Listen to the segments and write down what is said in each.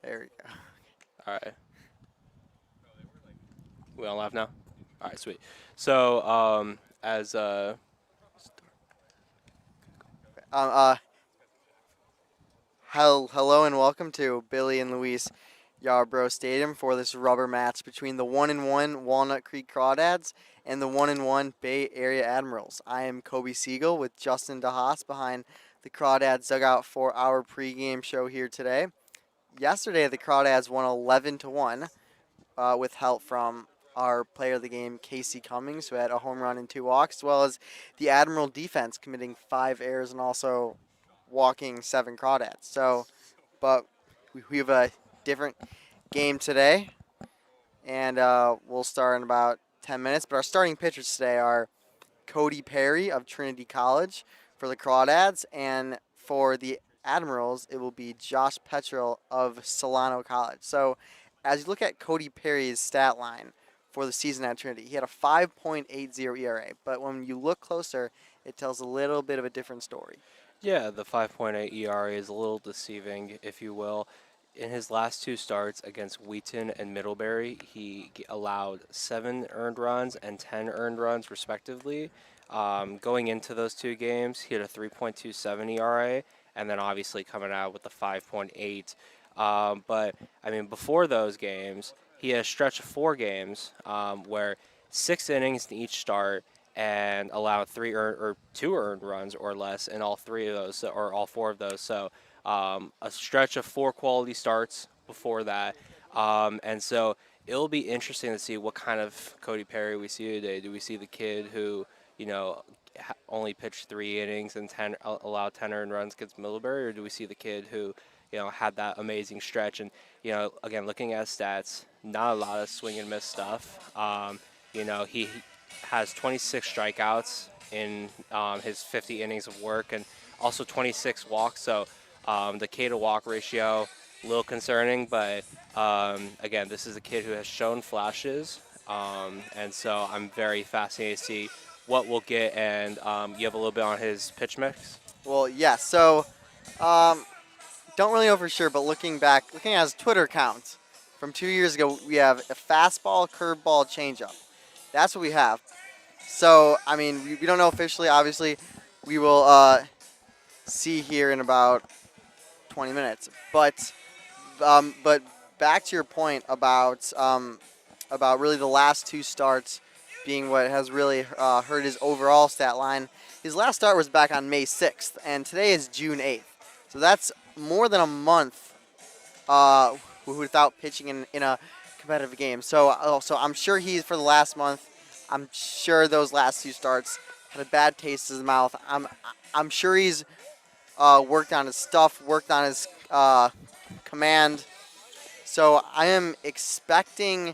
There we go. All right. We on live now? All right, sweet. So, as Um, uh, Hello and welcome to Billy and Luis Yarbrough Stadium for this rubber match between the 1-1 Walnut Creek Crawdads and the 1-1 Bay Area Admirals. I am Kobe Siegel with Justin DeHaas behind the Crawdads dugout for our pregame show here today. Yesterday, the Crawdads won 11-1 with help from our player of the game, Casey Cummings, who had a home run and 2 walks, as well as the Admiral defense committing 5 errors and also walking 7 crawdads. But we have a different game today, and we'll start in about 10 minutes. But our starting pitchers today are Cody Perry of Trinity College for the Crawdads, and for the Admirals, it will be Josh Petrel of Solano College. So, as you look at Cody Perry's stat line for the season at Trinity, he had a 5.80 ERA, but when you look closer, it tells a little bit of a different story. yeah, the 5.8 ERA is a little deceiving, if you will. In his last two starts against Wheaton and Middlebury, he allowed 7 earned runs and 10 earned runs, respectively. Going into those two games, he had a 3.27 ERA, and then obviously coming out with the 5.8. But, I mean, before those games, he had a stretch of 4 games where 6 innings in each start and allowed 2 earned runs or less in all 3 of those, or all 4 of those. So a stretch of 4 quality starts before that. And so it'll be interesting to see what kind of Cody Perry we see today. Do we see the kid who, you know, only pitched 3 innings and allowed 10 earned runs against Middlebury, or do we see the kid who, had that amazing stretch? And, again, looking at his stats, not a lot of swing and miss stuff. He has 26 strikeouts in his 50 innings of work and also 26 walks. So the K to walk ratio, a little concerning, but again, this is a kid who has shown flashes. And so I'm very fascinated to see what we'll get. And you have a little bit on his pitch mix. Well, yeah, so um, don't really know for sure, but looking at his Twitter account from 2 years ago, we have a fastball, curveball, changeup. That's what we have. So, I mean, we don't know officially. Obviously, we will see here in about 20 minutes. But back to your point about really the last two starts being what has really hurt his overall stat line. His last start was back on May 6th, and today is June 8th. So that's more than a month without pitching in a competitive game. So I'm sure for the last month, I'm sure those last two starts had a bad taste in his mouth. I'm sure he's worked on his stuff, worked on his command. So I am expecting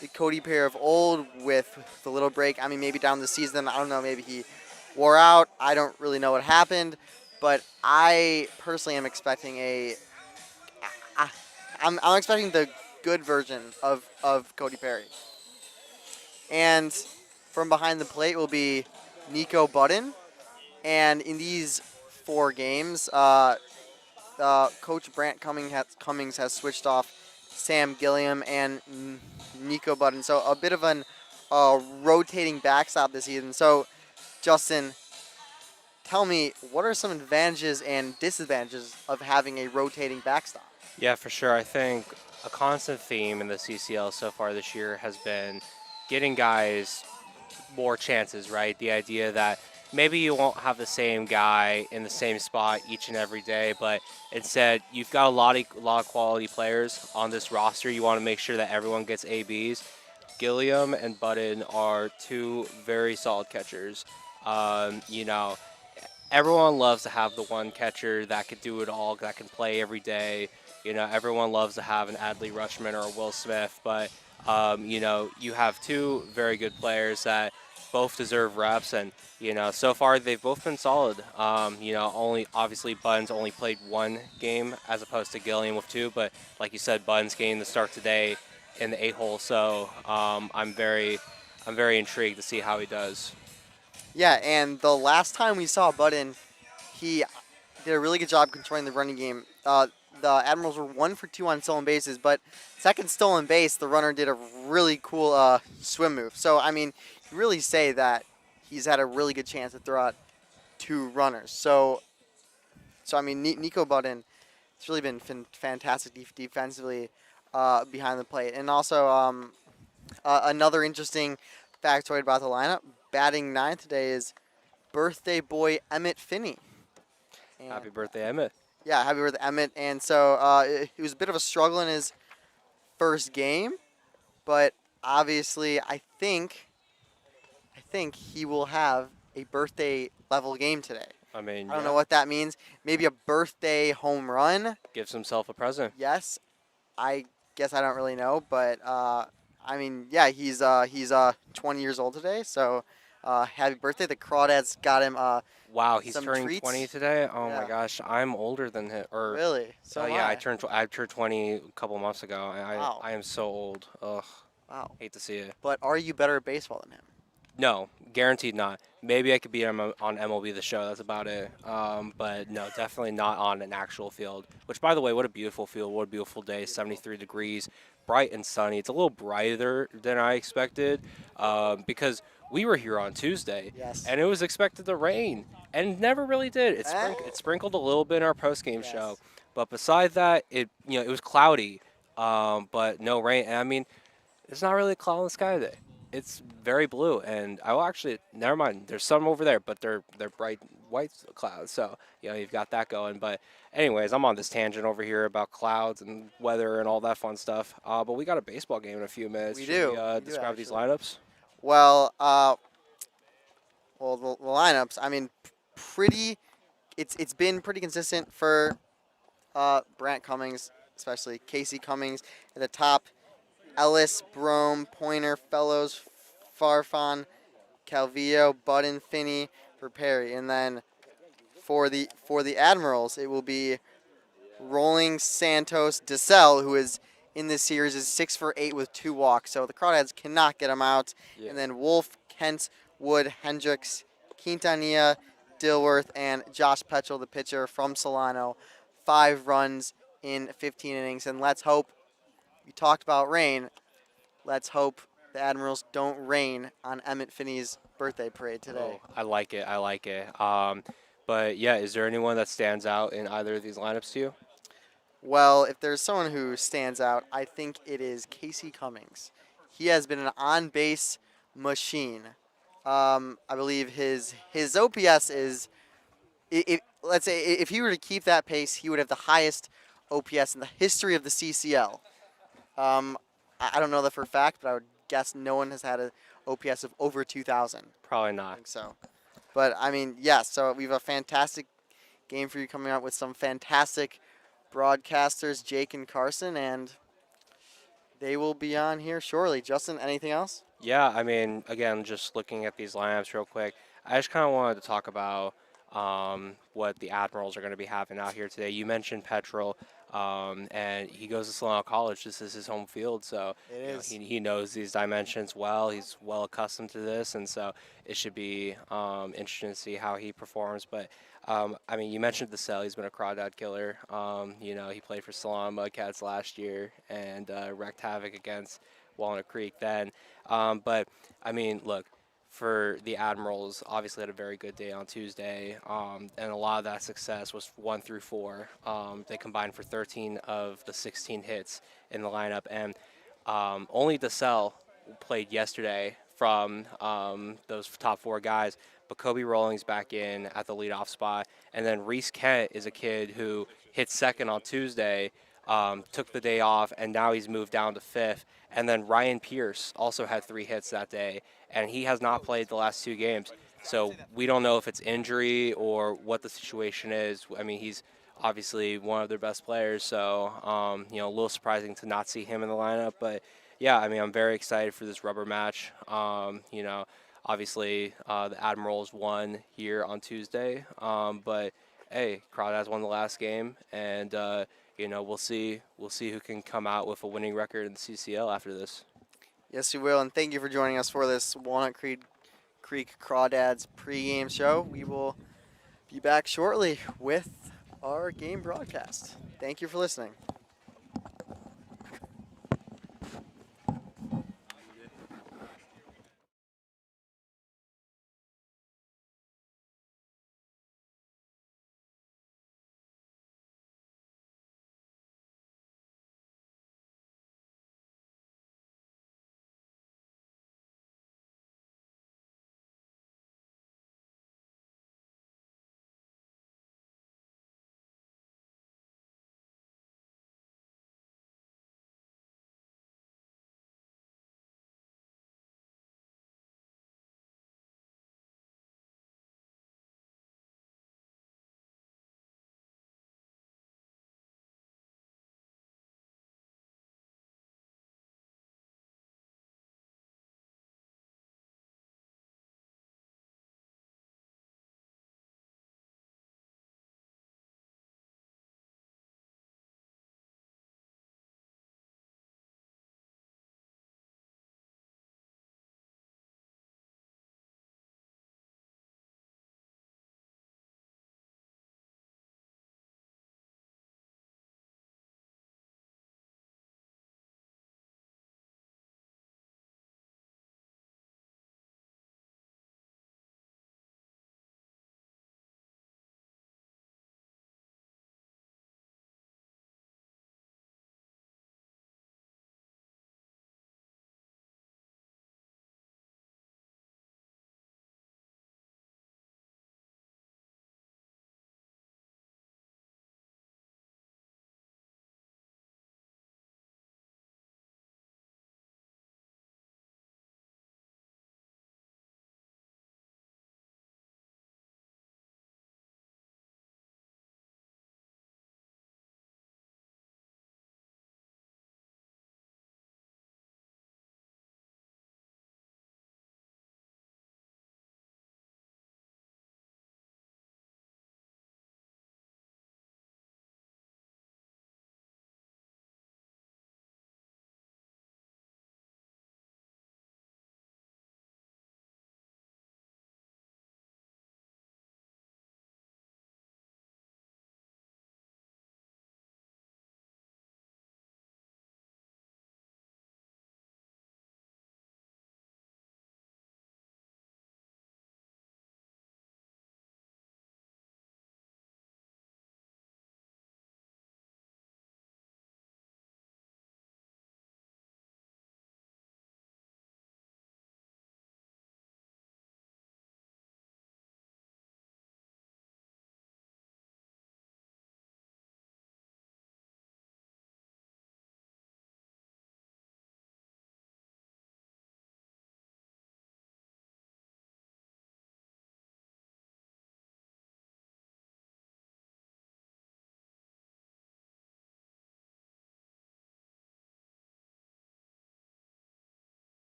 the Cody Perry of old with the little break. I mean, maybe down the season, I don't know, maybe he wore out. I don't really know what happened. But I personally am expecting I'm expecting the good version of Cody Perry. And from behind the plate will be Nico Budden. And in these 4 games, Coach Brant Cummings has switched off Sam Gilliam and Nico Budden. So a bit of an rotating backstop this season. So, Justin, tell me, what are some advantages and disadvantages of having a rotating backstop? Yeah, for sure. I think a constant theme in the CCL so far this year has been getting guys more chances, right? The idea that maybe you won't have the same guy in the same spot each and every day, but instead you've got a lot of quality players on this roster. You want to make sure that everyone gets ABs. Gilliam and Budden are two very solid catchers. You know, everyone loves to have the one catcher that could do it all, that can play every day. Everyone loves to have an Adley Rutschman or a Will Smith, but you have two very good players that both deserve reps, and so far they've both been solid. Only obviously Buns only played 1 game as opposed to Gilliam with 2, but like you said, Buns getting the start today in the 8 hole, so I'm very intrigued to see how he does. Yeah, and the last time we saw Budden, he did a really good job controlling the running game. the Admirals were 1 for 2 on stolen bases, but second stolen base, the runner did a really cool swim move. So, I mean, you really say that he's had a really good chance to throw out 2 runners. So I mean, Nico Budden, it's really been fantastic defensively behind the plate. And also, another interesting factoid about the lineup, batting ninth today is birthday boy Emmett Finney. And Happy birthday, Emmett. yeah, happy birthday, Emmett. And so it was a bit of a struggle in his first game, but obviously I think he will have a birthday level game today. I mean, I don't know what that means. Maybe a birthday home run. gives himself a present. Yes, I guess I don't really know, but I mean, yeah, he's 20 years old today, so happy birthday! The Crawdads got him. Wow, he's some turning treats. 20 today. Oh Yeah. my gosh, I'm older than him. Or Really? So yeah, am I turned 20 a couple months ago. Wow. I am so old. Ugh, Wow. hate to see it. But are you better at baseball than him? No, guaranteed not. Maybe I could beat him on MLB The Show. That's about it. But no, definitely not on an actual field. Which, by the way, what a beautiful field. What a beautiful day. 73 degrees, bright and sunny. It's a little brighter than I expected because we were here on Tuesday. Yes. And it was expected to rain, and it never really did. It sprinkled a little bit in our post-game Yes. show, but beside that, it was cloudy, but no rain. And I mean, it's not really a cloud in the sky today. It's very blue, and I will actually never mind. There's some over there, but they're bright white clouds, so you've got that going. But anyways, I'm on this tangent over here about clouds and weather and all that fun stuff. But we got a baseball game in a few minutes. We Should do. we, We do, describe these actually. lineups? Well, the lineups. I mean, pretty. It's been pretty consistent for Brant Cummings, especially Casey Cummings at the top. Ellis, Brome, Pointer, Fellows, Farfan, Calvillo, Budden, Finney for Perry, and then for the Admirals, it will be Rolling, Santos, DeSalle, who is in this series is 6 for 8 with 2 walks, so the Crawdads cannot get him out. Yeah. And then Wolf, Kent, Wood, Hendricks, Quintanilla, Dilworth, and Josh Petchel, the pitcher from Solano, 5 runs in 15 innings, and let's hope. We talked about rain. Let's hope the Admirals don't rain on Emmett Finney's birthday parade today. Oh, I like it. I like it. But yeah, is there anyone that stands out in either of these lineups to you? Well, if there's someone who stands out, I think it is Casey Cummings. He has been an on-base machine. I believe his OPS is, let's say, if he were to keep that pace, he would have the highest OPS in the history of the CCL. I don't know that for a fact, but I would guess no one has had an OPS of over 2,000. Probably I not. think so. But, I mean, yes, so we have a fantastic game for you coming out with some fantastic broadcasters, Jake and Carson, and they will be on here shortly. Justin, anything else? Yeah, I mean, again, just looking at these lineups real quick, I just kind of wanted to talk about what the Admirals are going to be having out here today. You mentioned Petrol, and he goes to Solano College. This is his home field, so he knows these dimensions well. He's well accustomed to this, and so it should be interesting to see how he performs. But I mean, you mentioned the cell. He's been a crawdad killer. He played for Solano Mudcats last year and wreaked havoc against Walnut Creek then. But I mean, look. For the Admirals, obviously had a very good day on Tuesday, and a lot of that success was 1 through 4. They combined for 13 of the 16 hits in the lineup, and only DeSalle played yesterday from those top 4 guys, but Kobe Rolling's back in at the leadoff spot, and then Reese Kent is a kid who hit second on Tuesday, took the day off, and now he's moved down to 5th. And then Ryan Pierce also had 3 hits that day, and he has not played the last 2 games. So we don't know if it's injury or what the situation is. I mean, he's obviously one of their best players, so a little surprising to not see him in the lineup. But yeah, I mean, I'm very excited for this rubber match. Obviously the Admirals won here on Tuesday, but hey, Crawdads won the last game, and we'll see who can come out with a winning record in the CCL after this. Yes, we will, and thank you for joining us for this Walnut Creek Crawdads pregame show. We will be back shortly with our game broadcast. Thank you for listening.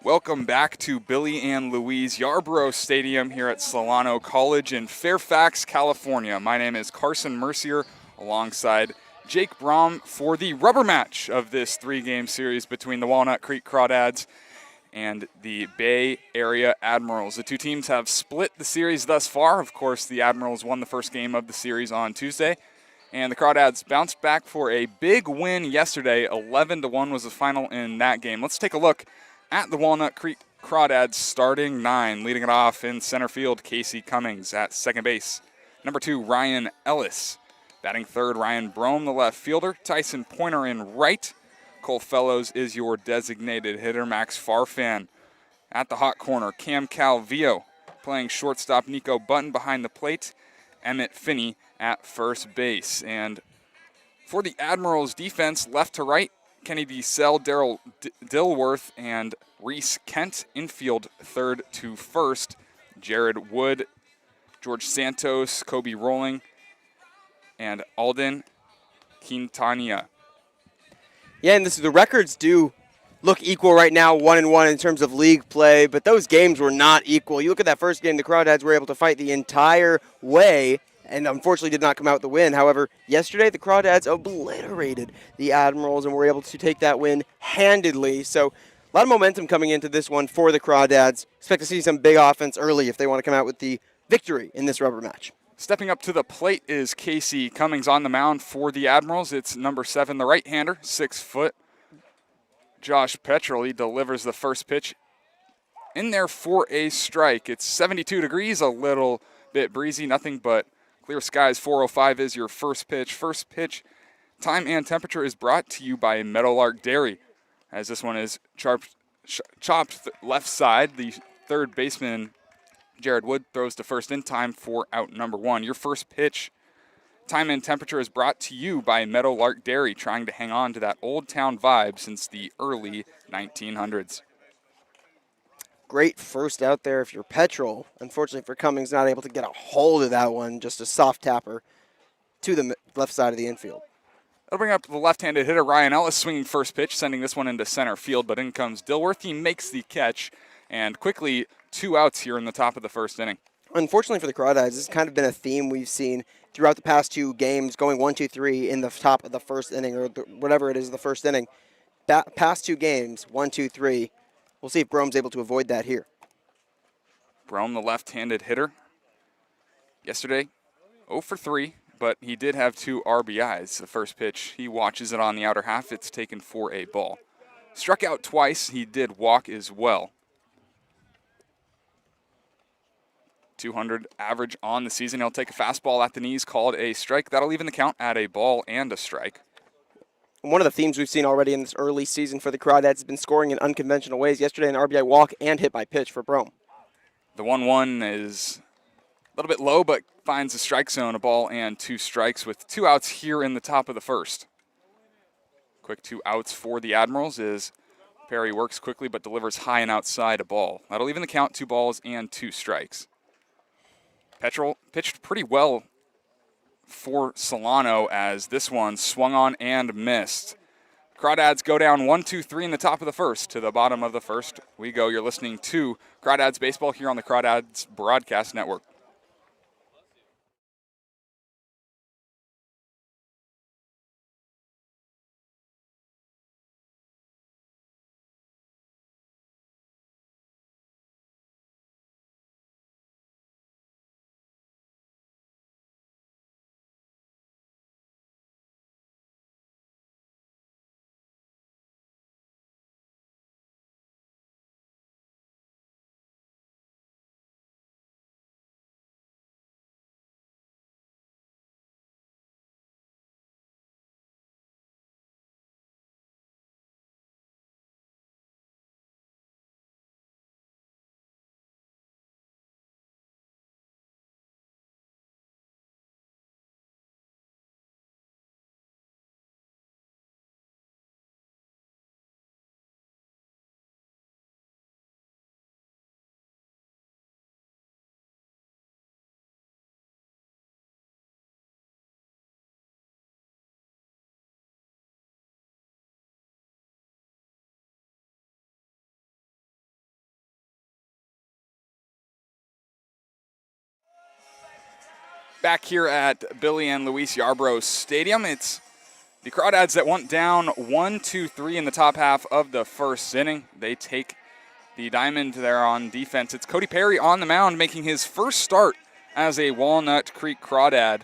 Welcome back to Billy and Louise Yarborough Stadium here at Solano College in Fairfax, California. My name is Carson Mercier alongside Jake Brom for the rubber match of this 3-game series between the Walnut Creek Crawdads and the Bay Area Admirals. The two teams have split the series thus far. Of course, the Admirals won the first game of the series on Tuesday, and the Crawdads bounced back for a big win yesterday. 11-1 was the final in that game. Let's take a look at the Walnut Creek Crawdads starting 9. Leading it off in center field, Casey Cummings. At second base, number 2, Ryan Ellis. Batting third, Ryan Brome, the left fielder. Tyson Pointer in right. Cole Fellows is your designated hitter. Max Farfan at the hot corner. Cam Calvillo playing shortstop. Nico Button behind the plate. Emmett Finney at first base. And for the Admirals defense, left to right, Kenny DeSell, Daryl Dilworth, and Reese Kent. Infield third to first, Jared Wood, George Santos, Kobe Rolling, and Alden Quintana. Yeah, and the records do look equal right now, 1-1 in terms of league play, but those games were not equal. You look at that first game, the Crawdads were able to fight the entire way and unfortunately did not come out with the win. However, yesterday the Crawdads obliterated the Admirals and were able to take that win handedly. So a lot of momentum coming into this one for the Crawdads. Expect to see some big offense early if they want to come out with the victory in this rubber match. Stepping up to the plate is Casey Cummings on the mound for the Admirals. It's number 7, the right-hander, 6 foot. Josh Petrel, he delivers the first pitch in there for a strike. It's 72 degrees, a little bit breezy, nothing but clear skies. 4:05 is your first pitch. First pitch time and temperature is brought to you by Meadowlark Dairy, as this one is chopped left side. The third baseman, Jared Wood, throws to first in time for out number 1. Your first pitch time and temperature is brought to you by Meadowlark Dairy, trying to hang on to that old town vibe since the early 1900s. Great first out there if you're Petrol. Unfortunately for Cummings, not able to get a hold of that one. Just a soft tapper to the left side of the infield. That'll bring up the left-handed hitter, Ryan Ellis, swinging first pitch, sending this one into center field, but in comes Dilworth. He makes the catch, and quickly 2 outs here in the top of the first inning. Unfortunately for the Crawdads, this has kind of been a theme we've seen throughout the past 2 games, going 1-2-3 in the top of the first inning, or whatever it is, the first inning. Past 2 games, 1-2-3. We'll see if Brome's able to avoid that here. Brome, the left-handed hitter. Yesterday, 0 for 3, but he did have 2 RBIs. The first pitch, he watches it on the outer half. It's taken for a ball. Struck out twice. He did walk as well. 200 average on the season. He'll take a fastball at the knees, called a strike. That'll even the count at a ball and a strike. One of the themes we've seen already in this early season for the Crawdads has been scoring in unconventional ways. Yesterday, an RBI walk and hit by pitch for Brome. The 1-1 is a little bit low, but finds the strike zone, a ball and 2 strikes with 2 outs here in the top of the first. Quick 2 outs for the Admirals is Perry works quickly but delivers high and outside a ball. That'll even the count, 2 balls and 2 strikes. Petrel pitched pretty well for Solano as this one swung on and missed. Crawdads go down 1-2-3 in the top of the first. To the bottom of the first we go. You're listening to Crawdads Baseball here on the Crawdads Broadcast Network. back here at Billy and Luis Yarbrough Stadium. It's the Crawdads that went down 1-2-3 in the top half of the first inning. They take the diamond there on defense. It's Cody Perry on the mound making his first start as a Walnut Creek Crawdad.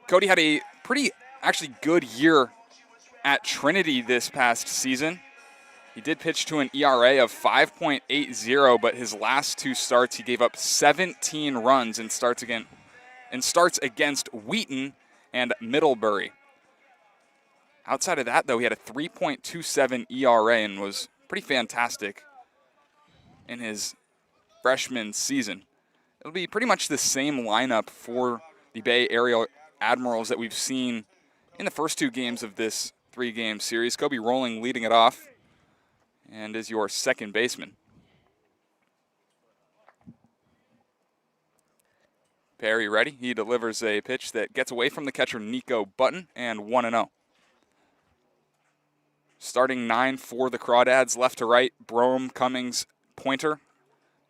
Cody had a pretty actually good year at Trinity this past season. He did pitch to an ERA of 5.80, but his last two starts he gave up 17 runs in starts against Wheaton and Middlebury. Outside of that, though, he had a 3.27 ERA and was pretty fantastic in his freshman season. It'll be pretty much the same lineup for the Bay Area Admirals that we've seen in the first two games of this three-game series. Kobe Rolling leading it off and is your second baseman. Perry ready. He delivers a pitch that gets away from the catcher Nico Button and 1-0. Starting 9 for the Crawdads, left to right, Brome, Cummings, Pointer.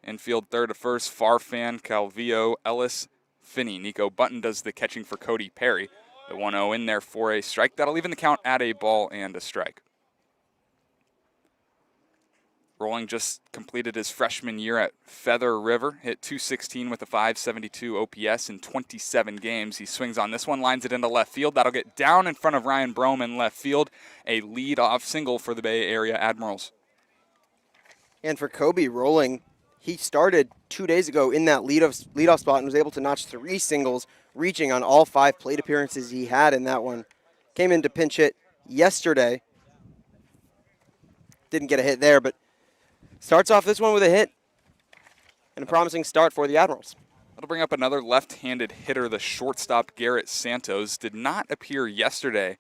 Infield third to first, Farfan, Calvillo, Ellis, Finney. Nico Button does the catching for Cody Perry. The 1-0 in there for a strike. That'll even the count at a ball and a strike. Rolling just completed his freshman year at Feather River. Hit .216 with a .572 OPS in 27 games. He swings on this one, lines it into left field. That'll get down in front of Ryan Brome in left field. A lead-off single for the Bay Area Admirals. And for Kobe Rolling, he started 2 days ago in that leadoff spot and was able to notch 3 singles, reaching on all 5 plate appearances he had in that one. Came in to pinch hit yesterday. Didn't get a hit there, but starts off this one with a hit and a promising start for the Admirals. That'll bring up another left-handed hitter. The shortstop Garrett Santos did not appear yesterday,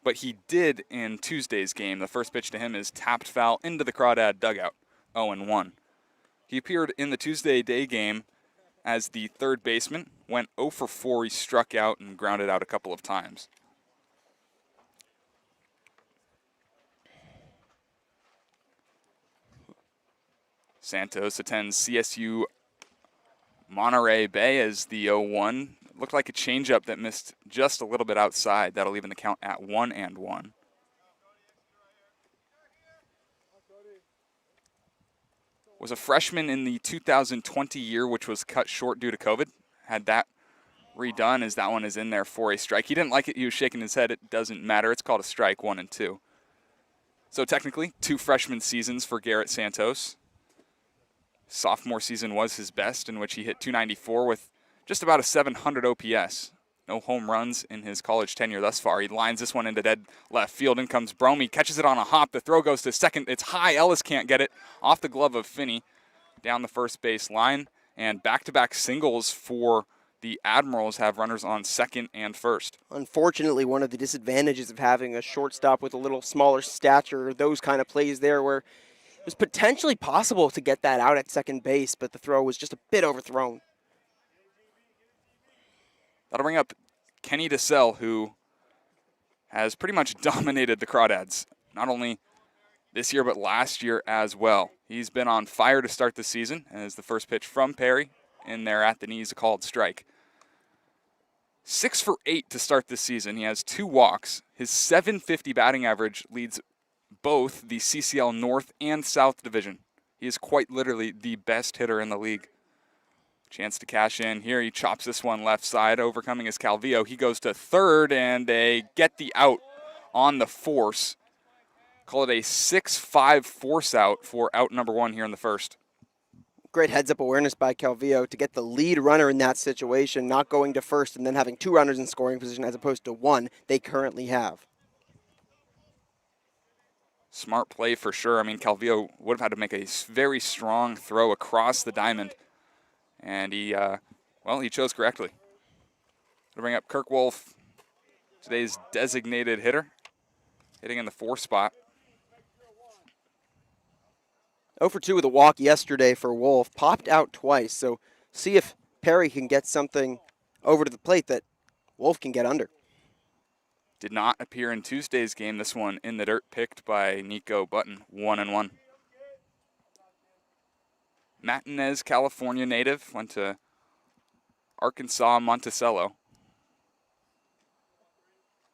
but he did in Tuesday's game. The first pitch to him is tapped foul into the Crawdad dugout, 0-1. He appeared in the Tuesday day game as the third baseman, went 0 for 4. He struck out and grounded out a couple of times. Santos attends CSU Monterey Bay as the 0-1. Looked like a changeup that missed just a little bit outside. That'll even the count at 1-1. Was a freshman in the 2020 year, which was cut short due to COVID. Had that redone as that one is in there for a strike. He didn't like it. He was shaking his head. It doesn't matter. It's called a strike, 1 and 2. So technically, 2 freshman seasons for Garrett Santos. Sophomore season was his best, in which he hit .294 with just about a 700 OPS. No home runs in his college tenure thus far. He lines this one into dead left field. In comes Brome. He catches it on a hop. The throw goes to second. It's high. Ellis can't get it. Off the glove of Finney. Down the first base line. And back-to-back singles for the Admirals have runners on second and first. Unfortunately, one of the disadvantages of having a shortstop with a little smaller stature, those kind of plays there where it was potentially possible to get that out at second base, but the throw was just a bit overthrown. That'll bring up Kenny DeSell, who has pretty much dominated the Crawdads, not only this year but last year as well. He's been on fire to start the season, as the first pitch from Perry in there at the knees, a called strike. 6 for 8 to start this season. He has 2 walks. His .750 batting average leads both the CCL North and South Division. He is quite literally the best hitter in the league. Chance to cash in here. He chops this one left side, overcoming his Calvillo. He goes to third, and they get the out on the force. Call it a 6-5 force out for out number 1 here in the first. Great heads-up awareness by Calvillo to get the lead runner in that situation, not going to first and then having 2 runners in scoring position as opposed to 1 they currently have. Smart play for sure. I mean, Calvillo would have had to make a very strong throw across the diamond. And he chose correctly. To bring up Kirk Wolf, today's designated hitter, hitting in the 4 spot. 0 for 2 with a walk yesterday for Wolf. Popped out twice, so see if Perry can get something over to the plate that Wolf can get under. Did not appear in Tuesday's game. This one in the dirt, picked by Nico Button, 1-1. Martinez, California native, went to Arkansas Monticello.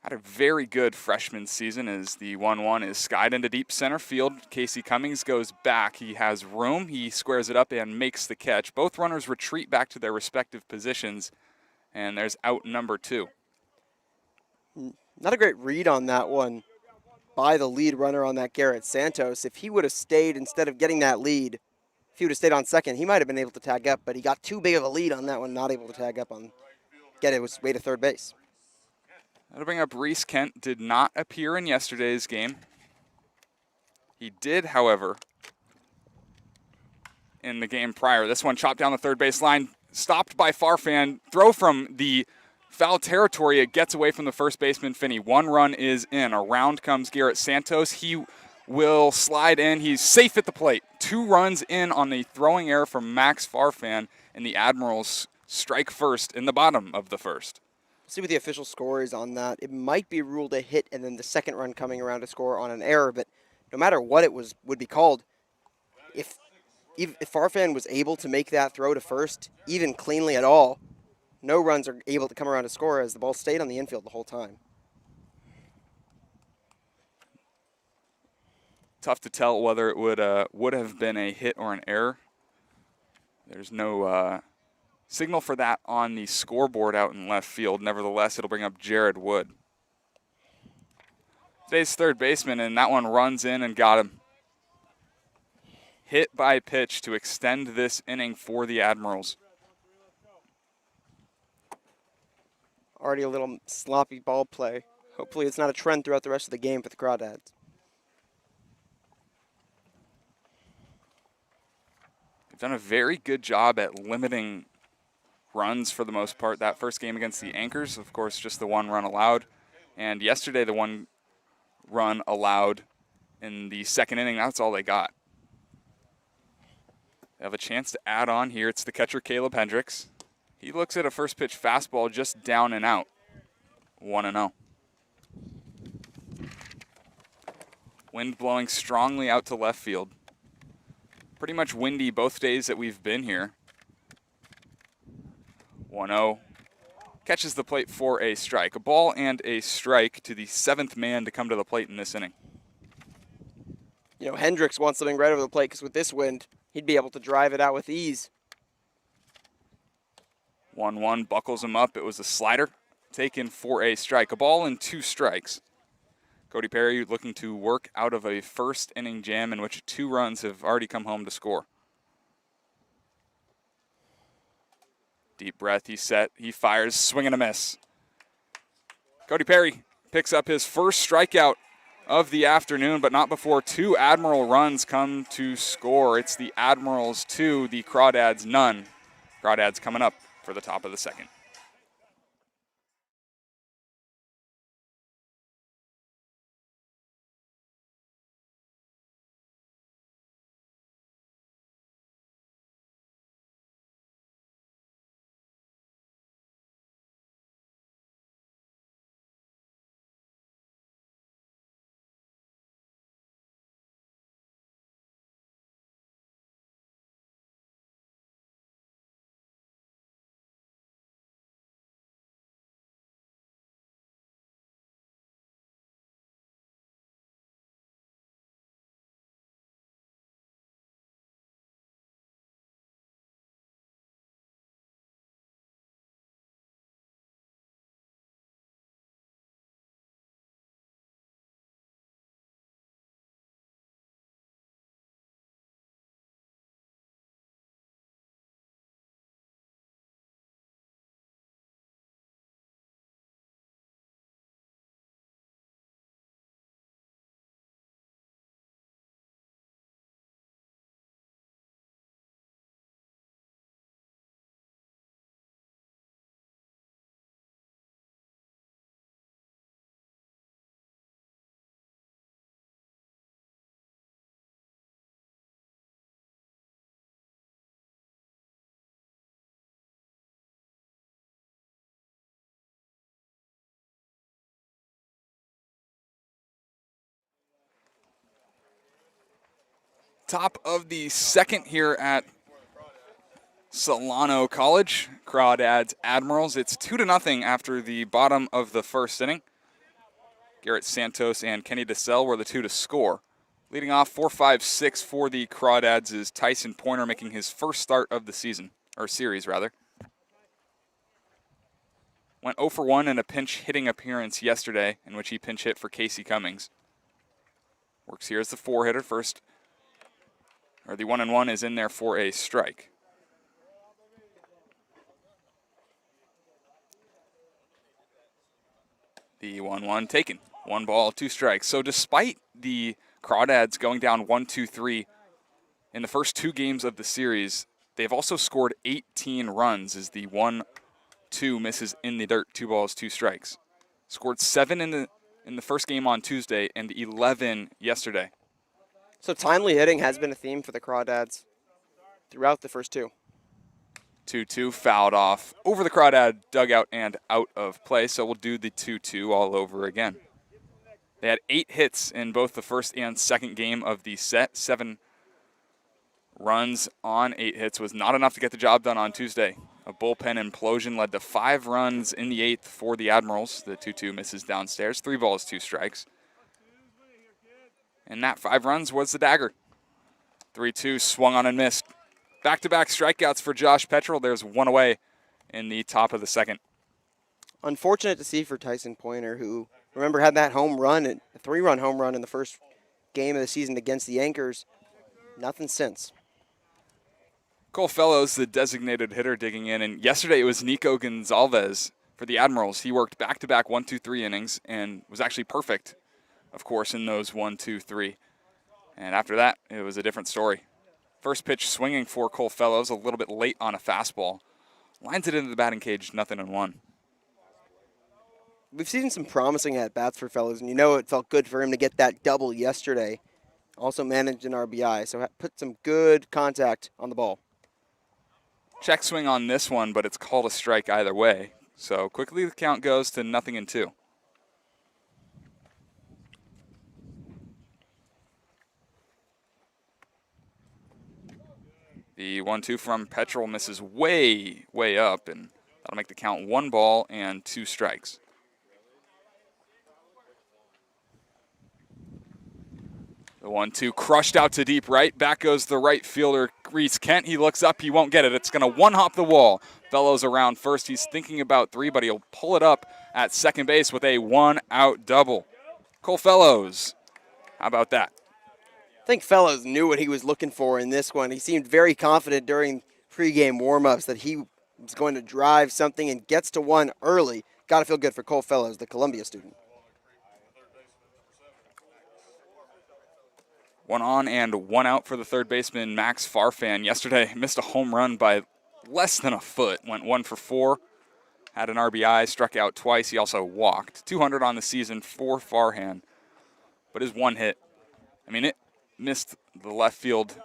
Had a very good freshman season as the 1-1 is skied into deep center field. Casey Cummings goes back. He has room. He squares it up and makes the catch. Both runners retreat back to their respective positions, and there's out number 2. Not a great read on that one by the lead runner on that Garrett Santos. If he would have stayed, instead of getting that lead, if he would have stayed on second, he might have been able to tag up, but he got too big of a lead on that one, not able to tag up on, get his way to third base. That'll bring up Reese Kent. Did not appear in yesterday's game. He did, however, in the game prior. This one chopped down the third base line, stopped by Farfan. Throw from the foul territory. It gets away from the first baseman, Finney. 1 run is in. Around comes Garrett Santos. He will slide in. He's safe at the plate. 2 runs in on the throwing error from Max Farfan, and the Admirals strike first in the bottom of the first. See what the official score is on that. It might be ruled a hit and then the second run coming around to score on an error, but no matter what it would be called, if Farfan was able to make that throw to first, even cleanly at all, no runs are able to come around to score as the ball stayed on the infield the whole time. Tough to tell whether it would have been a hit or an error. There's no signal for that on the scoreboard out in left field. Nevertheless, it'll bring up Jared Wood. Today's third baseman, and that one runs in and got him. Hit by pitch to extend this inning for the Admirals. Already a little sloppy ball play. Hopefully it's not a trend throughout the rest of the game for the Crawdads. They've done a very good job at limiting runs for the most part. That first game against the Anchors, of course, just the 1 run allowed. And yesterday, the 1 run allowed in the second inning. That's all they got. They have a chance to add on here. It's the catcher, Caleb Hendricks. He looks at a first pitch fastball just down and out. 1-0. Wind blowing strongly out to left field. Pretty much windy both days that we've been here. 1-0. Catches the plate for a strike. A ball and a strike to the 7th man to come to the plate in this inning. You know, Hendricks wants something right over the plate because with this wind, he'd be able to drive it out with ease. 1-1 buckles him up. It was a slider taken for a strike. A ball and 2 strikes. Cody Perry looking to work out of a first inning jam in which 2 runs have already come home to score. Deep breath, he's set, he fires, swing and a miss. Cody Perry picks up his first strikeout of the afternoon, but not before 2 Admiral runs come to score. It's the Admirals 2, the Crawdads none. Crawdads coming up for the top of the second. Top of the second here at Solano College. Crawdads Admirals. It's 2-0 after the bottom of the first inning. Garrett Santos and Kenny DeSell were the two to score. Leading off 4-5-6 for the Crawdads is Tyson Pointer, making his first start of the season, or series rather. Went 0 for 1 in a pinch hitting appearance yesterday, in which he pinch hit for Casey Cummings. Works here as the 4-hitter first, or the 1-1 is in there for a strike. The 1-1 taken. 1 ball, 2 strikes. So despite the Crawdads going down 1-2-3 in the first 2 games of the series, they've also scored 18 runs as the 1-2 misses in the dirt, 2 balls, 2 strikes. Scored 7 in the first game on Tuesday and 11 yesterday. So timely hitting has been a theme for the Crawdads throughout the first 2. 2-2 fouled off over the Crawdad dugout and out of play, so we'll do the 2-2 all over again. They had 8 hits in both the first and second game of the set. 7 runs on 8 hits was not enough to get the job done on Tuesday. A bullpen implosion led to 5 runs in the 8th for the Admirals. The 2-2 misses downstairs. 3 balls, 2 strikes. And that 5 runs was the dagger. 3-2 swung on and missed. Back-to-back strikeouts for Josh Petrel. There's 1 away in the top of the second. Unfortunate to see for Tyson Pointer, who, remember, had that home run, a 3-run home run in the first game of the season against the Anchors. Nothing since. Cole Fellows, the designated hitter, digging in. And yesterday it was Nico Gonzalez for the Admirals. He worked back-to-back 1-2-3 innings and was actually perfect, of course, in those 1-2-3. And after that, it was a different story. First pitch swinging for Cole Fellows, a little bit late on a fastball. Lines it into the batting cage, 0-1. We've seen some promising at-bats for Fellows, and you know it felt good for him to get that double yesterday. Also managed an RBI, so put some good contact on the ball. Check swing on this one, but it's called a strike either way. So quickly the count goes to 0-2. The 1-2 from Petrel misses way, way up, and that'll make the count 1 ball and 2 strikes. The 1-2 crushed out to deep right. Back goes the right fielder, Reese Kent. He looks up. He won't get it. It's going to one-hop the wall. Fellows around first. He's thinking about 3, but he'll pull it up at second base with a 1-out double. Cole Fellows, how about that? I think Fellows knew what he was looking for in this one. He seemed very confident during pregame warm-ups that he was going to drive something and gets to 1 early. Got to feel good for Cole Fellows, the Columbia student. 1 on and 1 out for the third baseman, Max Farfan. Yesterday, missed a home run by less than a foot. Went 1 for 4, had an RBI, struck out twice. He also walked. 200 on the season for Farhan. But his 1 hit, I mean, it missed the left field,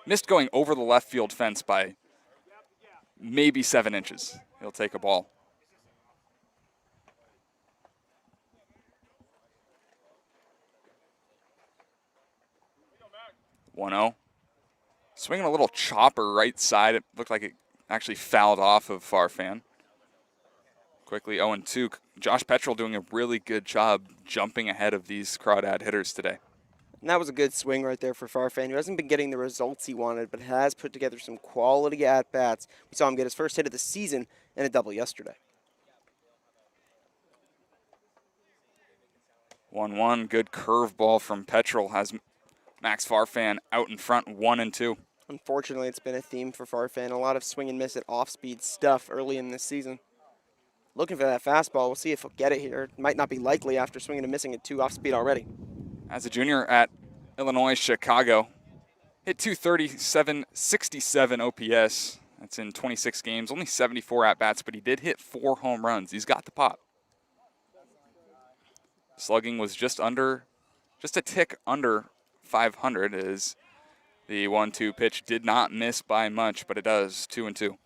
missed going over the left field fence by maybe 7 inches. He'll take a ball. One-0. Swinging a little chopper right side. It looked like it actually fouled off of Farfan. Quickly 0-2. Josh Petrel doing a really good job jumping ahead of these Crawdad hitters today. And that was a good swing right there for Farfan, who hasn't been getting the results he wanted, but has put together some quality at-bats. We saw him get his first hit of the season and a double yesterday. 1-1. Good curveball from Petrel has Max Farfan out in front, 1-2. Unfortunately, it's been a theme for Farfan. A lot of swing and miss at off-speed stuff early in this season. Looking for that fastball. We'll see if he'll get it here. It might not be likely after swinging and missing at 2 off-speed already. As a junior at Illinois Chicago, hit 237, 67 OPS. That's in 26 games, only 74 at-bats, but he did hit 4 home runs. He's got the pop. Slugging was just a tick under 500 as the 1-2 pitch did not miss by much, but it does, 2-2.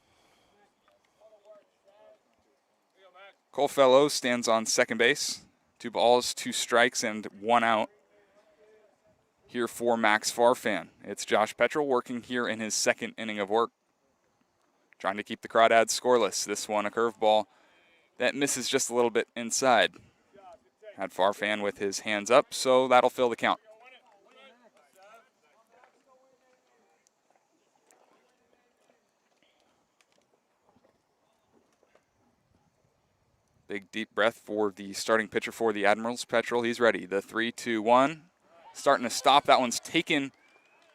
Cole Fellows stands on second base. 2 balls, 2 strikes, and 1 out. Here for Max Farfan. It's Josh Petrel working here in his second inning of work. trying to keep the Crawdads scoreless. This one, a curveball that misses just a little bit inside. Had Farfan with his hands up, so that'll fill the count. Big deep breath for the starting pitcher for the Admirals. Petrel, he's ready. The 3-2-1. Starting to stop. That one's taken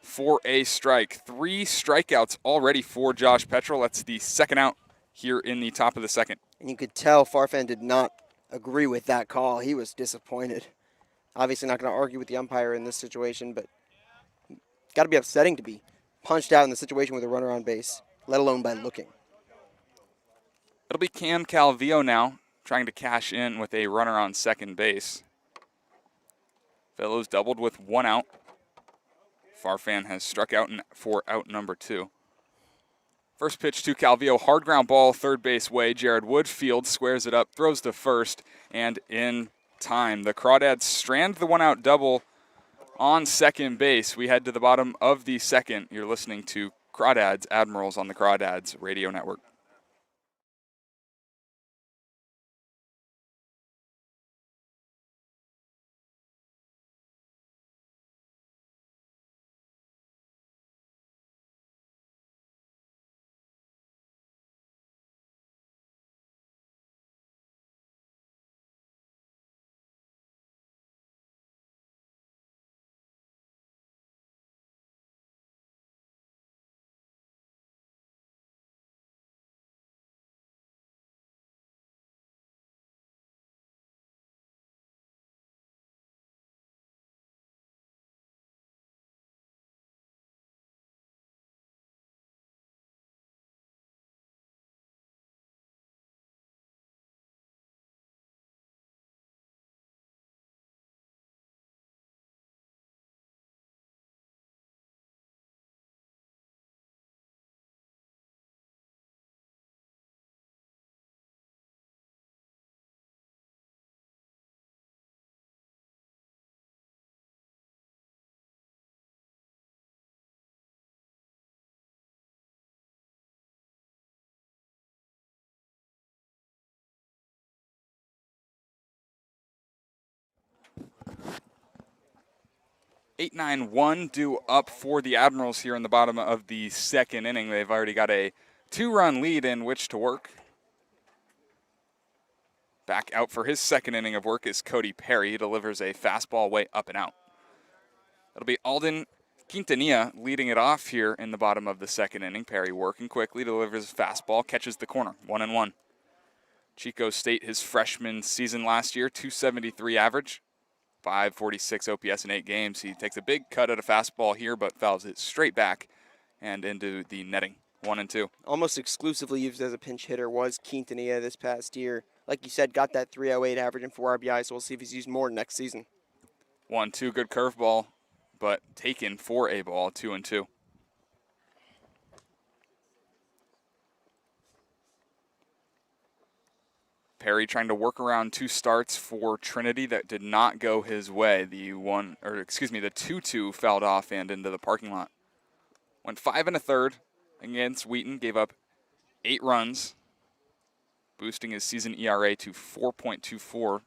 for a strike. 3 strikeouts already for Josh Petrel. That's the second out here in the top of the second. And you could tell Farfan did not agree with that call. He was disappointed. Obviously not going to argue with the umpire in this situation, but it's got to be upsetting to be punched out in the situation with a runner on base, let alone by looking. It'll be Cam Calvillo now, trying to cash in with a runner on second base. Fellows doubled with 1 out. Farfan has struck out for out number 2. First pitch to Calvillo, hard ground ball, third base way. Jared Woodfield squares it up, throws to first, and in time. The Crawdads strand the 1-out double on second base. We head to the bottom of the second. You're listening to Crawdads Admirals on the Crawdads Radio Network. (8-9-1) due up for the Admirals here in the bottom of the second inning. They've already got a 2-run lead in which to work. Back out for his second inning of work is Cody Perry. He delivers a fastball way up and out. It'll be Alden Quintanilla leading it off here in the bottom of the second inning. Perry working quickly, delivers a fastball, catches the corner, 1-1. Chico State, his freshman season last year, .273 average. 546 OPS in 8 games. He takes a big cut at a fastball here, but fouls it straight back and into the netting. 1-2. Almost exclusively used as a pinch hitter was Quintanilla this past year. Like you said, got that 308 average and 4 RBI, so we'll see if he's used more next season. 1-2, good curveball, but taken for a ball, 2-2. Perry trying to work around 2 starts for Trinity that did not go his way. The 2-2 fouled off and into the parking lot. Went 5 1/3 against Wheaton, gave up 8 runs, boosting his season ERA to 4.24.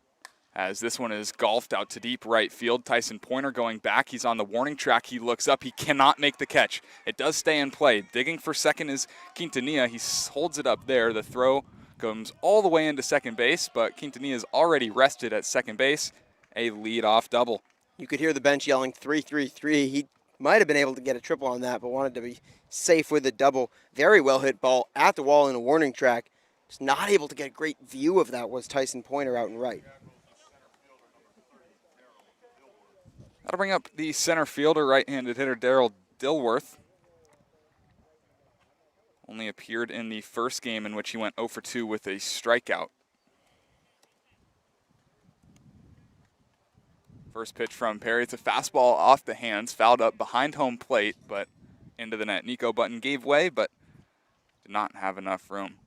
As this one is golfed out to deep right field. Tyson Pointer going back. He's on the warning track. He looks up. He cannot make the catch. It does stay in play. Digging for second is Quintanilla. He holds it up there. The throw comes all the way into second base, but Quintanilla is already rested at second base. A lead-off double. You could hear the bench yelling 3-3-3. He might have been able to get a triple on that, but wanted to be safe with a double. Very well hit ball at the wall in a warning track. Just not able to get a great view of that was Tyson Pointer out and right. That'll bring up the center fielder, right-handed hitter Daryl Dilworth. Only appeared in the first game in which he went 0 for 2 with a strikeout. First pitch from Perry. It's a fastball off the hands, fouled up behind home plate, but into the net. Nico Button gave way, but did not have enough room.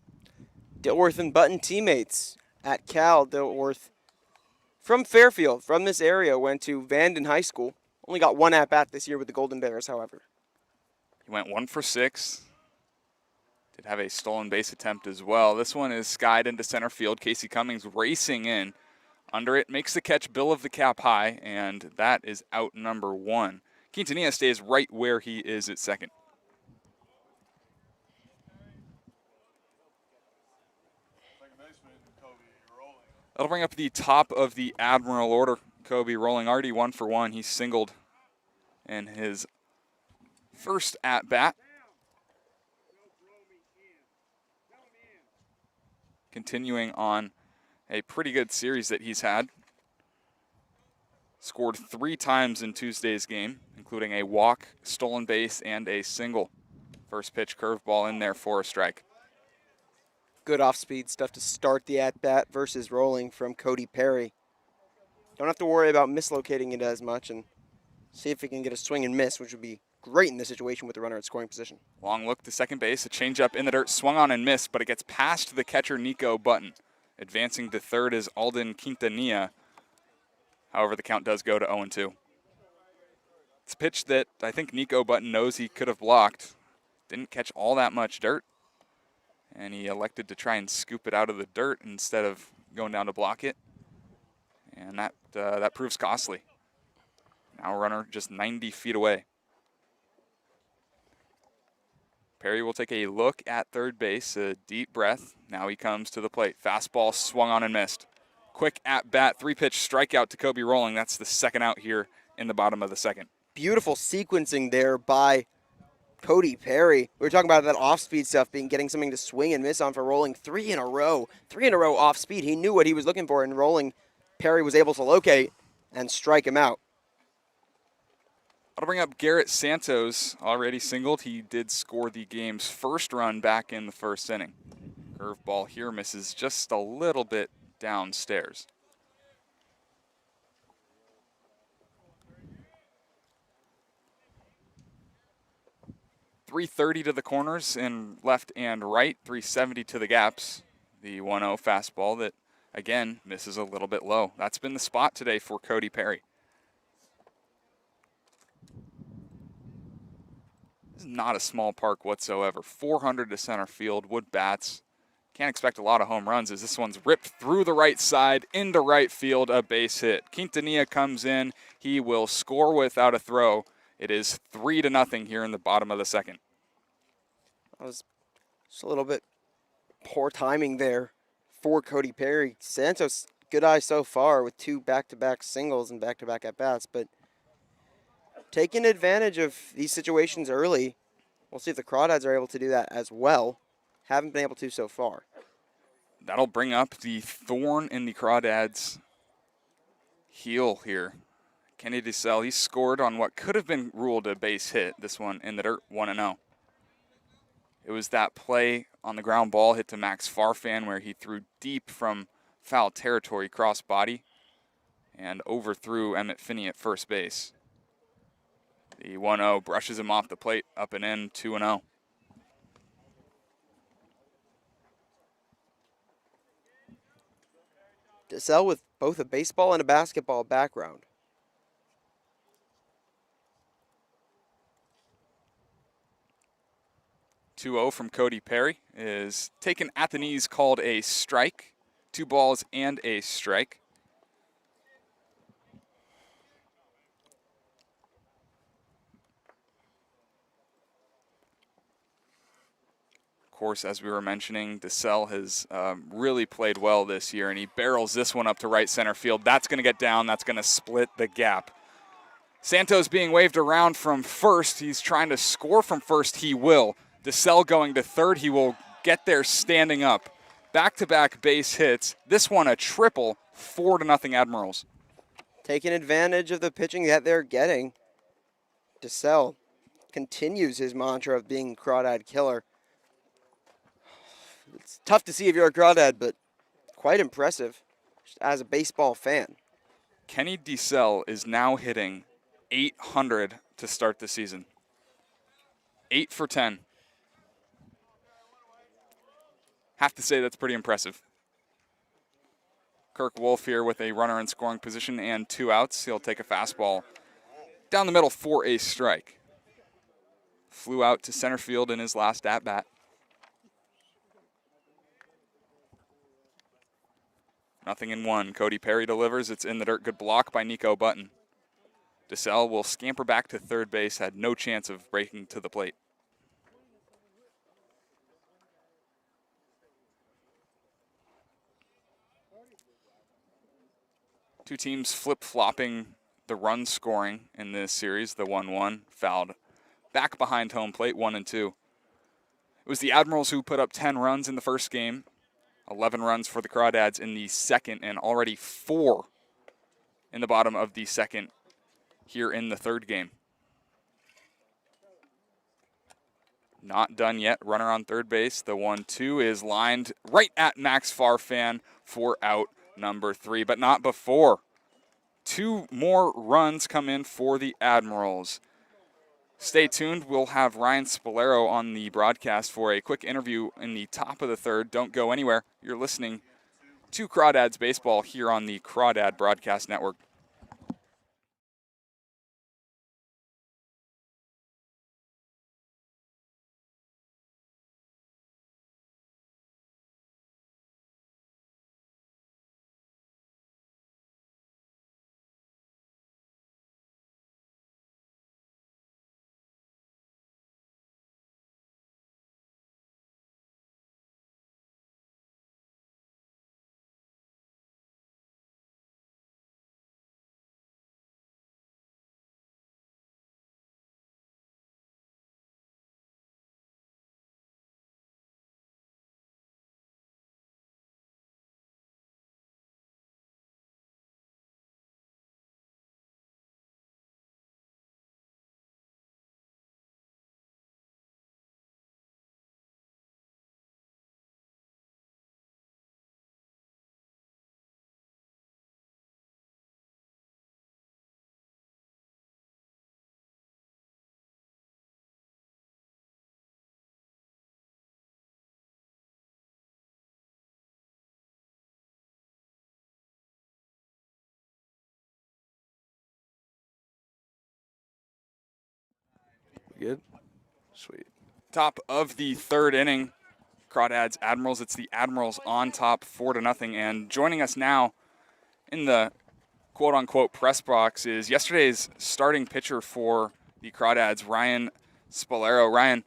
Dilworth and Button teammates at Cal. Dilworth from Fairfield, from this area, went to Vanden High School. Only got 1 at-bat this year with the Golden Bears, however. He went 1 for 6. Did have a stolen base attempt as well. This one is skied into center field. Casey Cummings racing in. Under it, makes the catch, bill of the cap high, and that is out number 1. Quintanilla stays right where he is at second. That'll bring up the top of the Admiral order. Kobe rolling already 1 for 1. He singled in his first at-bat. Continuing on a pretty good series that he's had. Scored 3 times in Tuesday's game, including a walk, stolen base, and a single. First pitch curveball in there for a strike. Good off-speed stuff to start the at-bat versus rolling from Cody Perry. Don't have to worry about mislocating it as much and see if he can get a swing and miss, which would be great in this situation with the runner at scoring position. Long look to second base, a changeup in the dirt, swung on and missed, but it gets past the catcher Nico Button. Advancing to third is Alden Quintanilla. However, the count does go to 0-2. It's a pitch that I think Nico Button knows he could have blocked. Didn't catch all that much dirt, and he elected to try and scoop it out of the dirt instead of going down to block it. And that proves costly. Now runner just 90 feet away. Perry will take a look at third base, a deep breath. Now he comes to the plate. Fastball swung on and missed. Quick at-bat, 3-pitch strikeout to Kobe Rolling. That's the second out here in the bottom of the second. Beautiful sequencing there by Cody Perry. We were talking about that off-speed stuff, getting something to swing and miss on for Rolling 3 in a row. 3 in a row off-speed. He knew what he was looking for, and Rolling, Perry was able to locate and strike him out. I'll bring up Garrett Santos, already singled. He did score the game's first run back in the first inning. Curveball here misses just a little bit downstairs. .330 to the corners and left and right, 370 to the gaps. The 1-0 fastball that, again, misses a little bit low. That's been the spot today for Cody Perry. This is not a small park whatsoever. 400 to center field, wood bats. Can't expect a lot of home runs as this one's ripped through the right side into right field, a base hit. Quintanilla comes in. He will score without a throw. It is 3-0 here in the bottom of the second. That was just a little bit poor timing there for Cody Perry. Santos, good eye so far with 2 back-to-back singles and back-to-back at-bats, but taking advantage of these situations early. We'll see if the Crawdads are able to do that as well. Haven't been able to so far. That'll bring up the thorn in the Crawdads' heel here. Kenny DeSalle, he scored on what could have been ruled a base hit, this one in the dirt, 1-0. It was that play on the ground ball hit to Max Farfan where he threw deep from foul territory, cross body, and overthrew Emmett Finney at first base. The 1-0 brushes him off the plate, up and in, 2-0. DeSalle with both a baseball and a basketball background. .20 from Cody Perry is taken at the knees, called a strike. 2 balls and a strike. Of course, as we were mentioning, DeSalle has really played well this year, and he barrels this one up to right center field. That's going to get down. That's going to split the gap. Santos being waved around from first. He's trying to score from first. He will. DeSalle going to third. He will get there standing up. Back-to-back base hits. This one a triple, 4-0 Admirals. Taking advantage of the pitching that they're getting. DeSalle continues his mantra of being Crawdad killer. It's tough to see if you're a Crawdad, but quite impressive just as a baseball fan. Kenny DeSalle is now hitting .800 to start the season. 8 for 10. Have to say that's pretty impressive. Kirk Wolf here with a runner in scoring position and 2 outs. He'll take a fastball down the middle for a strike. Flew out to center field in his last at-bat. 0-1. Cody Perry delivers. It's in the dirt. Good block by Nico Button. DeSalle will scamper back to third base. Had no chance of breaking to the plate. Two teams flip-flopping the run scoring in this series. The 1-1 fouled back behind home plate, 1-2. It was the Admirals who put up 10 runs in the first game, 11 runs for the Crawdads in the second, and already 4 in the bottom of the second here in the third game. Not done yet. Runner on third base. The 1-2 is lined right at Max Farfan for out number 3, but not before. 2 more runs come in for the Admirals. Stay tuned. We'll have Ryan Spolero on the broadcast for a quick interview in the top of the third. Don't go anywhere. You're listening to Crawdads Baseball here on the Crawdad Broadcast Network. Good? Sweet. Top of the third inning, Crawdads Admirals. It's the Admirals on top, 4-0. And joining us now in the quote-unquote press box is yesterday's starting pitcher for the Crawdads, Ryan Spolero. Ryan,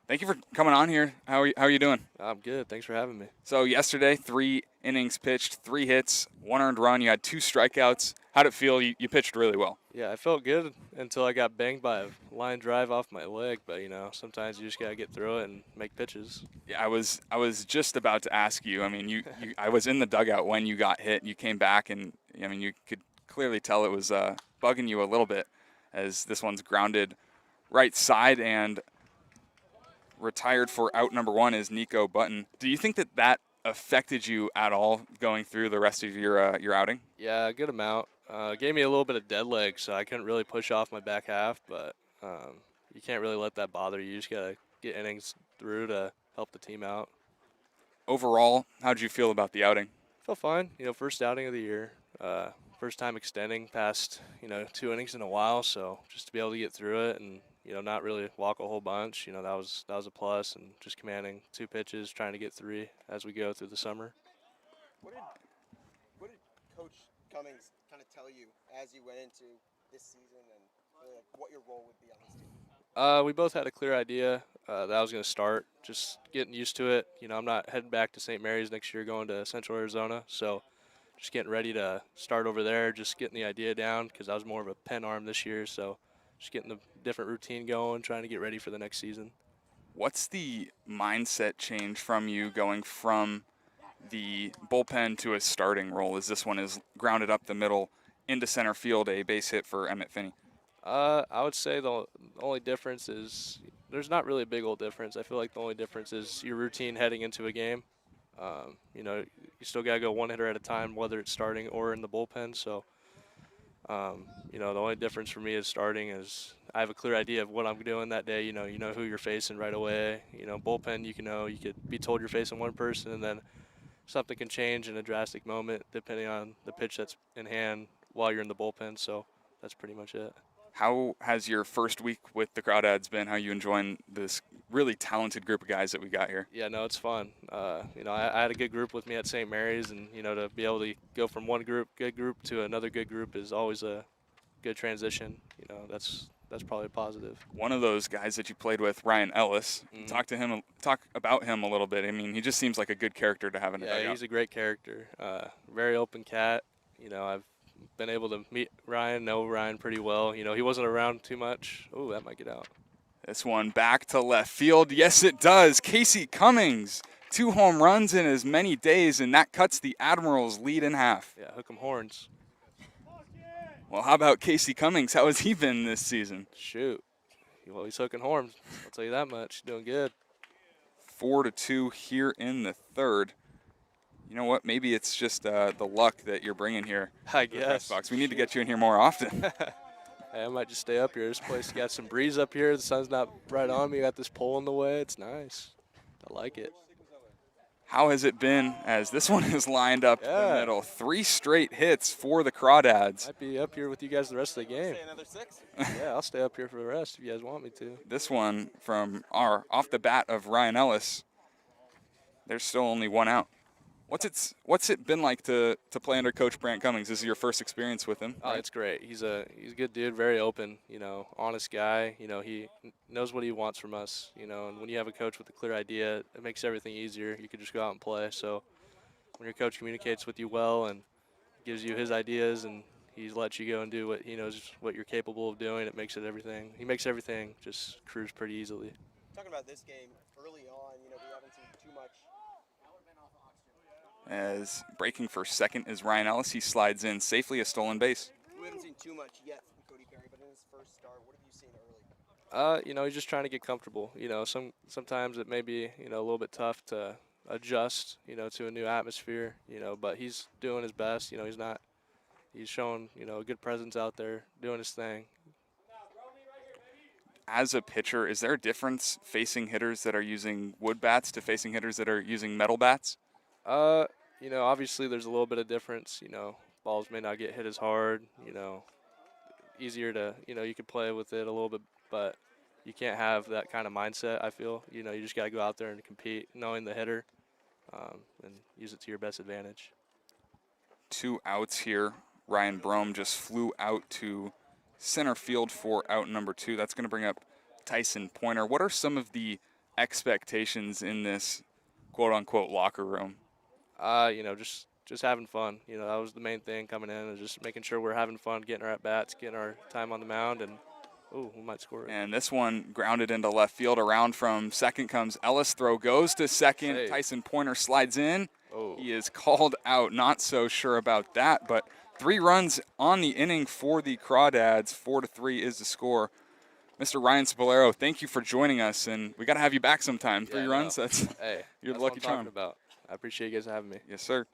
thank you for coming on here. How are you doing? I'm good. Thanks for having me. So yesterday, 3 innings pitched, 3 hits, 1 earned run. You had 2 strikeouts. How'd it feel? You pitched really well. Yeah, I felt good until I got banged by a line drive off my leg. But, sometimes you just got to get through it and make pitches. Yeah, I was just about to ask you. I mean, I was in the dugout when you got hit. You came back, and, you could clearly tell it was bugging you a little bit, as this one's grounded right side, and retired for out number 1 is Nico Button. Do you think that affected you at all going through the rest of your outing? Yeah, a good amount. Gave me a little bit of dead leg, so I couldn't really push off my back half. But you can't really let that bother you. You just got to get innings through to help the team out. Overall, how did you feel about the outing? Felt fine. First outing of the year. First time extending past, 2 innings in a while. So just to be able to get through it and, not really walk a whole bunch, that was a plus. And just commanding 2 pitches, trying to get 3 as we go through the summer. What did Coach Cummings kind of tell you as you went into this season, and really, what your role would be on this team? We both had a clear idea that I was going to start, just getting used to it. I'm not heading back to St. Mary's next year, going to Central Arizona. So just getting ready to start over there, just getting the idea down, because I was more of a pen arm this year. So just getting the different routine going, trying to get ready for the next season. What's the mindset change from you going from the bullpen to a starting role, as this one is grounded up the middle into center field, a base hit for Emmett Finney? I would say the only difference is there's not really a big old difference. I feel like the only difference is your routine heading into a game. You still got to go 1 hitter at a time, whether it's starting or in the bullpen. So, the only difference for me is starting is I have a clear idea of what I'm doing that day. You know who you're facing right away. Bullpen, you could be told you're facing one person, and then something can change in a drastic moment depending on the pitch that's in hand while you're in the bullpen. So that's pretty much it. How has your first week with the Crawdads been? How are you enjoying this really talented group of guys that we got here. Yeah, no, it's fun. You know, I had a good group with me at St. Mary's, and you know, to be able to go from one good group to another good group is always a good transition. You know, that's probably a positive. One of those guys that you played with, Ryan Ellis, Mhm. talk about him a little bit. I mean, he just seems like a good character to have in a Yeah, dugout. he's a great character. Very open cat. You know, I've been able to meet Ryan, know Ryan pretty well. You know, he wasn't around too much. Oh, that might get out. This one back to left field. Yes, it does. Casey Cummings, 2 home runs in as many days, and that cuts the Admirals' lead in half. Yeah, hook 'em horns. Well, how about Casey Cummings? How has he been this season? Shoot. Well, he's hooking horns. I'll tell you that much. Doing good. 4-2 here in the third. You know what? Maybe it's just the luck that you're bringing here. I to the press guess. box. We need to get you in here more often. Hey, I might just stay up here. This place got some breeze up here. The sun's not right on me. Got this pole in the way. It's nice. I like it. How has it been as this one is lined up in the Yeah. middle? 3 straight hits for the Crawdads. Might be up here with you guys the rest of the game. Another 6. Yeah, I'll stay up here for the rest if you guys want me to. This one from our off the bat of Ryan Ellis. There's still only 1 out. What's it been like to play under Coach Brant Cummings? This is your first experience with him. Oh, it's great. He's a good dude, very open, you know, honest guy. You know, he knows what he wants from us, you know, and when you have a coach with a clear idea, it makes everything easier. You can just go out and play. So when your coach communicates with you well and gives you his ideas and he lets you go and do what he knows what you're capable of doing, it makes he makes everything just cruise pretty easily. Talking about this game early on, you know, we haven't seen too much. As breaking for second is Ryan Ellis. He slides in safely, a stolen base. We haven't seen too much yet from Cody Perry, but in his first start, what have you seen early? You know, he's just trying to get comfortable. You know, sometimes it may be, you know, a little bit tough to adjust, you know, to a new atmosphere, you know, but he's doing his best. You know, he's showing, you know, a good presence out there, doing his thing. As a pitcher, is there a difference facing hitters that are using wood bats to facing hitters that are using metal bats? You know, obviously there's a little bit of difference. You know, balls may not get hit as hard. You know, easier to, you know, you can play with it a little bit, but you can't have that kind of mindset. I feel, you know, you just got to go out there and compete, knowing the hitter, and use it to your best advantage. 2 outs here. Ryan Brome just flew out to center field for out number 2. That's going to bring up Tyson Pointer. What are some of the expectations in this quote-unquote locker room? You know, just having fun. You know, that was the main thing coming in, and just making sure we're having fun, getting our at-bats, getting our time on the mound, and, ooh, we might score it. And this one grounded into left field. Around from second comes Ellis. Throw goes to second. Hey. Tyson Pointer slides in. Oh. He is called out. Not so sure about that, but 3 runs on the inning for the Crawdads. 4-3 is the score. Mr. Ryan Spolero, thank you for joining us, and we got to have you back sometime. 3 runs, no. that's Hey, you're that's the lucky what I'm talking charm. about. I appreciate you guys having me. Yes, sir.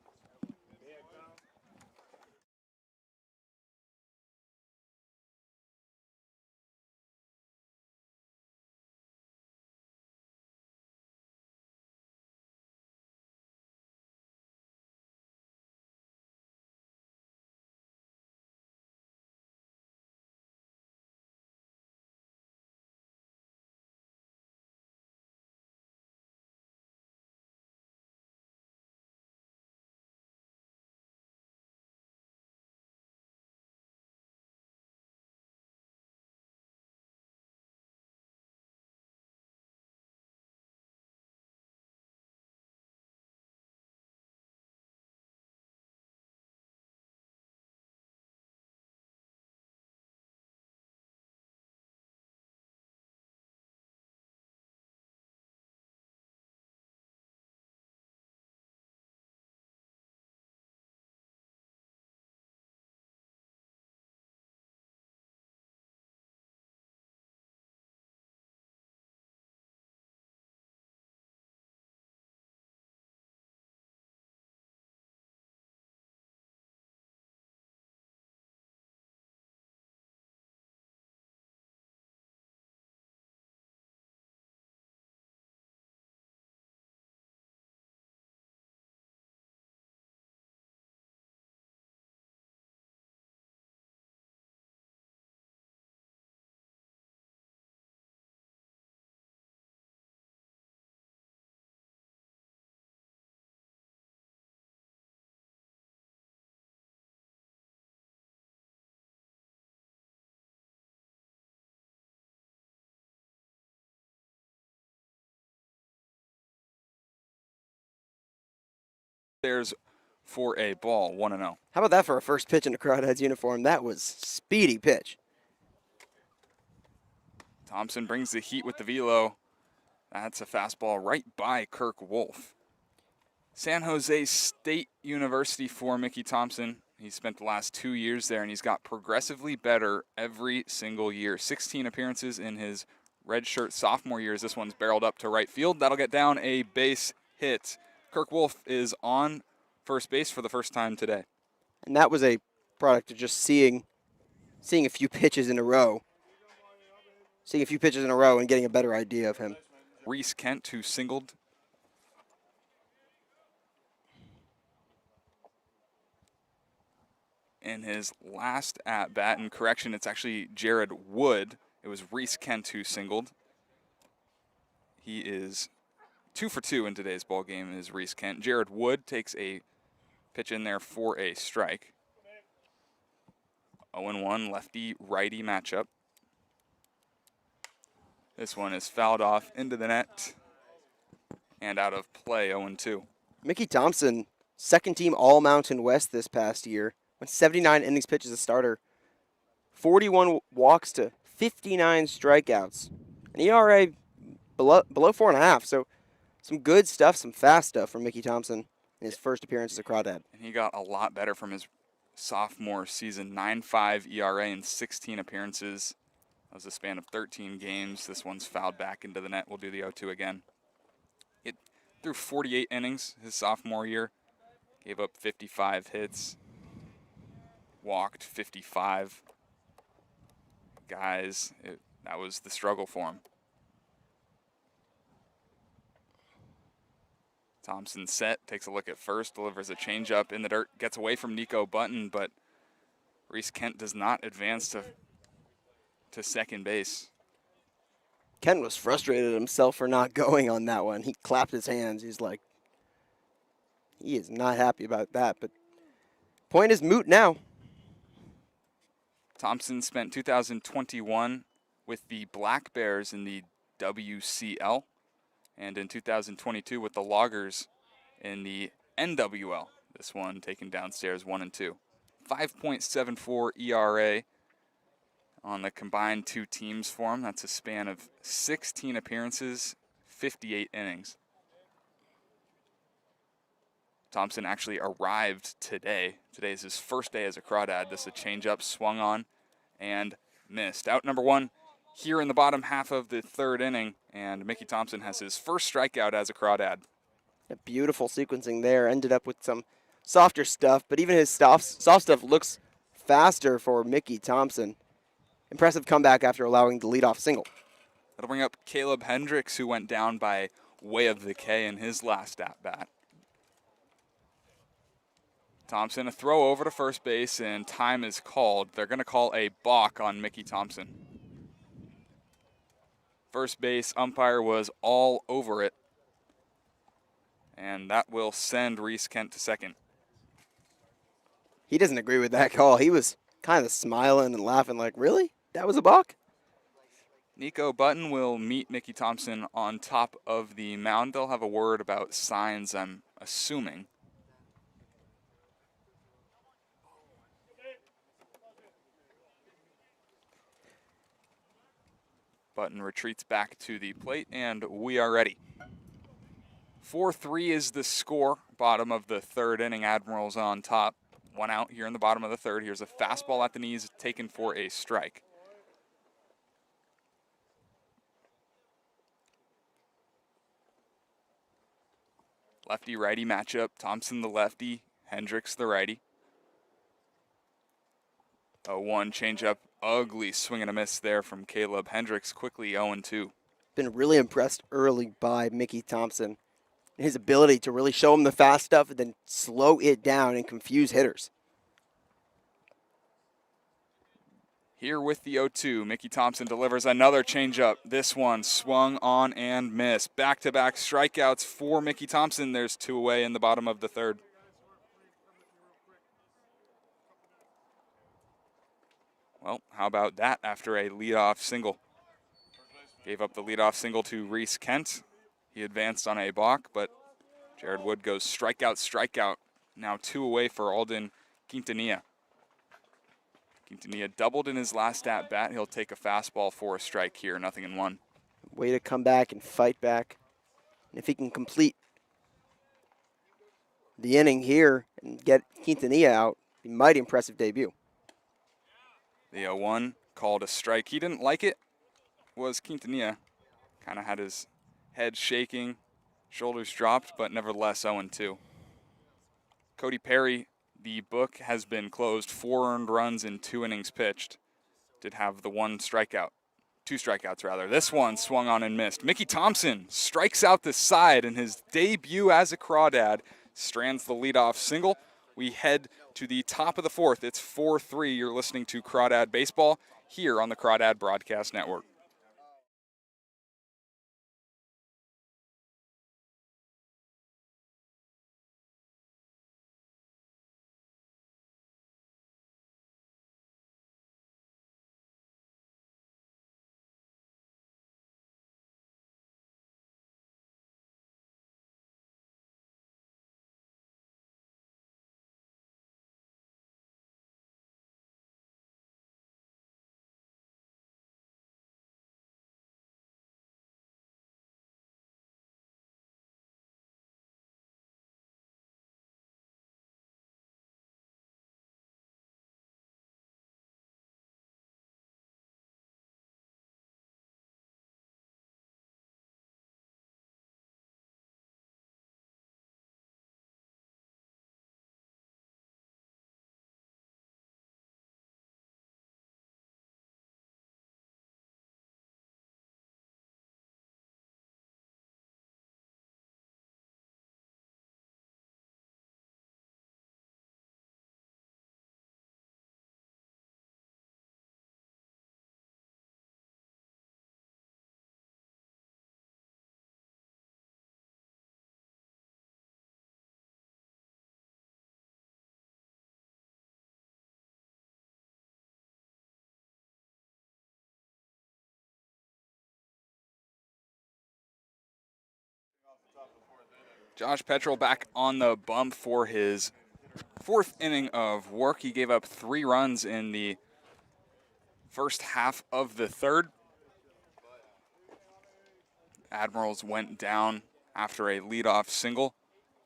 There's for a ball, 1-0. How about that for a first pitch in a Crawdads uniform? That was speedy pitch. Thompson brings the heat with the velo. That's a fastball right by Kirk Wolf. San Jose State University for Mickey Thompson. He spent the last 2 years there, and he's got progressively better every single year. 16 appearances in his redshirt sophomore years. This one's barreled up to right field. That'll get down a base hit. Kirk Wolf is on first base for the first time today. And that was a product of just seeing a few pitches in a row. Seeing a few pitches in a row and getting a better idea of him. Reese Kent, who singled. In his last at-bat, and correction, it's actually Jared Wood. It was Reese Kent who singled. He is 2 for 2 in today's ball game is Reese Kent. Jared Wood takes a pitch in there for a strike. 0-1 lefty-righty matchup. This one is fouled off into the net and out of play, 0-2. Mickey Thompson, second team All-Mountain West this past year. Went 79 innings pitched as a starter. 41 walks to 59 strikeouts. An ERA below 4.5. So some good stuff, some fast stuff from Mickey Thompson in his first appearance as a Crawdad. And he got a lot better from his sophomore season. 9.5 ERA in 16 appearances. That was a span of 13 games. This one's fouled back into the net. We'll do the 0-2 again. It threw 48 innings his sophomore year. Gave up 55 hits. Walked 55 guys. That was the struggle for him. Thompson set, takes a look at first, delivers a changeup in the dirt, gets away from Nico Button, but Reese Kent does not advance to second base. Kent was frustrated himself for not going on that one. He clapped his hands. He's like, he is not happy about that, but point is moot now. Thompson spent 2021 with the Black Bears in the WCL and in 2022 with the Loggers in the NWL. This one taken downstairs 1-2. 5.74 ERA on the combined two teams for him. That's a span of 16 appearances, 58 innings. Thompson actually arrived today. Today is his first day as a Crawdad. This is a changeup swung on and missed. Out number one here in the bottom half of the third inning, and Mickey Thompson has his first strikeout as a Crawdad. A beautiful sequencing there. Ended up with some softer stuff, but even his soft stuff looks faster for Mickey Thompson. Impressive comeback after allowing the leadoff single. That'll bring up Caleb Hendricks, who went down by way of the K in his last at-bat. Thompson, a throw over to first base, and time is called. They're going to call a balk on Mickey Thompson. First base umpire was all over it, and that will send Reese Kent to second. He doesn't agree with that call. He was kind of smiling and laughing like, really? That was a balk? Nico Button will meet Mickey Thompson on top of the mound. They'll have a word about signs, I'm assuming. Button retreats back to the plate, and we are ready. 4-3 is the score. Bottom of the third inning, Admirals on top. One out here in the bottom of the third. Here's a fastball at the knees taken for a strike. Lefty-righty matchup. Thompson the lefty, Hendricks the righty. 0-1 changeup. Ugly swing and a miss there from Caleb Hendricks. Quickly 0-2. Been really impressed early by Mickey Thompson. His ability to really show him the fast stuff and then slow it down and confuse hitters. Here with the 0-2, Mickey Thompson delivers another changeup. This one swung on and missed. Back-to-back strikeouts for Mickey Thompson. There's two away in the bottom of the third. Well, how about that after a leadoff single? Gave up the leadoff single to Reese Kent. He advanced on a balk, but Jared Wood goes strikeout, strikeout. Now 2 away for Alden Quintanilla. Quintanilla doubled in his last at-bat. He'll take a fastball for a strike here, 0-1. Way to come back and fight back. And if he can complete the inning here and get Quintanilla out, be a mighty impressive debut. The 0-1 called a strike. He didn't like it, was Quintanilla. Kind of had his head shaking, shoulders dropped, but nevertheless 0-2. Cody Perry, the book has been closed. 4 earned runs in 2 innings pitched. Did have the 1 strikeout. 2 strikeouts, rather. This one swung on and missed. Mickey Thompson strikes out the side in his debut as a Crawdad. Strands the leadoff single. We head to the top of the 4th. It's 4-3. You're listening to Crawdad Baseball here on the Crawdad Broadcast Network. Josh Petrel back on the bump for his 4th inning of work. He gave up 3 runs in the first half of the 3rd. Admirals went down after a leadoff single.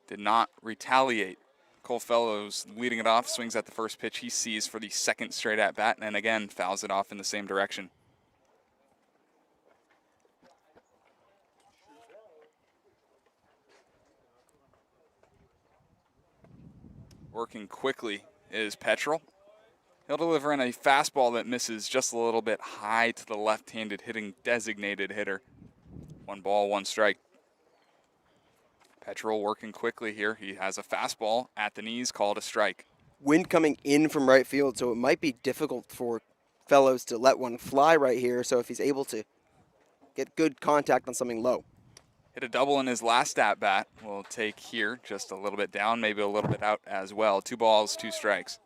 Did not retaliate. Cole Fellows leading it off, swings at the first pitch he sees for the 2nd straight at bat, and again fouls it off in the same direction. Working quickly is Petrel. He'll deliver in a fastball that misses just a little bit high to the left-handed hitting designated hitter. 1 ball, 1 strike. Petrel working quickly here. He has a fastball at the knees, called a strike. Wind coming in from right field, so it might be difficult for Fellows to let one fly right here. So if he's able to get good contact on something low. Hit a double in his last at-bat. We'll take here just a little bit down, maybe a little bit out as well. 2 balls, 2 strikes.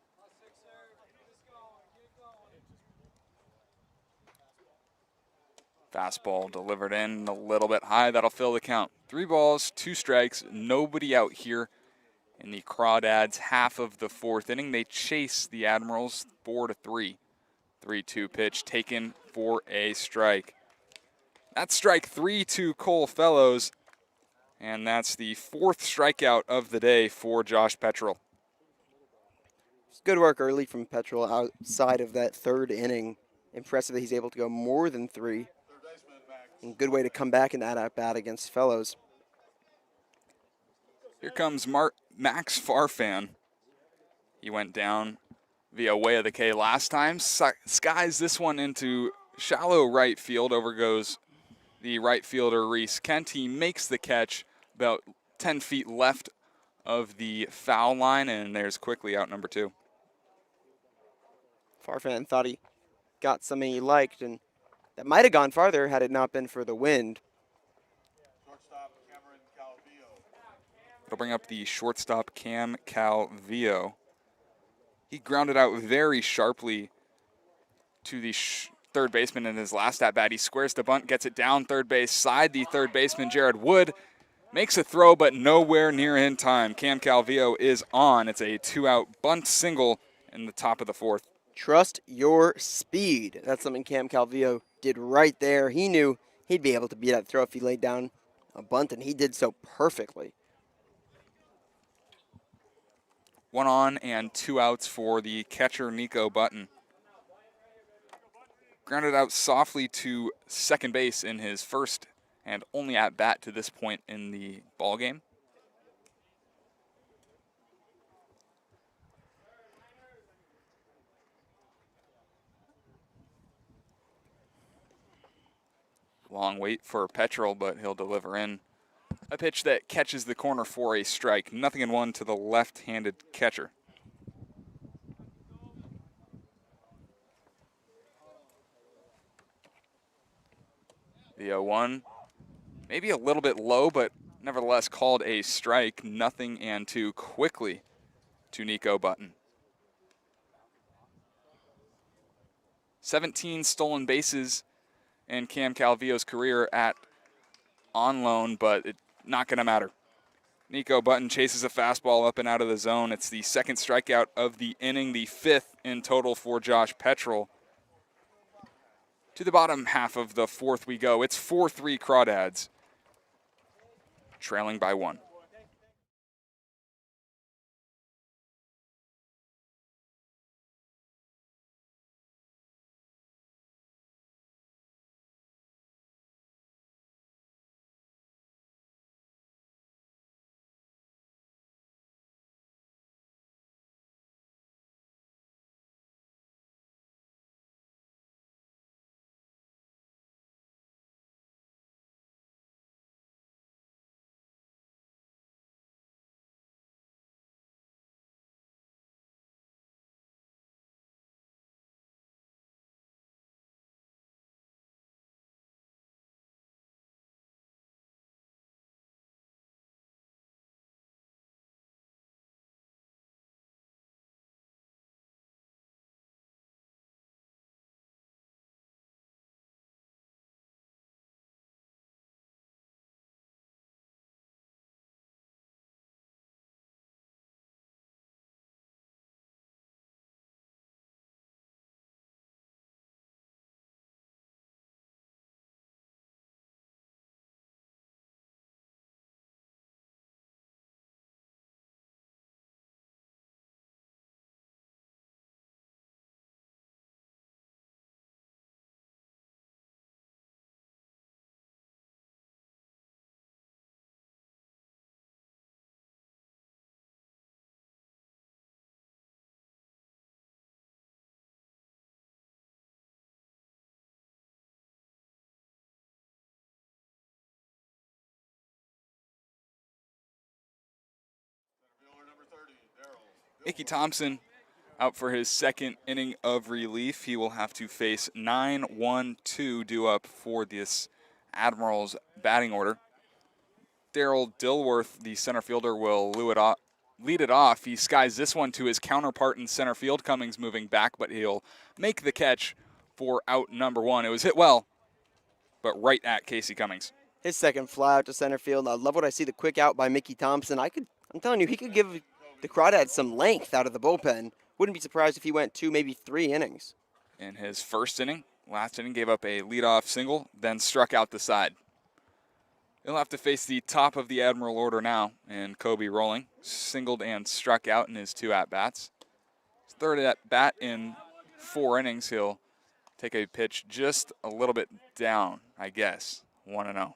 Fastball delivered in a little bit high. That'll fill the count. 3 balls, 2 strikes. Nobody out here in the Crawdads half of the 4th inning. They chase the Admirals 4-3. 3-2 pitch taken for a strike. That's strike 3 to Cole Fellows, and that's the 4th strikeout of the day for Josh Petrel. It's good work early from Petrel outside of that 3rd inning. Impressive that he's able to go more than 3. And good way to come back in that at-bat against Fellows. Here comes Max Farfan. He went down via way of the K last time. Skies this one into shallow right field. Over goes the right fielder, Reese Kent. He makes the catch about 10 feet left of the foul line, and there's quickly out number 2. Farfan thought he got something he liked, and that might have gone farther had it not been for the wind. It'll bring up the shortstop, Cam Calvillo. He grounded out very sharply to the 3rd baseman in his last at-bat. He squares the bunt, gets it down third base side. The 3rd baseman, Jared Wood, Makes a throw, but nowhere near in time. Cam Calvillo is on. It's a 2-out bunt single in the top of the fourth. Trust your speed. That's something Cam Calvillo did right there. He knew he'd be able to beat that throw if he laid down a bunt, and he did so perfectly. 1 on and 2 outs for the catcher, Nico Button. Grounded out softly to second base in his first and only at bat to this point in the ball game. Long wait for Petrel, but he'll deliver in a pitch that catches the corner for a strike. 0-1 to the left-handed catcher. The 0-1, maybe a little bit low, but nevertheless called a strike. 0-2 quickly to Nico Button. 17 stolen bases in Cam Calvillo's career on loan, but it's not going to matter. Nico Button chases a fastball up and out of the zone. It's the second strikeout of the inning, the 5th in total for Josh Petrel. To the bottom half of the 4th we go. It's 4-3 Crawdads, trailing by 1. Icky Thompson out for his second inning of relief. He will have to face 9-1-2 due up for this Admirals batting order. Daryl Dilworth, the center fielder, will lead it off. He skies this one to his counterpart in center field. Cummings moving back, but he'll make the catch for out number 1. It was hit well, but right at Casey Cummings. His second fly out to center field. I love what I see, the quick out by Mickey Thompson. I'm telling you, he could give the Crawdads some length out of the bullpen. Wouldn't be surprised if he went 2, maybe 3 innings. In his first inning, last inning, gave up a leadoff single, then struck out the side. He'll have to face the top of the Admiral order now, and Kobe Rolling singled and struck out in his 2 at-bats. His third at-bat in 4 innings. He'll take a pitch just a little bit down, I guess, 1-0.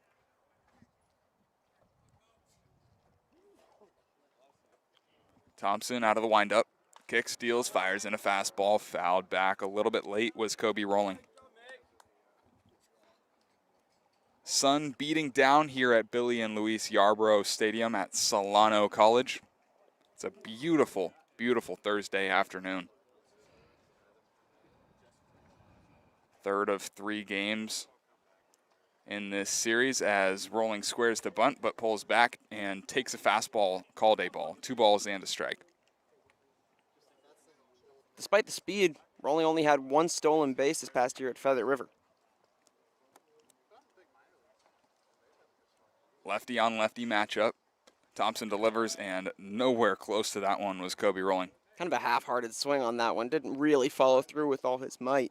Thompson out of the windup, kicks, deals, fires in a fastball, fouled back a little bit late was Kobe Rolling. Sun beating down here at Billy and Luis Yarbrough Stadium at Solano College. It's a beautiful, beautiful Thursday afternoon. Third of 3 games in this series as Rolling squares the bunt but pulls back and takes a fastball, called a ball. 2 balls and a strike. Despite the speed, Rolling only had 1 stolen base this past year at Feather River. Lefty on lefty matchup. Thompson delivers, and nowhere close to that one was Kobe rolling. Kind of a half-hearted swing on that one. Didn't really follow through with all his might.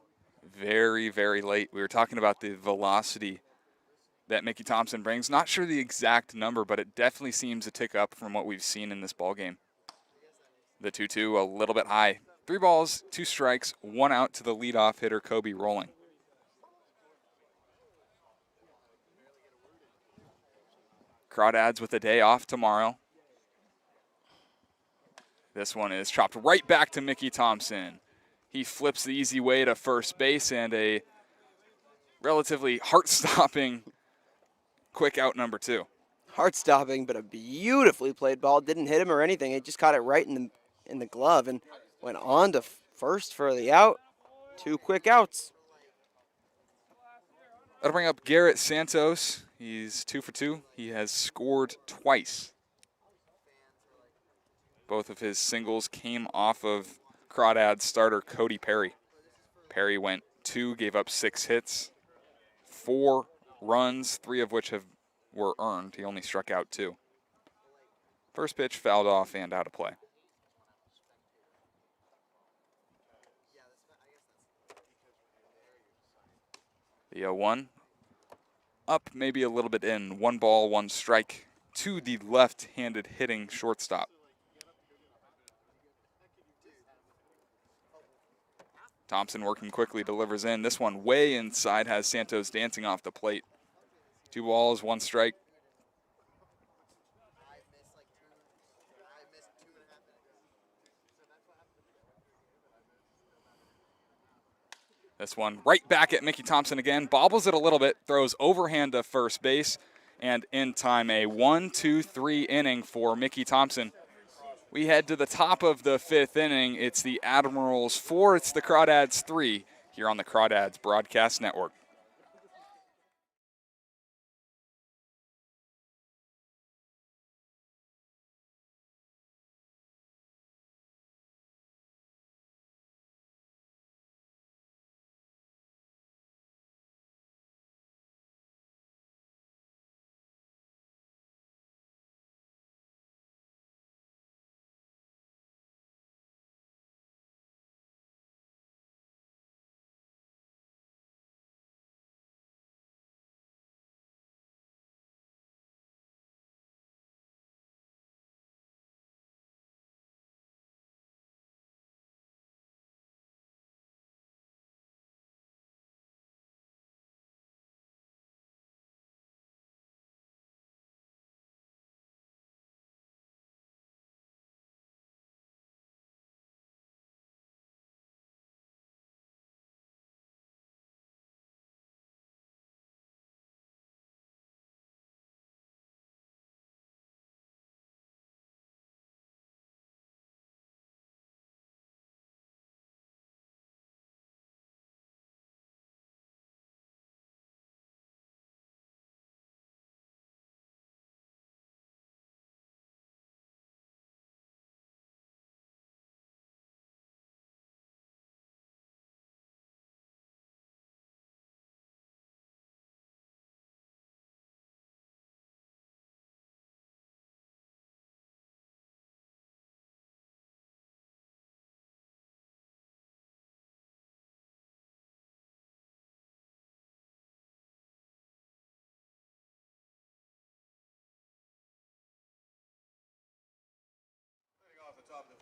Very, very late. We were talking about the velocity that Mickey Thompson brings. Not sure the exact number, but it definitely seems to tick up from what we've seen in this ball game. The 2-2 a little bit high. 3 balls, 2 strikes, 1 out to the leadoff hitter, Kobe rolling. Crawdads with a day off tomorrow. This one is chopped right back to Mickey Thompson. He flips the easy way to first base, and a relatively heart-stopping quick out number 2. Heart-stopping, but a beautifully played ball. Didn't hit him or anything. It just caught it right in the glove and went on to first for the out. 2 quick outs. That'll bring up Garrett Santos. He's 2 for 2. He has scored twice. Both of his singles came off of Crawdads starter Cody Perry. Perry went 2, gave up 6 hits, 4 runs, 3 of which were earned. He only struck out 2. First pitch fouled off and out of play. The 0-1 up, maybe a little bit in. 1 ball, 1 strike to the left-handed hitting shortstop. Thompson working quickly, delivers in. This one way inside, has Santos dancing off the plate. 2 balls, 1 strike. This one right back at Mickey Thompson again. Bobbles it a little bit, throws overhand to first base, and in time a 1-2-3 inning for Mickey Thompson. We head to the top of the 5th inning. It's the Admirals 4, it's the Crawdads 3 here on the Crawdads Broadcast Network.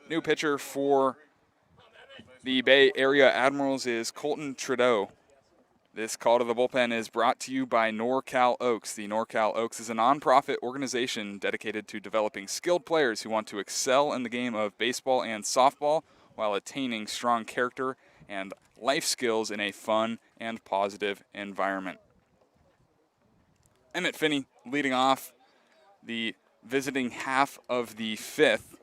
New pitcher for the Bay Area Admirals is Colton Trudeau. This call to the bullpen is brought to you by NorCal Oaks. The NorCal Oaks is a nonprofit organization dedicated to developing skilled players who want to excel in the game of baseball and softball while attaining strong character and life skills in a fun and positive environment. Emmett Finney leading off the visiting half of the 5th.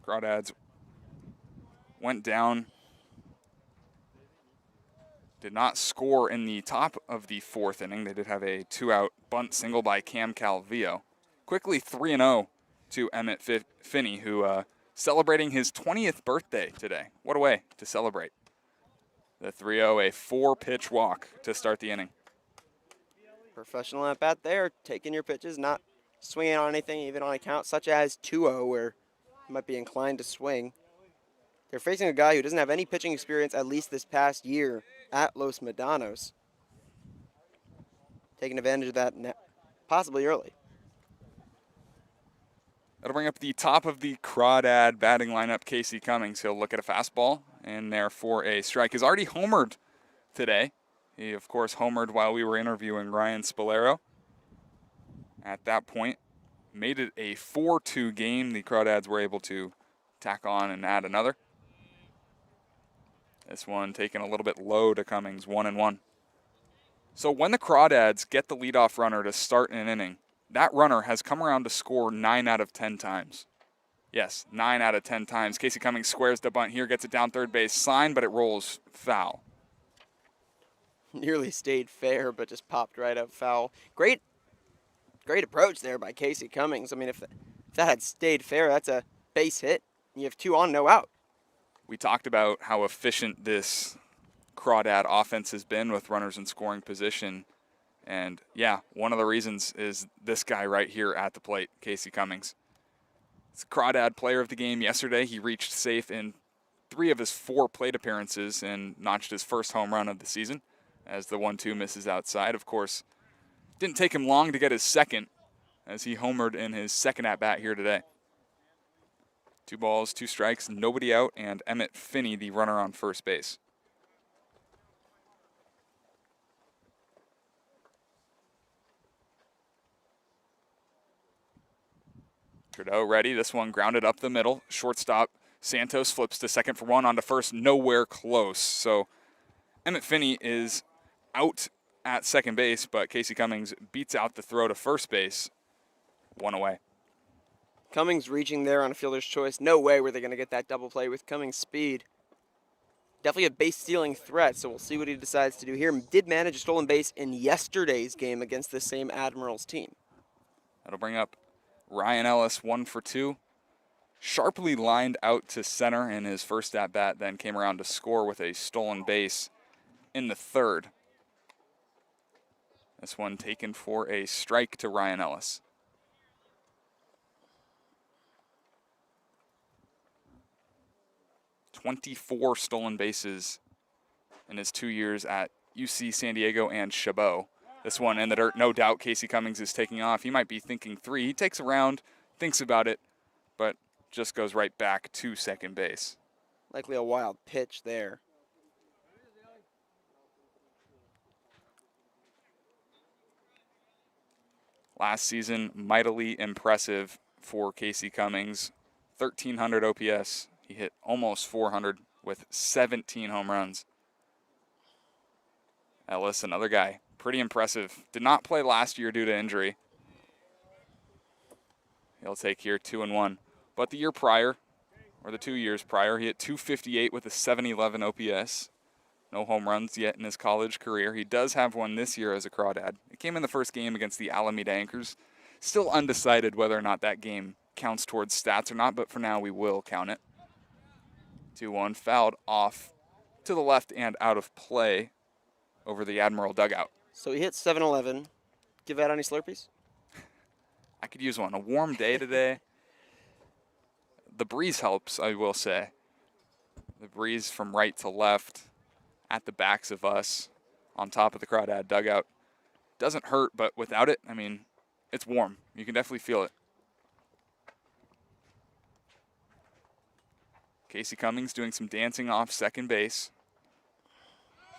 Crawdads went down, did not score in the top of the 4th inning. They did have a 2-out bunt single by Cam Calvillo. Quickly 3-0 to Emmett Finney, who celebrating his 20th birthday today. What a way to celebrate. The 3-0, a 4-pitch walk to start the inning. Professional at bat there, taking your pitches, not swinging on anything, even on a count such as 2-0, where you might be inclined to swing. They're facing a guy who doesn't have any pitching experience, at least this past year, at Los Medanos. Taking advantage of that possibly early. That'll bring up the top of the Crawdad batting lineup, Casey Cummings. He'll look at a fastball and there for a strike. He's already homered today. He, of course, homered while we were interviewing Ryan Spolero. At that point, made it a 4-2 game. The Crawdads were able to tack on and add another. This one taken a little bit low to Cummings, 1-1. So when the Crawdads get the leadoff runner to start an inning, that runner has come around to score 9 out of 10 times. Yes, 9 out of 10 times. Casey Cummings squares the bunt here, gets it down third base, sign, but it rolls foul. Nearly stayed fair, but just popped right up foul. Great approach there by Casey Cummings. I mean, if that had stayed fair, that's a base hit. You have 2 on, no out. We talked about how efficient this Crawdad offense has been with runners in scoring position. And, yeah, one of the reasons is this guy right here at the plate, Casey Cummings. It's Crawdad player of the game yesterday. He reached safe in 3 of his 4 plate appearances and notched his first home run of the season as the 1-2 misses outside. Of course, didn't take him long to get his second as he homered in his second at-bat here today. 2 balls, 2 strikes, nobody out, and Emmett Finney, the runner on first base. Trudeau ready. This one grounded up the middle. Shortstop Santos flips to second for 1, on to first, nowhere close. So Emmett Finney is out at second base, but Casey Cummings beats out the throw to first base. 1 away. Cummings reaching there on a fielder's choice. No way were they going to get that double play with Cummings' speed. Definitely a base-stealing threat, so we'll see what he decides to do here. Did manage a stolen base in yesterday's game against the same Admirals team. That'll bring up Ryan Ellis, 1 for 2. Sharply lined out to center in his first at-bat, then came around to score with a stolen base in the third. This one taken for a strike to Ryan Ellis. 24 stolen bases in his 2 years at UC San Diego and Chabot. This one in the dirt, no doubt Casey Cummings is taking off. He might be thinking 3. He takes a round, thinks about it, but just goes right back to second base. Likely a wild pitch there. Last season, mightily impressive for Casey Cummings. 1,300 OPS. He hit almost 400 with 17 home runs. Ellis, another guy, pretty impressive. Did not play last year due to injury. He'll take here 2-1. But the year prior, or the 2 years prior, he hit 258 with a 711 OPS. No home runs yet in his college career. He does have one this year as a Crawdad. It came in the first game against the Alameda Anchors. Still undecided whether or not that game counts towards stats or not, but for now we will count it. 2-1, fouled off to the left and out of play over the Admiral dugout. So he hit 7-11. Give out any Slurpees? I could use one. A warm day today. The breeze helps, I will say. The breeze from right to left at the backs of us on top of the Crawdad dugout doesn't hurt, but without it, I mean, it's warm. You can definitely feel it. Casey Cummings doing some dancing off second base.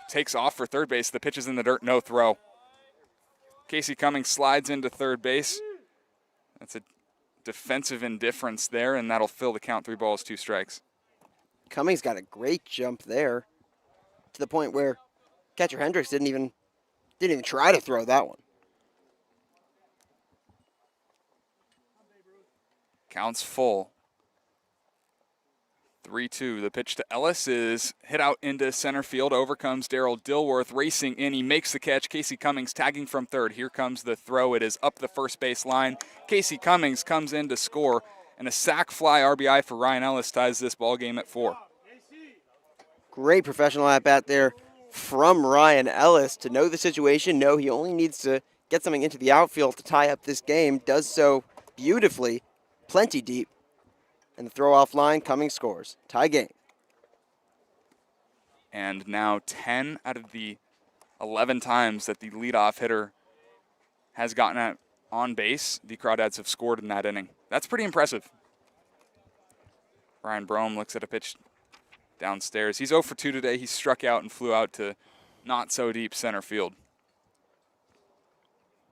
Takes off for third base. The pitch is in the dirt, no throw. Casey Cummings slides into third base. That's a defensive indifference there, and that'll fill the count. 3 balls, 2 strikes. Cummings got a great jump there to the point where catcher Hendricks didn't even try to throw that one. Counts full. 3-2. The pitch to Ellis is hit out into center field. Overcomes Darryl Dilworth, racing in. He makes the catch. Casey Cummings tagging from third. Here comes the throw. It is up the first base line. Casey Cummings comes in to score, and a sac fly RBI for Ryan Ellis ties this ball game at 4. Great professional at bat there from Ryan Ellis to know the situation. No, he only needs to get something into the outfield to tie up this game. Does so beautifully, plenty deep. And the throw off line, Cummings scores. Tie game. And now 10 out of the 11 times that the leadoff hitter has gotten on base, the Crawdads have scored in that inning. That's pretty impressive. Ryan Brome looks at a pitch downstairs. He's 0 for 2 today. He struck out and flew out to not so deep center field.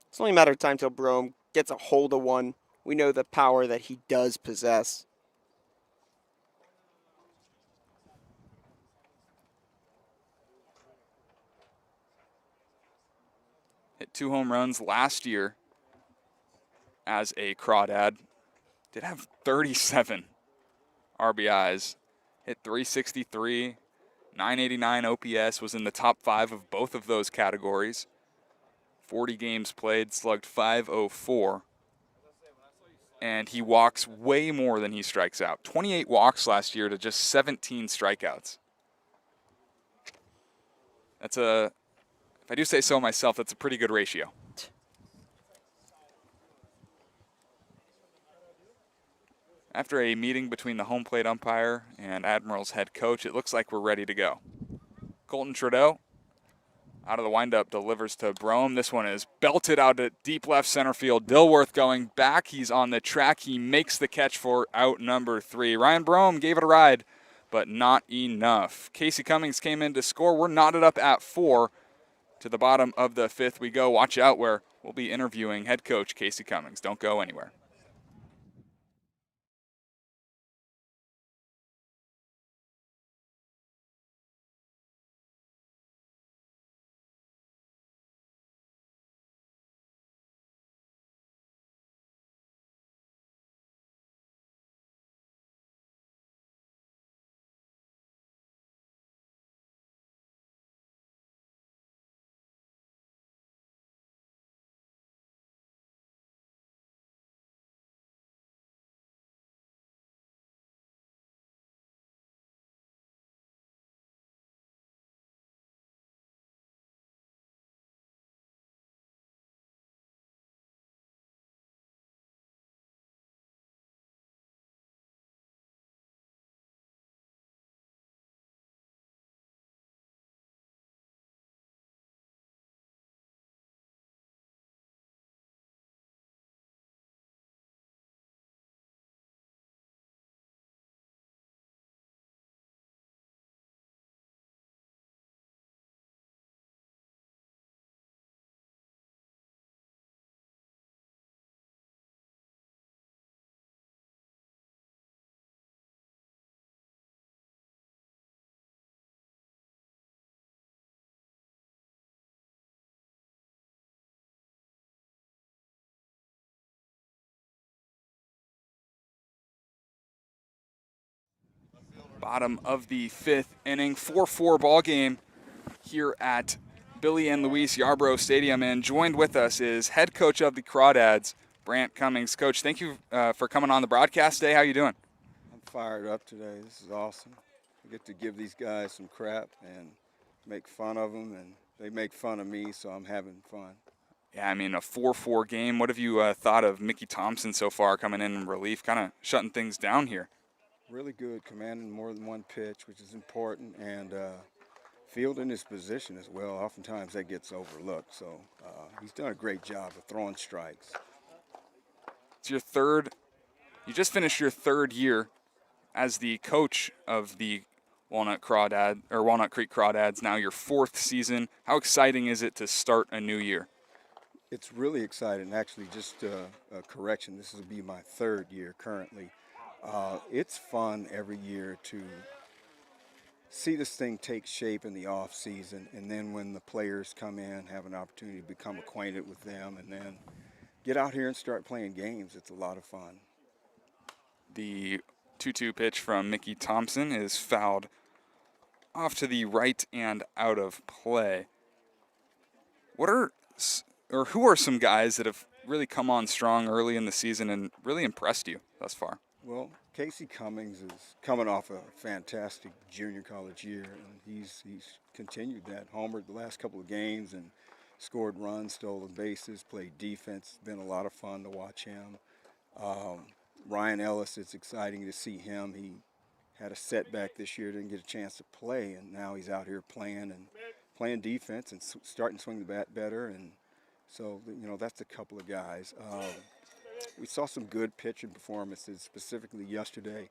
It's only a matter of time till Brome gets a hold of one. We know the power that he does possess. Hit 2 home runs last year as a Crawdad. Did have 37 RBIs. Hit 363, 989 OPS, was in the top 5 of both of those categories. 40 games played, slugged .504. And he walks way more than he strikes out. 28 walks last year to just 17 strikeouts. That's if I do say so myself, that's a pretty good ratio. After a meeting between the home plate umpire and Admirals head coach, it looks like we're ready to go. Colton Trudeau, out of the windup, delivers to Brome. This one is belted out at deep left center field. Dilworth going back. He's on the track. He makes the catch for out number 3. Ryan Brome gave it a ride, but not enough. Casey Cummings came in to score. We're knotted up at 4. To the bottom of the 5th we go. Watch out, where we'll be interviewing head coach Casey Cummings. Don't go anywhere. Bottom of the 5th inning, 4-4 ball game here at Billy and Louise Yarbrough Stadium. And joined with us is head coach of the Crawdads, Brant Cummings. Coach, thank you for coming on the broadcast today. How you doing? I'm fired up today. This is awesome. I get to give these guys some crap and make fun of them, and they make fun of me, so I'm having fun. Yeah, I mean, a 4-4 game. What have you thought of Mickey Thompson so far coming in relief, kind of shutting things down here? Really good, commanding more than one pitch, which is important, and fielding his position as well. Oftentimes that gets overlooked, so he's done a great job of throwing strikes. It's your third. You just finished your 3rd year as the coach of the Walnut Creek Crawdads. Now your 4th season. How exciting is it to start a new year? It's really exciting. Actually, just a correction, this will be my 3rd year currently. It's fun every year to see this thing take shape in the off season, and then when the players come in, have an opportunity to become acquainted with them, and then get out here and start playing games. It's a lot of fun. The 2-2 pitch from Mickey Thompson is fouled off to the right and out of play. Who are some guys that have really come on strong early in the season and really impressed you thus far? Well, Casey Cummings is coming off a fantastic junior college year, and he's continued that. Homered the last couple of games and scored runs, stolen bases, played defense. It's been a lot of fun to watch him. Ryan Ellis, it's exciting to see him. He had a setback this year, didn't get a chance to play, and now he's out here playing defense and starting to swing the bat better. And so, that's a couple of guys. We saw some good pitching performances, specifically yesterday.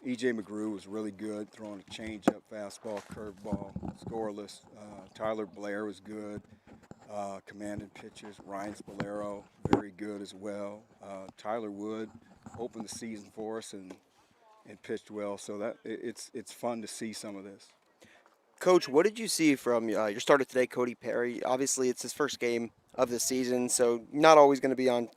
E.J. McGrew was really good, throwing a changeup, fastball, curveball, scoreless. Tyler Blair was good, commanding pitches. Ryan Spolero, very good as well. Tyler Wood opened the season for us and pitched well. So it's fun to see some of this. Coach, what did you see from your starter today, Cody Perry? Obviously, it's his first game of the season, so not always going to be on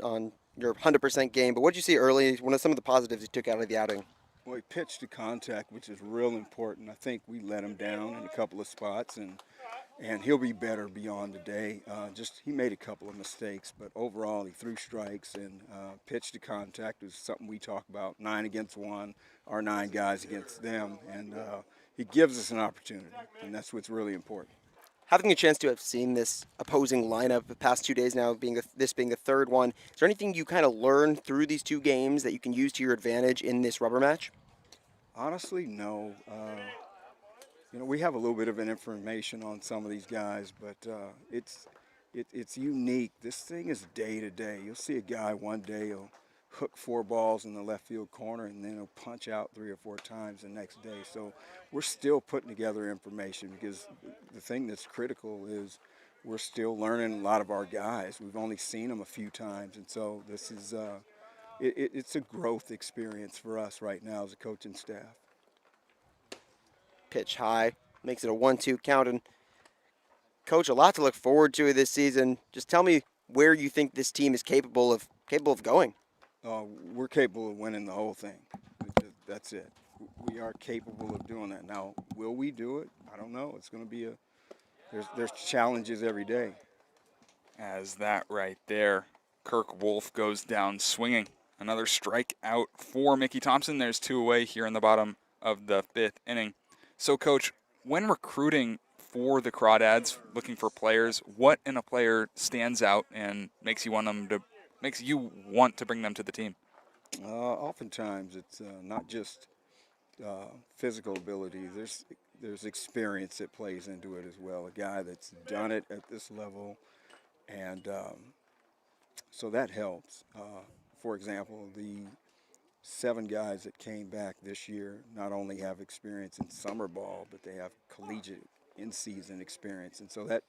your 100% game. But what did you see early? What are some of the positives you took out of the outing? Well, he pitched to contact, which is real important. I think we let him down in a couple of spots, and he'll be better beyond today. He made a couple of mistakes, but overall he threw strikes and pitched to contact was something we talk about. 9 against 1, our 9 guys against them, and he gives us an opportunity, and that's what's really important. Having a chance to have seen this opposing lineup the past 2 days now, this being the third one, is there anything you kind of learned through these 2 games that you can use to your advantage in this rubber match? Honestly, no. We have a little bit of an information on some of these guys, but it's unique. This thing is day to day. You'll see a guy one day, he'll hook 4 balls in the left field corner, and then he'll punch out 3 or 4 times the next day. So we're still putting together information, because the thing that's critical is we're still learning a lot of our guys. We've only seen them a few times, and so this is it's a growth experience for us right now as a coaching staff. Pitch high, makes it a 1-2 count. And Coach, a lot to look forward to this season. Just tell me where you think this team is capable of going. We're capable of winning the whole thing. That's it. We are capable of doing that. Now, will we do it? I don't know. It's going to be there's challenges every day. As that right there, Kirk Wolf goes down swinging. Another strikeout for Mickey Thompson. There's 2 away here in the bottom of the 5th inning. So, Coach, when recruiting for the Crawdads, looking for players, what in a player stands out and makes you want to bring them to the team? Oftentimes, it's not just physical ability. There's experience that plays into it as well. A guy that's done it at this level, and so that helps. For example, the 7 guys that came back this year not only have experience in summer ball, but they have collegiate in-season experience, and so that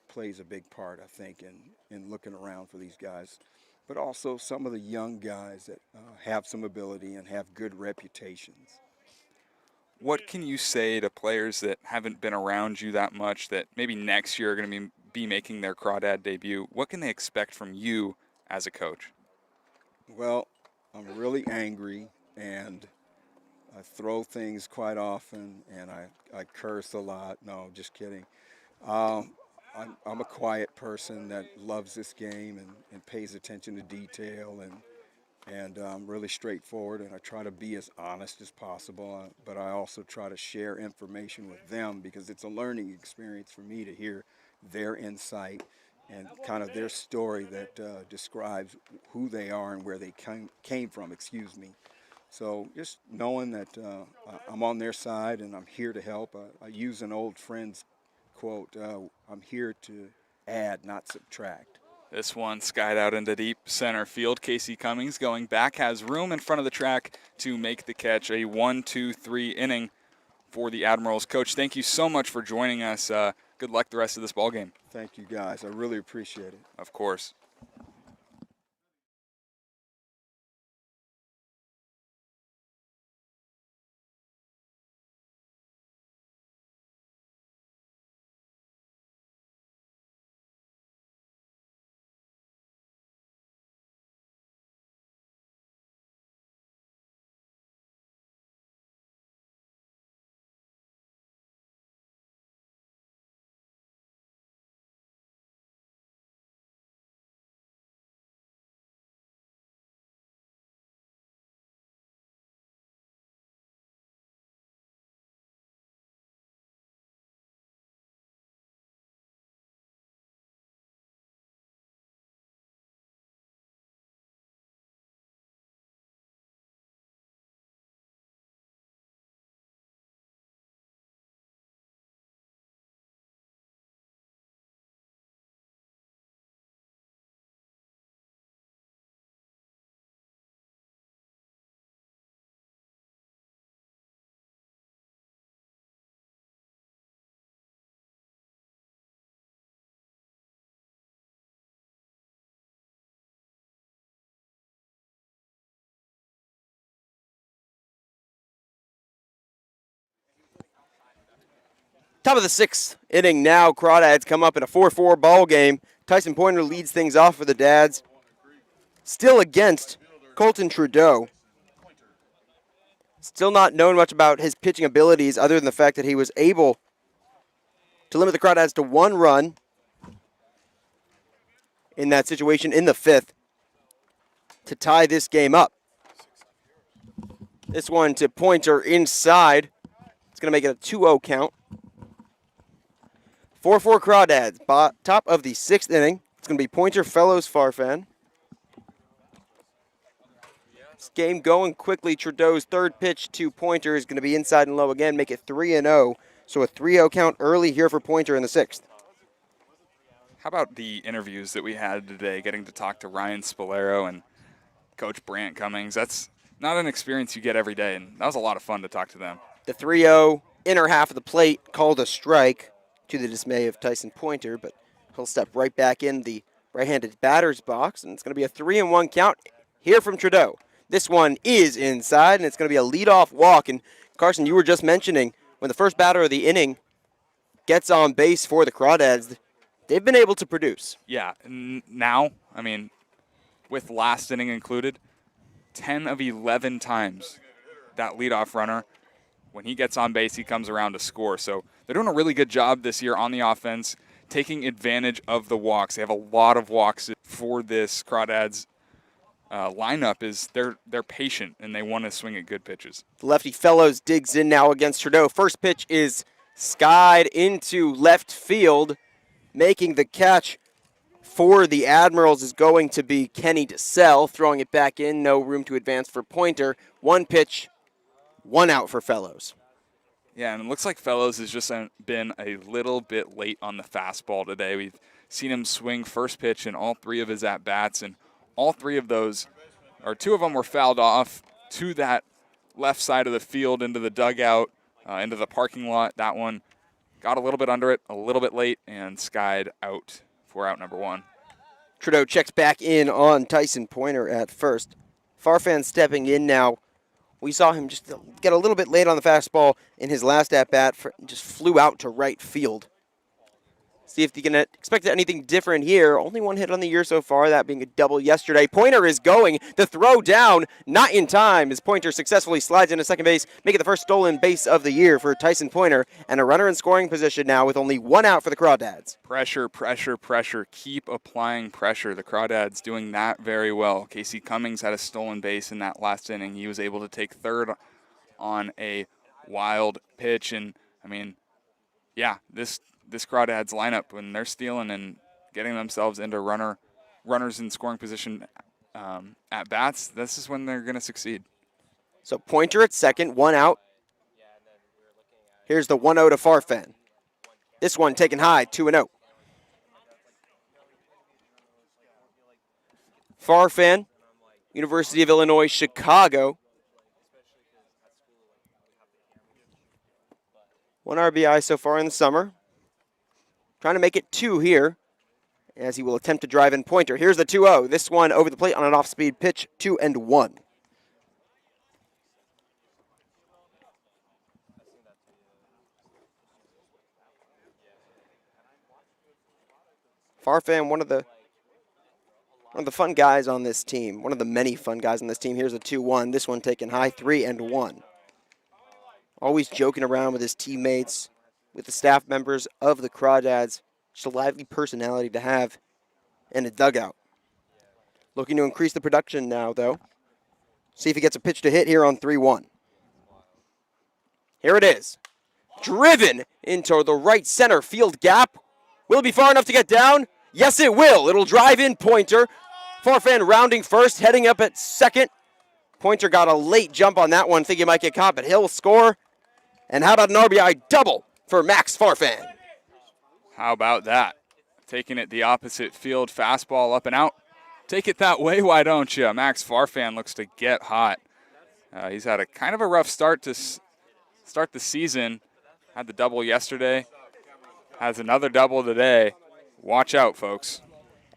plays a big part, I think, in looking around for these guys. But also some of the young guys that have some ability and have good reputations. What can you say to players that haven't been around you that much, that maybe next year are going to be making their Crawdad debut? What can they expect from you as a coach? Well, I'm really angry, and I throw things quite often, and I curse a lot. No, just kidding. I'm a quiet person that loves this game and pays attention to detail, and I'm really straightforward, and I try to be as honest as possible, but I also try to share information with them, because it's a learning experience for me to hear their insight and kind of their story that describes who they are and where they came from, So just knowing that I'm on their side and I'm here to help. I use an old friend's quote, I'm here to add, not subtract. This one skied out into deep center field. Casey Cummings going back, has room in front of the track to make the catch. A 1-2-3 inning for the Admirals. Coach, thank you so much for joining us. Good luck the rest of this ball game. Thank you, guys. I really appreciate it. Of course. Top of the 6th inning now. Crawdads come up in a 4-4 ball game. Tyson Pointer leads things off for the Dads. Still against Colton Trudeau. Still not known much about his pitching abilities other than the fact that he was able to limit the Crawdads to 1 run in that situation in the 5th to tie this game up. This one to Pointer inside. It's going to make it a 2-0 count. 4-4 Crawdads, top of the 6th inning. It's going to be Pointer, Fellows, Farfan. This game going quickly. Trudeau's 3rd pitch to Pointer is going to be inside and low again, make it 3-0. So a 3-0 count early here for Pointer in the 6th. How about the interviews that we had today, getting to talk to Ryan Spolero and Coach Brant Cummings? That's not an experience you get every day, and that was a lot of fun to talk to them. The 3-0 inner half of the plate called a strike to the dismay of Tyson Pointer, but he'll step right back in the right-handed batter's box, and it's going to be a 3-1 count here from Trudeau. This one is inside, and it's going to be a leadoff walk. And Carson, you were just mentioning when the first batter of the inning gets on base for the Crawdads, they've been able to produce. Yeah, now, I mean, with last inning included, 10 of 11 times that leadoff runner, when he gets on base, he comes around to score. So they're doing a really good job this year on the offense, taking advantage of the walks. They have a lot of walks for this Crawdads lineup. Is they're patient and they want to swing at good pitches. The lefty Fellows digs in now against Trudeau. First pitch is skied into left field. Making the catch for the Admirals is going to be Kenny DeSell, throwing it back in. No room to advance for Pointer. 1 pitch, 1 out for Fellows. Yeah, and it looks like Fellows has just been a little bit late on the fastball today. We've seen him swing first pitch in all 3 of his at-bats, and all 3 of those, or 2 of them were fouled off to that left side of the field into the dugout, into the parking lot. That one got a little bit under it, a little bit late, and skied out for out number 1. Trudeau checks back in on Tyson Pointer at first. Farfan stepping in now. We saw him just get a little bit late on the fastball in his last at-bat. Just flew out to right field. See if you can expect anything different here. Only 1 hit on the year so far, that being a double yesterday. Pointer is going. The throw down, not in time, as Pointer successfully slides into second base, making the first stolen base of the year for Tyson Pointer, and a runner in scoring position now with only 1 out for the Crawdads. Pressure, pressure, pressure. Keep applying pressure. The Crawdads doing that very well. Casey Cummings had a stolen base in that last inning. He was able to take 3rd on a wild pitch, and, I mean, yeah, this Crawdads lineup, when they're stealing and getting themselves into runners in scoring position at bats, this is when they're going to succeed. So Pointer at second, 1 out. Here's the 1-0 to Farfan. This one taken high, 2-0. Farfan, University of Illinois, Chicago. 1 RBI so far in the summer. Trying to make it 2 here as he will attempt to drive in Pointer. Here's the 2-0. This one over the plate on an off-speed pitch, 2-1. Farfan, one of the fun guys on this team. One of the many fun guys on this team. Here's a 2-1. This one taken high, 3-1. Always joking around with his teammates, with the staff members of the Crawdads. Just a lively personality to have in a dugout. Looking to increase the production now, though. See if he gets a pitch to hit here on 3-1. Here it is. Driven into the right center field gap. Will it be far enough to get down? Yes, it will. It'll drive in Pointer. Farfan rounding first, heading up at second. Pointer got a late jump on that one, thinking he might get caught, but he'll score. And how about an RBI double for Max Farfan? How about that? Taking it the opposite field, fastball up and out. Take it that way, why don't you? Max Farfan looks to get hot. He's had a kind of a rough start to start the season. Had the double yesterday. Has another double today. Watch out, folks.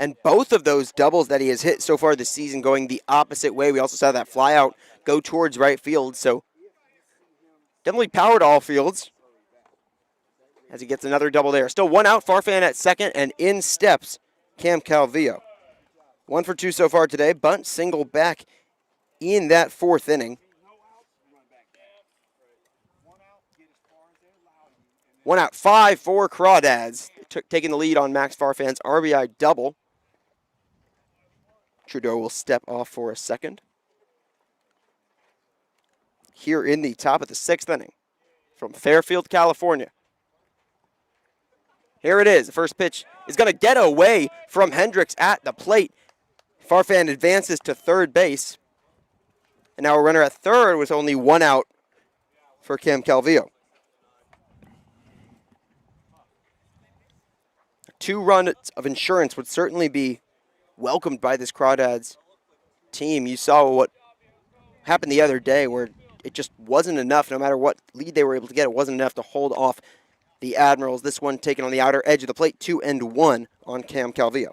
And both of those doubles that he has hit so far this season going the opposite way. We also saw that fly out go towards right field. So definitely powered all fields. as he gets another double there. Still one out, Farfan at second, and in steps Cam Calvillo. 1 for 2 so far today. Bunt single back in that fourth inning. 1 out, 5 for Crawdads. Taking the lead on Max Farfan's RBI double. Trudeau will step off for a second. Here in the top of the 6th inning from Fairfield, California. Here it is. The first pitch is going to get away from Hendricks at the plate. Farfan advances to third base. And now a runner at third with only 1 out for Cam Calvillo. 2 runs of insurance would certainly be welcomed by this Crawdads team. You saw what happened the other day where it just wasn't enough. No matter what lead they were able to get, it wasn't enough to hold off the Admirals. This one taken on the outer edge of the plate, 2-1 on Cam Calvillo.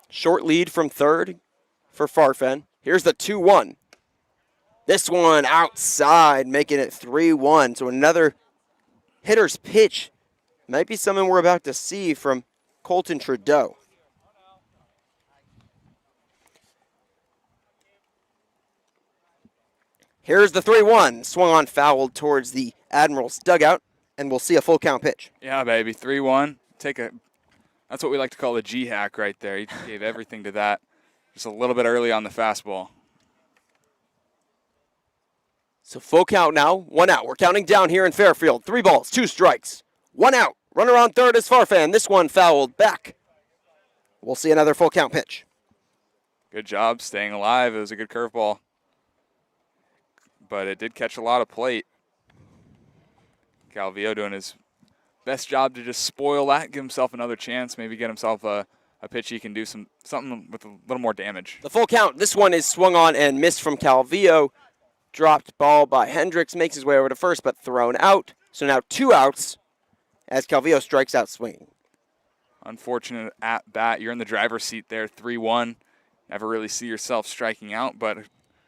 Short lead from third for Farfan. Here's the 2-1. This one outside, making it 3-1. So another hitter's pitch. Might be something we're about to see from Colton Trudeau. Here's the 3-1. Swung on, fouled towards the Admirals dugout, and we'll see a full count pitch. Yeah, baby, 3-1. That's what we like to call a G-hack right there. He gave everything to that. Just a little bit early on the fastball. So full count now, 1 out. We're counting down here in Fairfield. 3 balls, 2 strikes, 1 out. Runner on third is Farfan. This one fouled back. We'll see another full count pitch. Good job staying alive. It was a good curveball. But it did catch a lot of plate. Calvillo doing his best job to just spoil that, give himself another chance, maybe get himself a pitch he can do something with a little more damage. The full count. This one is swung on and missed from Calvillo. Dropped ball by Hendricks, makes his way over to first, but thrown out. So now 2 outs as Calvillo strikes out swinging. Unfortunate at bat. You're in the driver's seat there, 3-1. Never really see yourself striking out, but a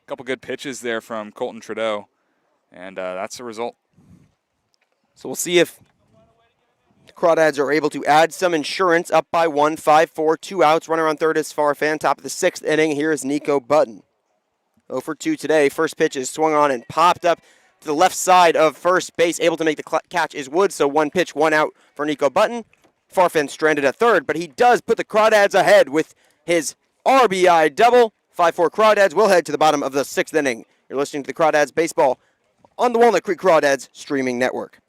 couple good pitches there from Colton Trudeau, and that's the result. So we'll see if the Crawdads are able to add some insurance. Up by 1, 5-4, 2 outs. Runner on third is Farfan. Top of the 6th inning. Here is Nico Button. 0 for 2 today. First pitch is swung on and popped up to the left side of first base. Able to make the catch is Woods, so 1 pitch, 1 out for Nico Button. Farfan stranded at third, but he does put the Crawdads ahead with his RBI double. 5-4 Crawdads will head to the bottom of the 6th inning. You're listening to the Crawdads Baseball on the Walnut Creek Crawdads streaming network.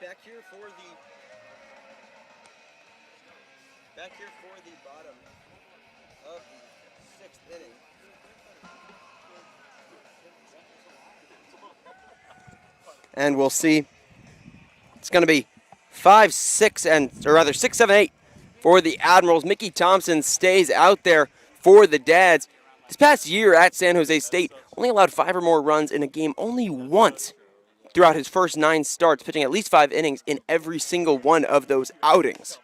Back here for the bottom of the 6th inning. And we'll see. It's going to be 6, 7, 8 for the Admirals. Mickey Thompson stays out there for the Dads. This past year at San Jose State, only allowed 5 or more runs in a game only once throughout his first 9 starts, pitching at least 5 innings in every single one of those outings.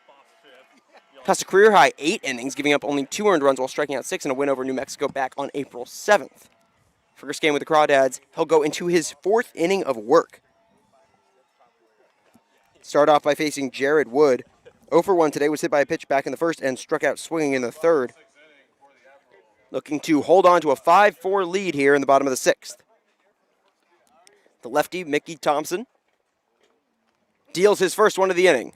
Plus a career-high 8 innings, giving up only 2 earned runs while striking out 6 in a win over New Mexico back on April 7th. First game with the Crawdads, he'll go into his 4th inning of work. Start off by facing Jared Wood. 0 for 1 today, was hit by a pitch back in the first and struck out swinging in the third. Looking to hold on to a 5-4 lead here in the bottom of the 6th. The lefty, Mickey Thompson, deals his first one of the inning.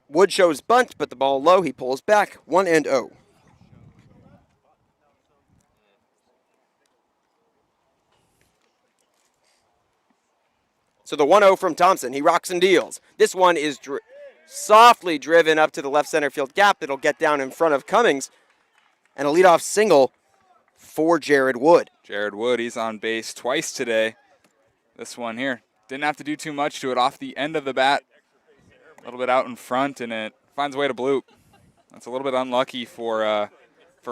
Wood shows bunt, but the ball low. He pulls back, 1-0. So the 1-0 from Thompson. He rocks and deals. This one is softly driven up to the left center field gap. It'll get down in front of Cummings. And a leadoff single for Jared Wood. Jared Wood, he's on base twice today. This one here. Didn't have to do too much to it off the end of the bat. A little bit out in front, and it finds a way to bloop. That's a little bit unlucky for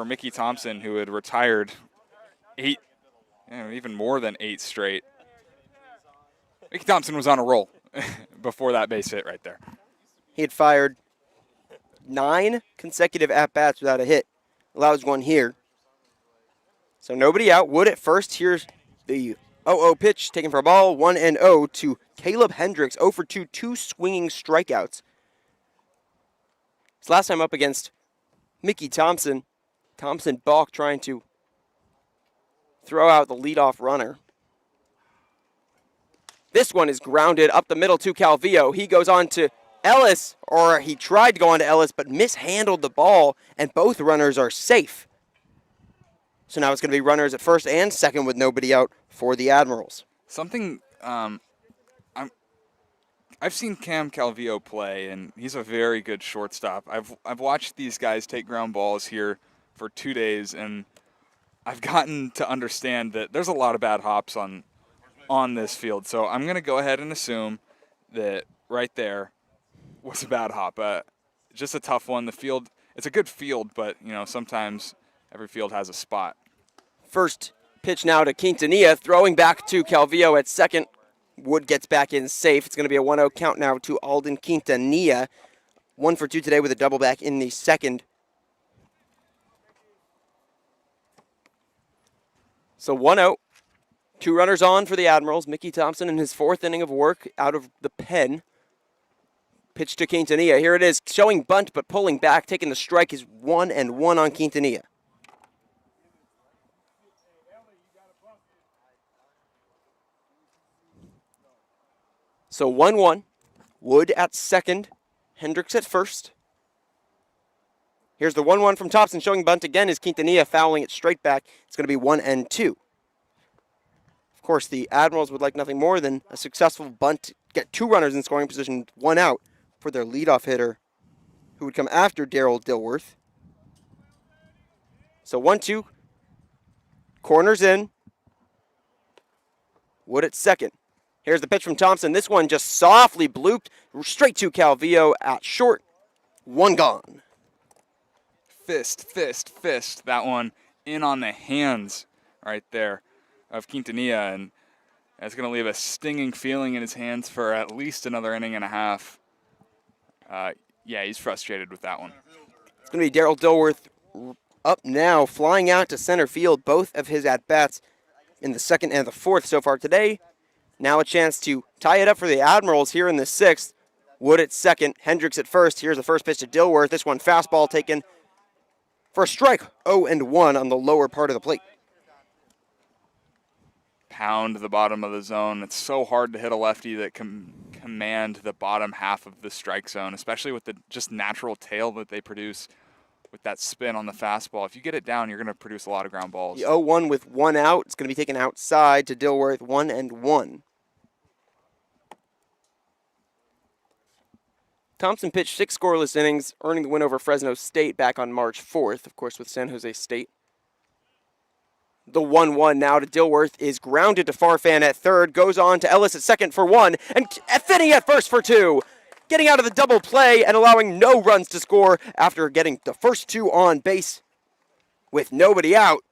Mickey Thompson, who had retired 8, even more than 8 straight. Mickey Thompson was on a roll before that base hit right there. He had fired 9 consecutive at-bats without a hit. Allows one here. So nobody out. Wood at first. Here's the 0-0 pitch taken for a ball. 1-0 to Caleb Hendricks. 0 for 2, 2 swinging strikeouts. His last time up against Mickey Thompson. Thompson balked trying to throw out the leadoff runner. This one is grounded up the middle to Calvillo. He goes on to Ellis, or he tried to go on to Ellis, but mishandled the ball, and both runners are safe. So now it's going to be runners at first and second with nobody out for the Admirals. Something I've seen Cam Calvillo play, and he's a very good shortstop. I've watched these guys take ground balls here for 2 days, and I've gotten to understand that there's a lot of bad hops on this field. So I'm going to go ahead and assume that right there was a bad hop. Just a tough one. The field, it's a good field, but sometimes every field has a spot. First pitch now to Quintanilla, throwing back to Calvillo at second. Wood gets back in safe. It's going to be a 1-0 count now to Alden Quintanilla. 1 for 2 today with a double back in the second. So 1-0. 2 runners on for the Admirals. Mickey Thompson in his 4th inning of work out of the pen. Pitch to Quintanilla. Here it is, showing bunt but pulling back. Taking the strike is 1-1 on Quintanilla. So 1-1. Wood at second. Hendricks at first. Here's the 1-1 from Thompson, showing bunt again is Quintanilla fouling it straight back. It's going to be 1-2. Of course, the Admirals would like nothing more than a successful bunt, get 2 runners in scoring position, 1 out for their leadoff hitter, who would come after Darryl Dilworth. So 1-2. Corners in. Wood at second. Here's the pitch from Thompson. This one just softly blooped straight to Calvillo at short. 1 gone. Fist. That one in on the hands right there of Quintanilla, and that's going to leave a stinging feeling in his hands for at least another inning and a half. Yeah, he's frustrated with that one. It's going to be Darryl Dilworth up now, flying out to center field. Both of his at-bats in the second and the fourth so far today. Now a chance to tie it up for the Admirals here in the 6th. Wood at second, Hendricks at first. Here's the first pitch to Dilworth. This one fastball taken for a strike, 0-1 on the lower part of the plate. Pound the bottom of the zone. It's so hard to hit a lefty that can command the bottom half of the strike zone, especially with the just natural tail that they produce with that spin on the fastball. If you get it down, you're going to produce a lot of ground balls. The 0-1 with 1 out. It's going to be taken outside to Dilworth, 1-1. Thompson pitched 6 scoreless innings, earning the win over Fresno State back on March 4th, of course, with San Jose State. The 1-1 now to Dilworth is grounded to Farfan at third, goes on to Ellis at second for 1, and Finney at first for 2. Getting out of the double play and allowing no runs to score after getting the first 2 on base with nobody out.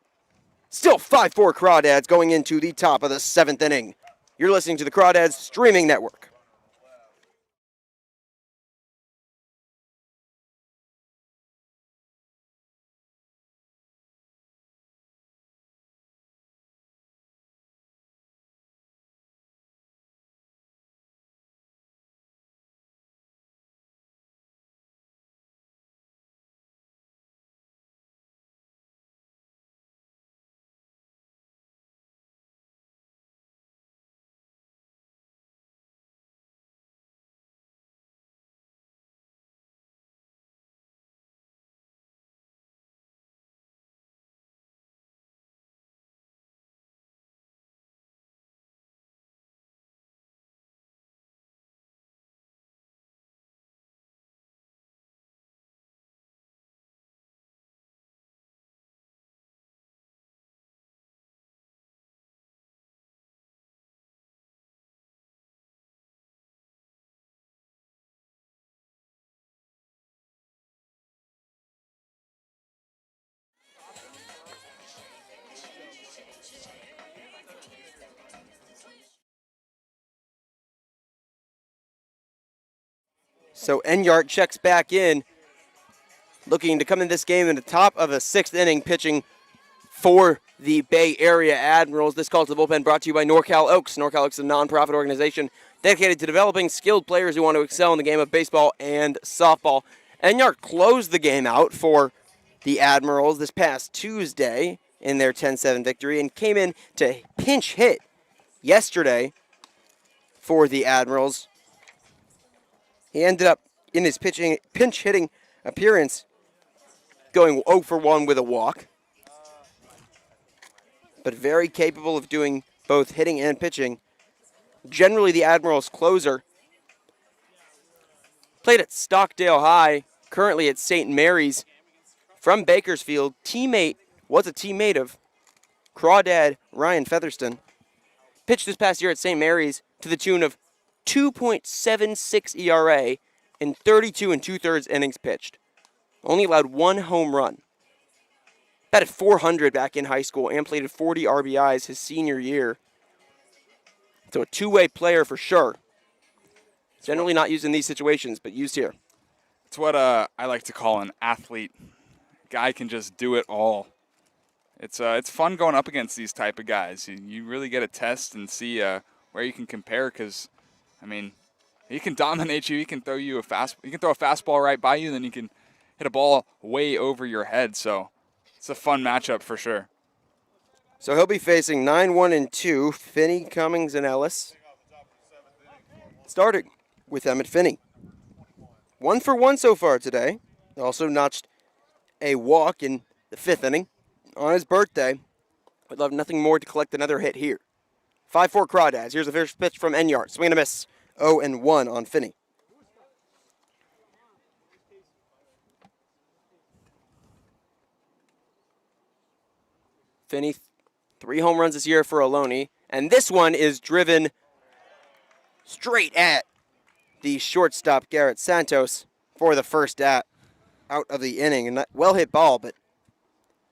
Still 5-4 Crawdads going into the top of the 7th inning. You're listening to the Crawdads Streaming Network. So Enyart checks back in, looking to come in this game in the top of the 6th inning, pitching for the Bay Area Admirals. This call to the bullpen brought to you by NorCal Oaks. NorCal Oaks is a nonprofit organization dedicated to developing skilled players who want to excel in the game of baseball and softball. Enyart closed the game out for the Admirals this past Tuesday in their 10-7 victory and came in to pinch hit yesterday for the Admirals. He ended up in his pinch hitting appearance going 0 for 1 with a walk, but very capable of doing both hitting and pitching. Generally the Admirals closer. Played at Stockdale High, currently at St. Mary's. From Bakersfield, was a teammate of Crawdad Ryan Featherston. Pitched this past year at St. Mary's to the tune of 2.76 ERA in 32 2/3 innings pitched. Only allowed 1 home run. Batted .400 back in high school and played at 40 RBIs his senior year. So a two-way player for sure. Generally not used in these situations, but used here. It's what I like to call an athlete. Guy can just do it all. It's fun going up against these type of guys. You really get a test and see where you can compare, because, I mean, he can dominate you. He can throw you a fastball right by you, then you can hit a ball way over your head. So it's a fun matchup for sure. So he'll be facing 9-1-2, Finney, Cummings, and Ellis. Starting with Emmett Finney. 1 for 1 so far today. Also notched a walk in the 5th inning on his birthday. Would love nothing more to collect another hit here. 5-4 Crawdads. Here's the first pitch from Enyart. Swing and a miss. 0-1 on Finney. Finney, 3 home runs this year for Ohlone. And this one is driven straight at the shortstop, Garrett Santos, for the first out of the inning. And well hit ball, but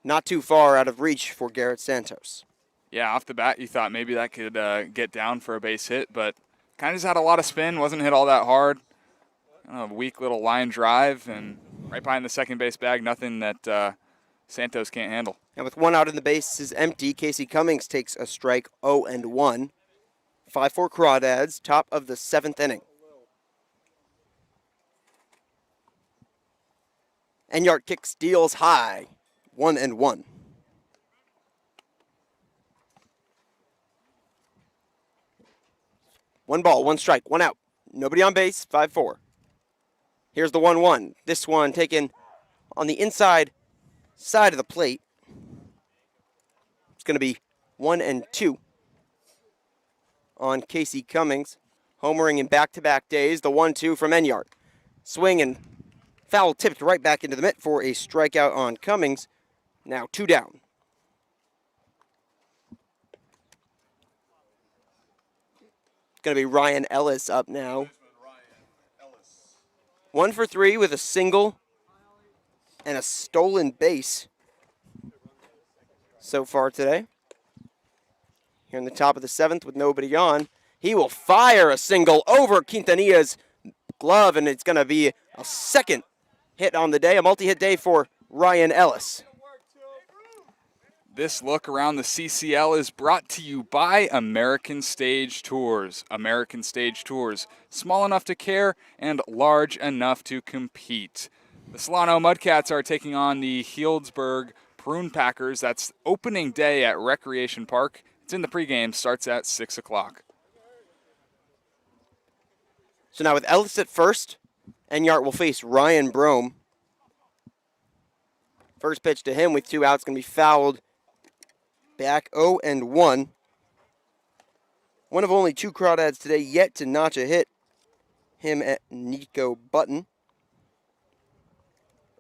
not too far out of reach for Garrett Santos. Yeah, off the bat, you thought maybe that could get down for a base hit, but kind of just had a lot of spin, wasn't hit all that hard. A weak little line drive, and right behind the second base bag, nothing that Santos can't handle. And with 1 out and the base is empty, Casey Cummings takes a strike, 0-1. 5-4 Crawdads, top of the 7th inning. Enyart kick steals high, 1-1. One ball, 1 strike, 1 out. Nobody on base, 5-4. Here's the 1-1. This one taken on the inside side of the plate. It's going to be 1-2 on Casey Cummings. Homering in back-to-back days. The 1-2 from Enyart. Swing and foul tipped right back into the mitt for a strikeout on Cummings. Now 2 down. It's going to be Ryan Ellis up now. 1 for 3 with a single and a stolen base so far today. Here in the top of the 7th with nobody on. He will fire a single over Quintanilla's glove, and it's going to be a second hit on the day, a multi-hit day for Ryan Ellis. This look around the CCL is brought to you by American Stage Tours. American Stage Tours, small enough to care and large enough to compete. The Solano Mudcats are taking on the Healdsburg Prune Packers. That's opening day at Recreation Park. It's in the pregame, starts at 6 o'clock. So now with Ellis at first, Enyart will face Ryan Brome. First pitch to him with 2 outs, going to be fouled back, 0-1. One of only 2 Crawdads today yet to notch a hit. Him at Nico Button.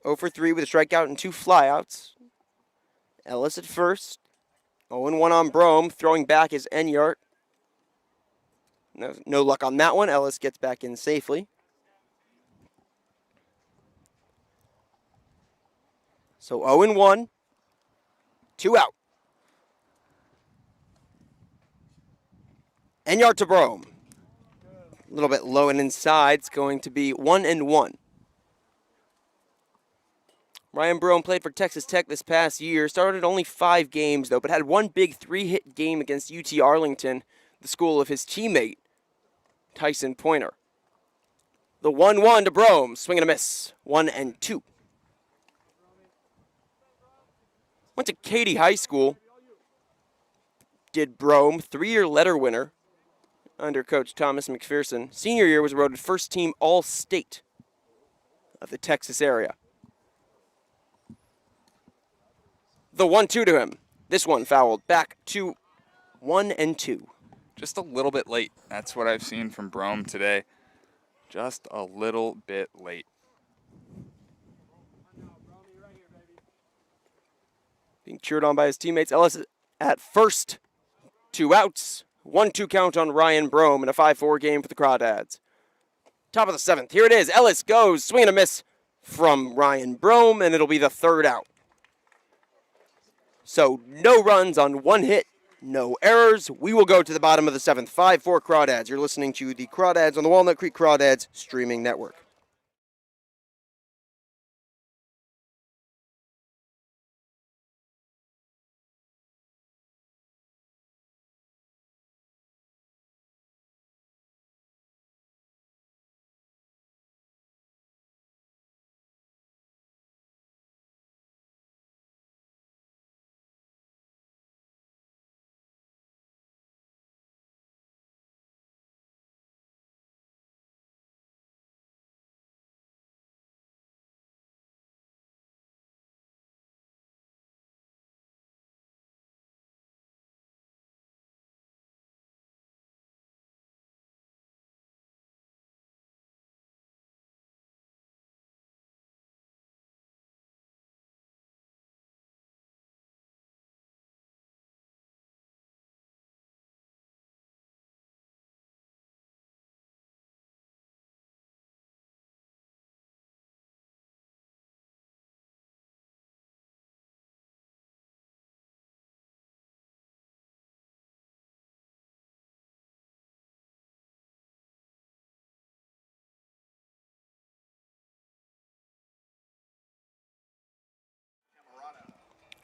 0 for 3 with a strikeout and 2 flyouts. Ellis at first. 0-1 on Brome. Throwing back is Enyart. No luck on that one. Ellis gets back in safely. So 0-1. 2 out. Enyart to Brome. A little bit low and inside. It's going to be 1-1. Ryan Brome played for Texas Tech this past year. Started only 5 games, though, but had one big 3-hit game against UT Arlington, the school of his teammate, Tyson Pointer. The 1-1 to Brome. Swing and a miss. 1-2. Went to Katy High School. Did Brome, 3-year letter winner under Coach Thomas McPherson. Senior year was voted first team All-State of the Texas area. The 1-2 to him. This one fouled back to 1-2. Just a little bit late. That's what I've seen from Brome today. Just a little bit late. Being cheered on by his teammates. Ellis at first. 2 outs. 1-2 count on Ryan Brome in a 5-4 game for the Crawdads. Top of the 7th. Here it is. Ellis goes. Swing and a miss from Ryan Brome, and it'll be the 3rd out. So no runs on 1 hit. No errors. We will go to the bottom of the 7th. 5-4 Crawdads. You're listening to the Crawdads on the Walnut Creek Crawdads streaming network.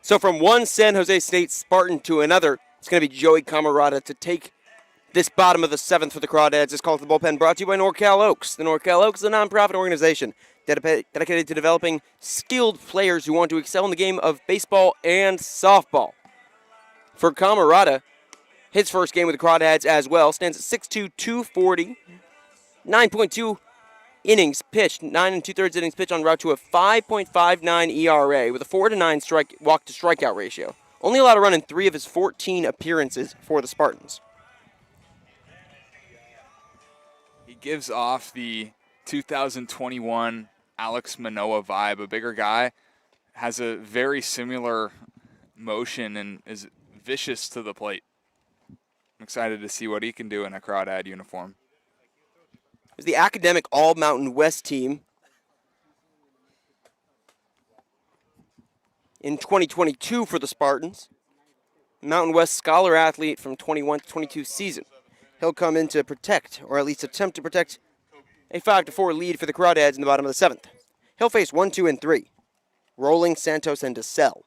So from one San Jose State Spartan to another, it's going to be Joey Camarada to take this bottom of the 7th for the Crawdads. This call to the bullpen brought to you by NorCal Oaks. The NorCal Oaks is a nonprofit organization dedicated to developing skilled players who want to excel in the game of baseball and softball. For Camarada, his first game with the Crawdads as well, stands at 6'2", 240, 9.2 innings pitched, 9 2/3 innings pitched en route to a 5.59 ERA with a 4-9 walk to strikeout ratio. Only allowed a run in 3 of his 14 appearances for the Spartans. He gives off the 2021 Alex Manoah vibe. A bigger guy, has a very similar motion and is vicious to the plate. I'm excited to see what he can do in a Crawdad uniform. It was the academic All-Mountain West team in 2022 for the Spartans. Mountain West Scholar athlete from 21 to 22 season. He'll come in to protect, or at least attempt to protect, a 5-4 lead for the Crawdads in the bottom of the 7th. He'll face 1, 2, and 3. Rolling, Santos, and DeSalle.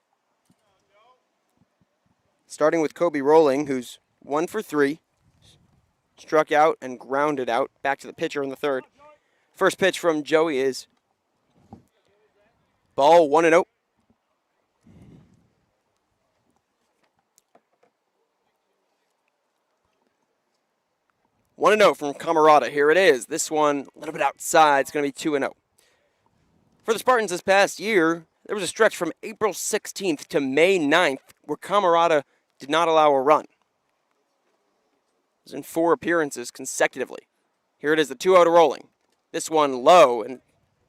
Starting with Kobe Rolling, who's 1 for 3. Struck out and grounded out. Back to the pitcher in the 3rd. First pitch from Joey is ball 1-0. One 1-0 from Camarada. Here it is. This one a little bit outside. It's going to be 2-0. For the Spartans this past year, there was a stretch from April 16th to May 9th where Camarada did not allow a run. It was in 4 appearances consecutively. Here it is, the 2-0 to Rolling. This one low, and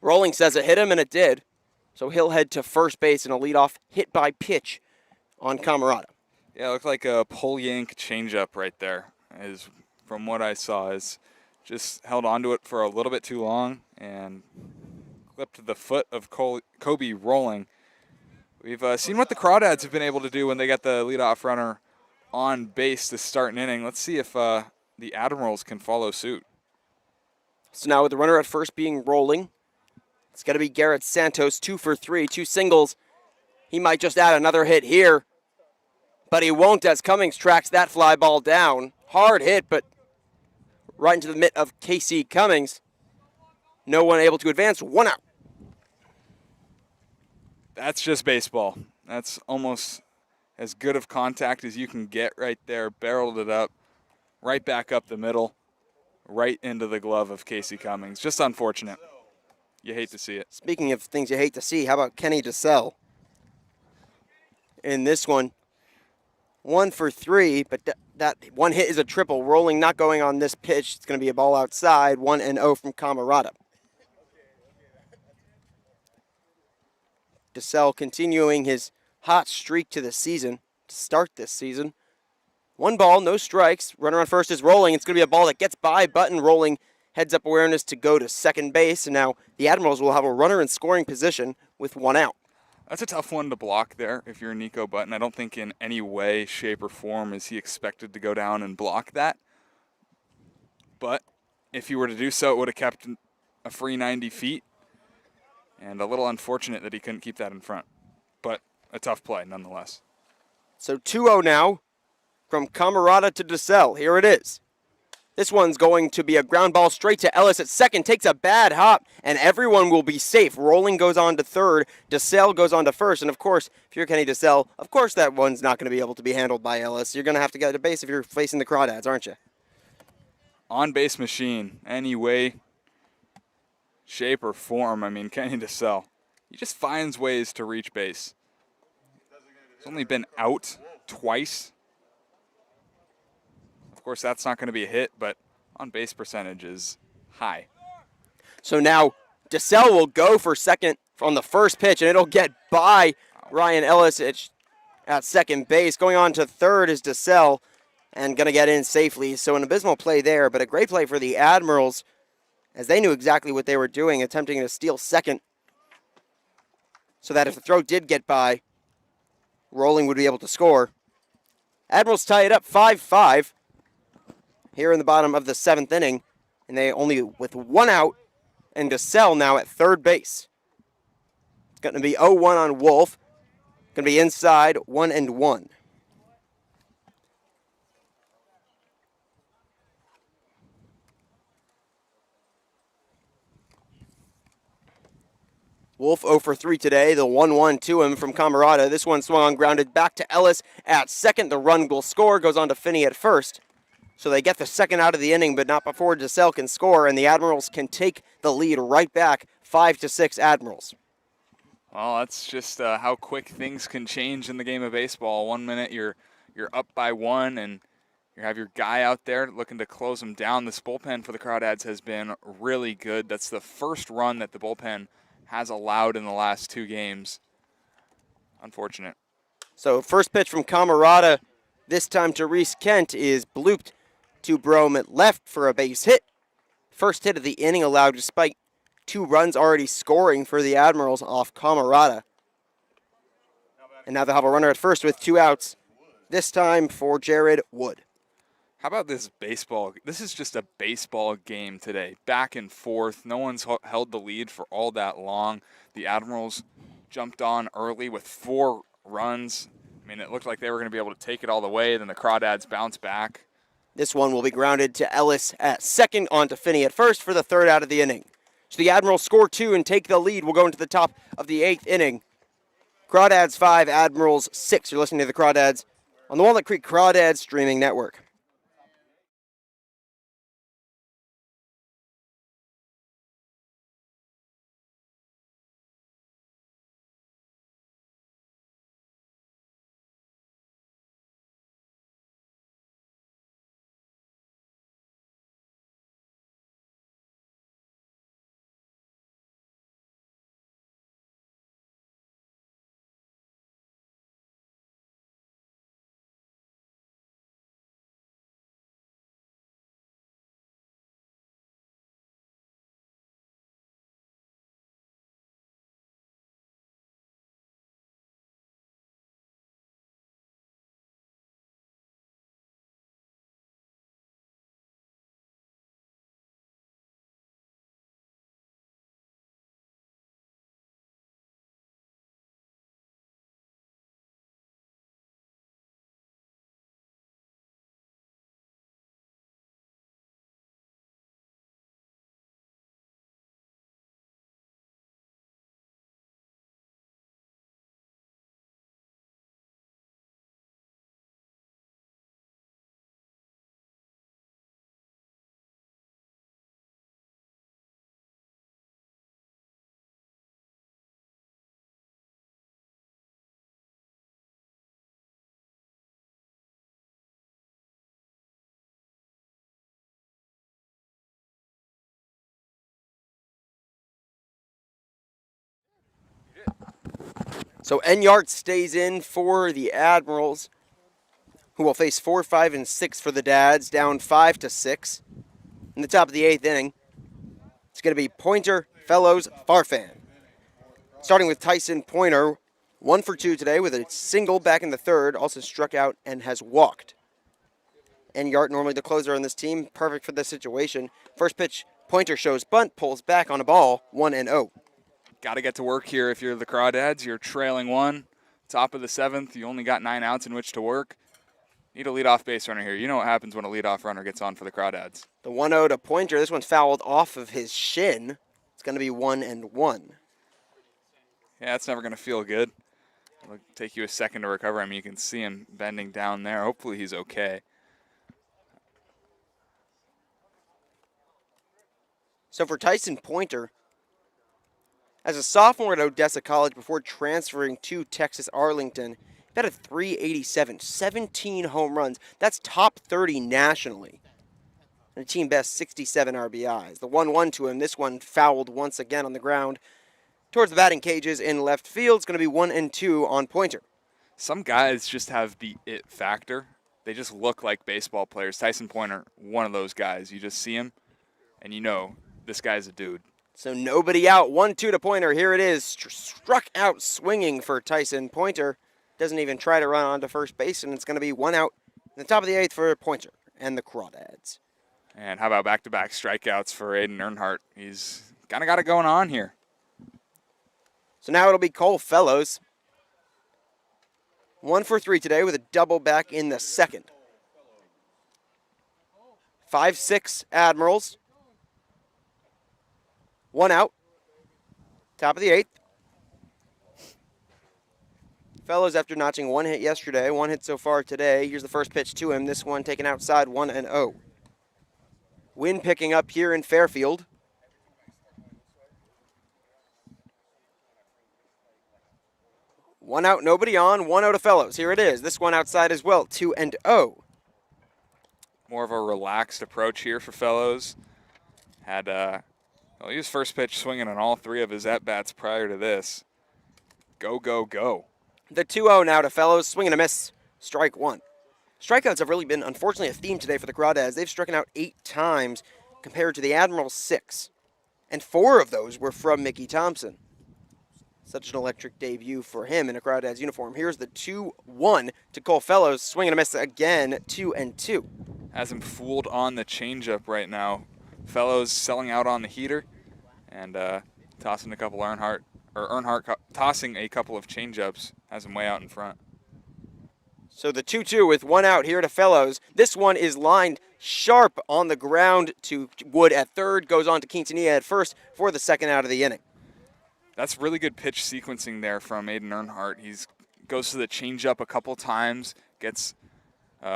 Rolling says it hit him, and it did. So he'll head to first base in a leadoff hit by pitch on Camarada. Yeah, it looked like a pull yank changeup right there. Is from what I saw, is just held onto it for a little bit too long and clipped the foot of Kobe Rolling. We've seen what the Crawdads have been able to do when they got the leadoff runner on base to start an inning. Let's see if the Admirals can follow suit. So now with the runner at first being rolling, it's going to be Garrett Santos, 2 for 3, 2 singles. He might just add another hit here, but he won't as Cummings tracks that fly ball down. Hard hit, but right into the mitt of Casey Cummings. No one able to advance, 1 out. That's just baseball. That's almost as good of contact as you can get right there. Barreled it up, right back up the middle, right into the glove of Casey Cummings. Just unfortunate. You hate to see it. Speaking of things you hate to see, how about Kenny DeSell? In this one, 1 for 3, but that one hit is a triple. Rolling, not going on this pitch. It's going to be a ball outside, 1-0 from Camarada. DeSell continuing his hot streak to the season, to start this season. 1 ball, no strikes. Runner on first is rolling. It's going to be a ball that gets by Button. Rolling heads up awareness to go to second base. And now the Admirals will have a runner in scoring position with 1 out. That's a tough one to block there if you're Nico Button. I don't think in any way, shape, or form is he expected to go down and block that. But if he were to do so, it would have kept a free 90 feet. And a little unfortunate that he couldn't keep that in front. But a tough play nonetheless. So 2-0 now from Camarada to DeSell. Here it is. This one's going to be a ground ball straight to Ellis at second. Takes a bad hop, and everyone will be safe. Rolling goes on to third. DeSell goes on to first. And, of course, if you're Kenny DeSell, of course that one's not going to be able to be handled by Ellis. You're going to have to get to base if you're facing the Crawdads, aren't you? On-base machine, any way, shape, or form. I mean, Kenny DeSell, he just finds ways to reach base. He's only been out twice. Of course, that's not going to be a hit, but on-base percentage is high. So now DeSell will go for second on the first pitch, and it'll get by Ryan Ellis at second base. Going on to third is DeSell, and going to get in safely. So an abysmal play there, but a great play for the Admirals, as they knew exactly what they were doing, attempting to steal second, so that if the throw did get by, Rolling would be able to score. Admirals tie it up 5-5 here in the bottom of the 7th inning, and they only with 1 out, and DeSell now at third base. It's going to be 0-1 on Wolf. Going to be inside, 1-1. Wolf 0 for 3 today. The 1-1 to him from Camarada. This one swung on, grounded back to Ellis at second. The run will score. Goes on to Finney at first. So they get the second out of the inning, but not before DeSell can score, and the Admirals can take the lead right back, 5-6 Admirals. Well, that's just how quick things can change in the game of baseball. 1 minute you're up by 1, and you have your guy out there looking to close them down. This bullpen for the Crawdads has been really good. That's the first run that the bullpen has allowed in the last 2 games. Unfortunate. So first pitch from Camarada, this time to Reese Kent, is blooped to Brome at left for a base hit. First hit of the inning allowed despite 2 runs already scoring for the Admirals off Camarada. And now they'll have a runner at first with 2 outs, this time for Jared Wood. How about this baseball? This is just a baseball game today. Back and forth. No one's held the lead for all that long. The Admirals jumped on early with 4 runs. I mean, it looked like they were going to be able to take it all the way. Then the Crawdads bounced back. This one will be grounded to Ellis at second, on to Finney at first for the 3rd out of the inning. So the Admirals score 2 and take the lead. We'll go into the top of the 8th inning. Crawdads 5, Admirals 6. You're listening to the Crawdads on the Walnut Creek Crawdads Streaming Network. So Enyart stays in for the Admirals, who will face 4, 5, and 6 for the Dads, down 5-6 in the top of the 8th inning. It's going to be Pointer, Fellows, Farfan. Starting with Tyson Pointer, 1 for 2 today with a single back in the third, also struck out and has walked. Enyart, normally the closer on this team, perfect for this situation. First pitch, Pointer shows bunt, pulls back on a ball, 1-0. Got to get to work here if you're the Crawdads. You're trailing 1, top of the 7th. You only got 9 outs in which to work. Need a leadoff base runner here. You know what happens when a leadoff runner gets on for the Crawdads. The 1-0 to Pointer. This one's fouled off of his shin. It's going to be 1-1. Yeah, that's never going to feel good. It'll take you a second to recover. I mean, you can see him bending down there. Hopefully he's okay. So for Tyson Pointer, as a sophomore at Odessa College before transferring to Texas Arlington, he batted .387, 17 home runs. That's top 30 nationally. And a team best 67 RBIs. The 1-1 to him, this one fouled once again on the ground towards the batting cages in left field. It's going to be 1-2 on Pointer. Some guys just have the it factor. They just look like baseball players. Tyson Pointer, one of those guys. You just see him, and you know this guy's a dude. So nobody out. 1-2 to Pointer. Here it is. Struck out swinging for Tyson Pointer. Doesn't even try to run onto first base, and it's going to be 1 out in the top of the 8th for Pointer and the Crawdads. And how about back-to-back strikeouts for Aiden Earnhardt? He's kind of got it going on here. So now it'll be Cole Fellows. 1 for 3 today with a double back in the second. 5-6 Admirals. 1 out. Top of the 8th. Fellows, after notching 1 hit yesterday, 1 hit so far today. Here's the first pitch to him. This one taken outside, 1-0. Wind picking up here in Fairfield. One out, nobody on. 1-0 to Fellows. Here it is. This one outside as well, 2-0. More of a relaxed approach here for Fellows. Had he was first pitch swinging on all 3 of his at-bats prior to this. Go, go, go. The 2-0 now to Fellows. Swing and a miss. Strike 1. Strikeouts have really been, unfortunately, a theme today for the Crawdads. They've struck out 8 times compared to the Admirals' 6. And 4 of those were from Mickey Thompson. Such an electric debut for him in a Crawdads uniform. Here's the 2-1 to Cole Fellows. Swing and a miss again, 2-2. Has him fooled on the changeup right now. Fellows selling out on the heater and tossing a couple Earnhardt tossing a couple of changeups. Has him way out in front. So the 2-2 with 1 out here to Fellows. This one is lined sharp on the ground to Wood at third. Goes on to Quintanilla at first for the second out of the inning. That's really good pitch sequencing there from Aiden Earnhardt. He goes to the changeup a couple times, gets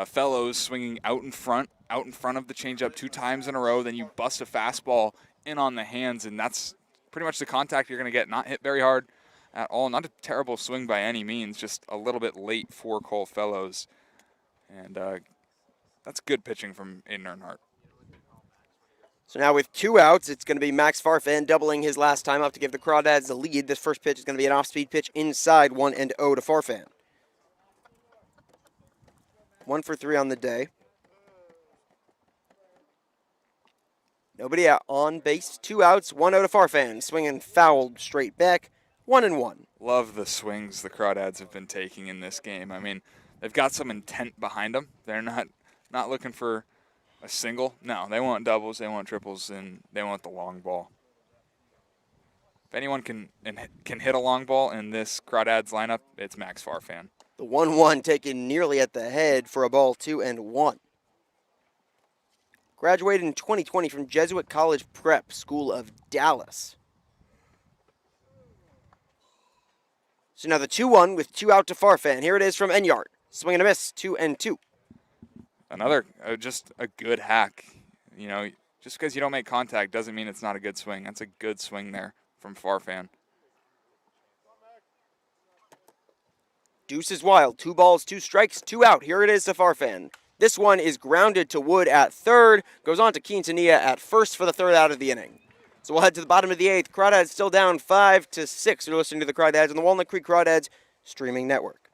Fellows swinging out in front of the changeup 2 times in a row. Then you bust a fastball in on the hands, and that's pretty much the contact you're going to get. Not hit very hard at all. Not a terrible swing by any means, just a little bit late for Cole Fellows. And that's good pitching from Aiden Earnhardt. So now with 2 outs, it's going to be Max Farfan doubling his last time up to give the Crawdads the lead. This first pitch is going to be an off-speed pitch inside, 1-0 to Farfan. 1 for 3 on the day. Nobody out on base. 2 outs, 1-0 to Farfan. Swinging fouled straight back, 1-1. Love the swings the Crawdads have been taking in this game. I mean, they've got some intent behind them. They're not looking for a single. No, they want doubles, they want triples, and they want the long ball. If anyone can hit a long ball in this Crawdads lineup, it's Max Farfan. The 1-1 taken nearly at the head for a ball, 2-1. Graduated in 2020 from Jesuit College Prep School of Dallas. So now the 2-1 with 2 out to Farfan. Here it is from Enyart. Swing and a miss, 2-2. Another, just a good hack. You know, just because you don't make contact doesn't mean it's not a good swing. That's a good swing there from Farfan. Deuce is wild. 2 balls, 2 strikes, 2 out. Here it is to Farfan. This one is grounded to Wood at third. Goes on to Quintanilla at first for the third out of the inning. So we'll head to the bottom of the 8th. Crawdads still down 5-6. You're listening to the Crawdads on the Walnut Creek Crawdads streaming network.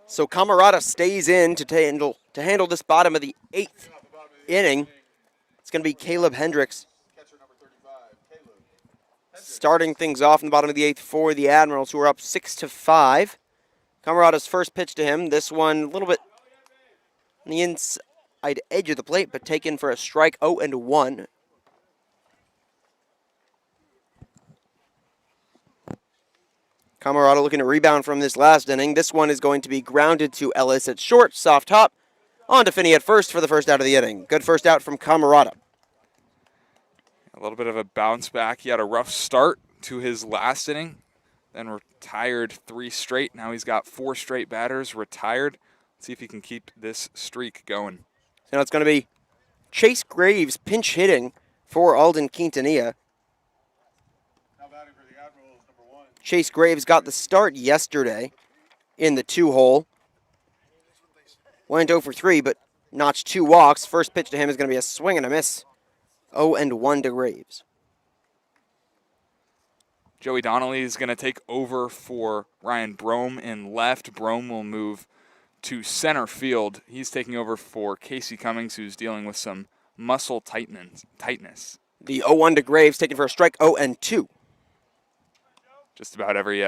So Camarada stays in to handle this bottom of the 8th inning. It's going to be Caleb Hendricks starting things off in the bottom of the 8th for the Admirals, who are up 6-5. Camarada's first pitch to him. This one a little bit on the inside edge of the plate, but taken for a strike, 0-1. Camarada looking to rebound from this last inning. This one is going to be grounded to Ellis at short, soft hop. On to Finney at first for the first out of the inning. Good first out from Camarada. A little bit of a bounce back. He had a rough start to his last inning, then retired 3 straight. Now he's got 4 straight batters retired. Let's see if he can keep this streak going. So now it's going to be Chase Graves pinch hitting for Alden Quintanilla. Chase Graves got the start yesterday in the 2-hole. Went 0 for 3, but notched 2 walks. First pitch to him is going to be a swing and a miss. 0-1 to Graves. Joey Donnelly is going to take over for Ryan Brome in left. Brome will move to center field. He's taking over for Casey Cummings, who's dealing with some muscle tightness. The 0-1 to Graves, taken for a strike, 0-2. Just about every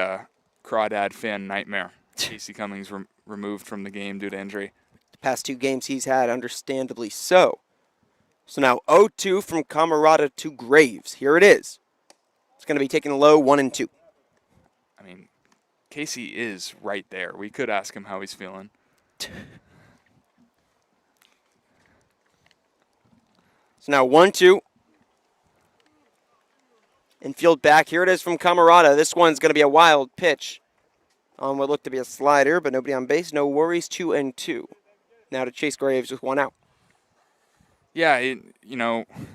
Crawdad fan nightmare. Casey Cummings removed from the game due to injury. The past 2 games he's had, understandably so. So now 0-2 from Camarada to Graves. Here it is. It's going to be taken low, 1-2. I mean, Casey is right there. We could ask him how he's feeling. So now 1-2. Infield back. Here it is from Camarada. This one's going to be a wild pitch on what looked to be a slider, but nobody on base. No worries, 2-2. Now to Chase Graves with 1 out. Yeah,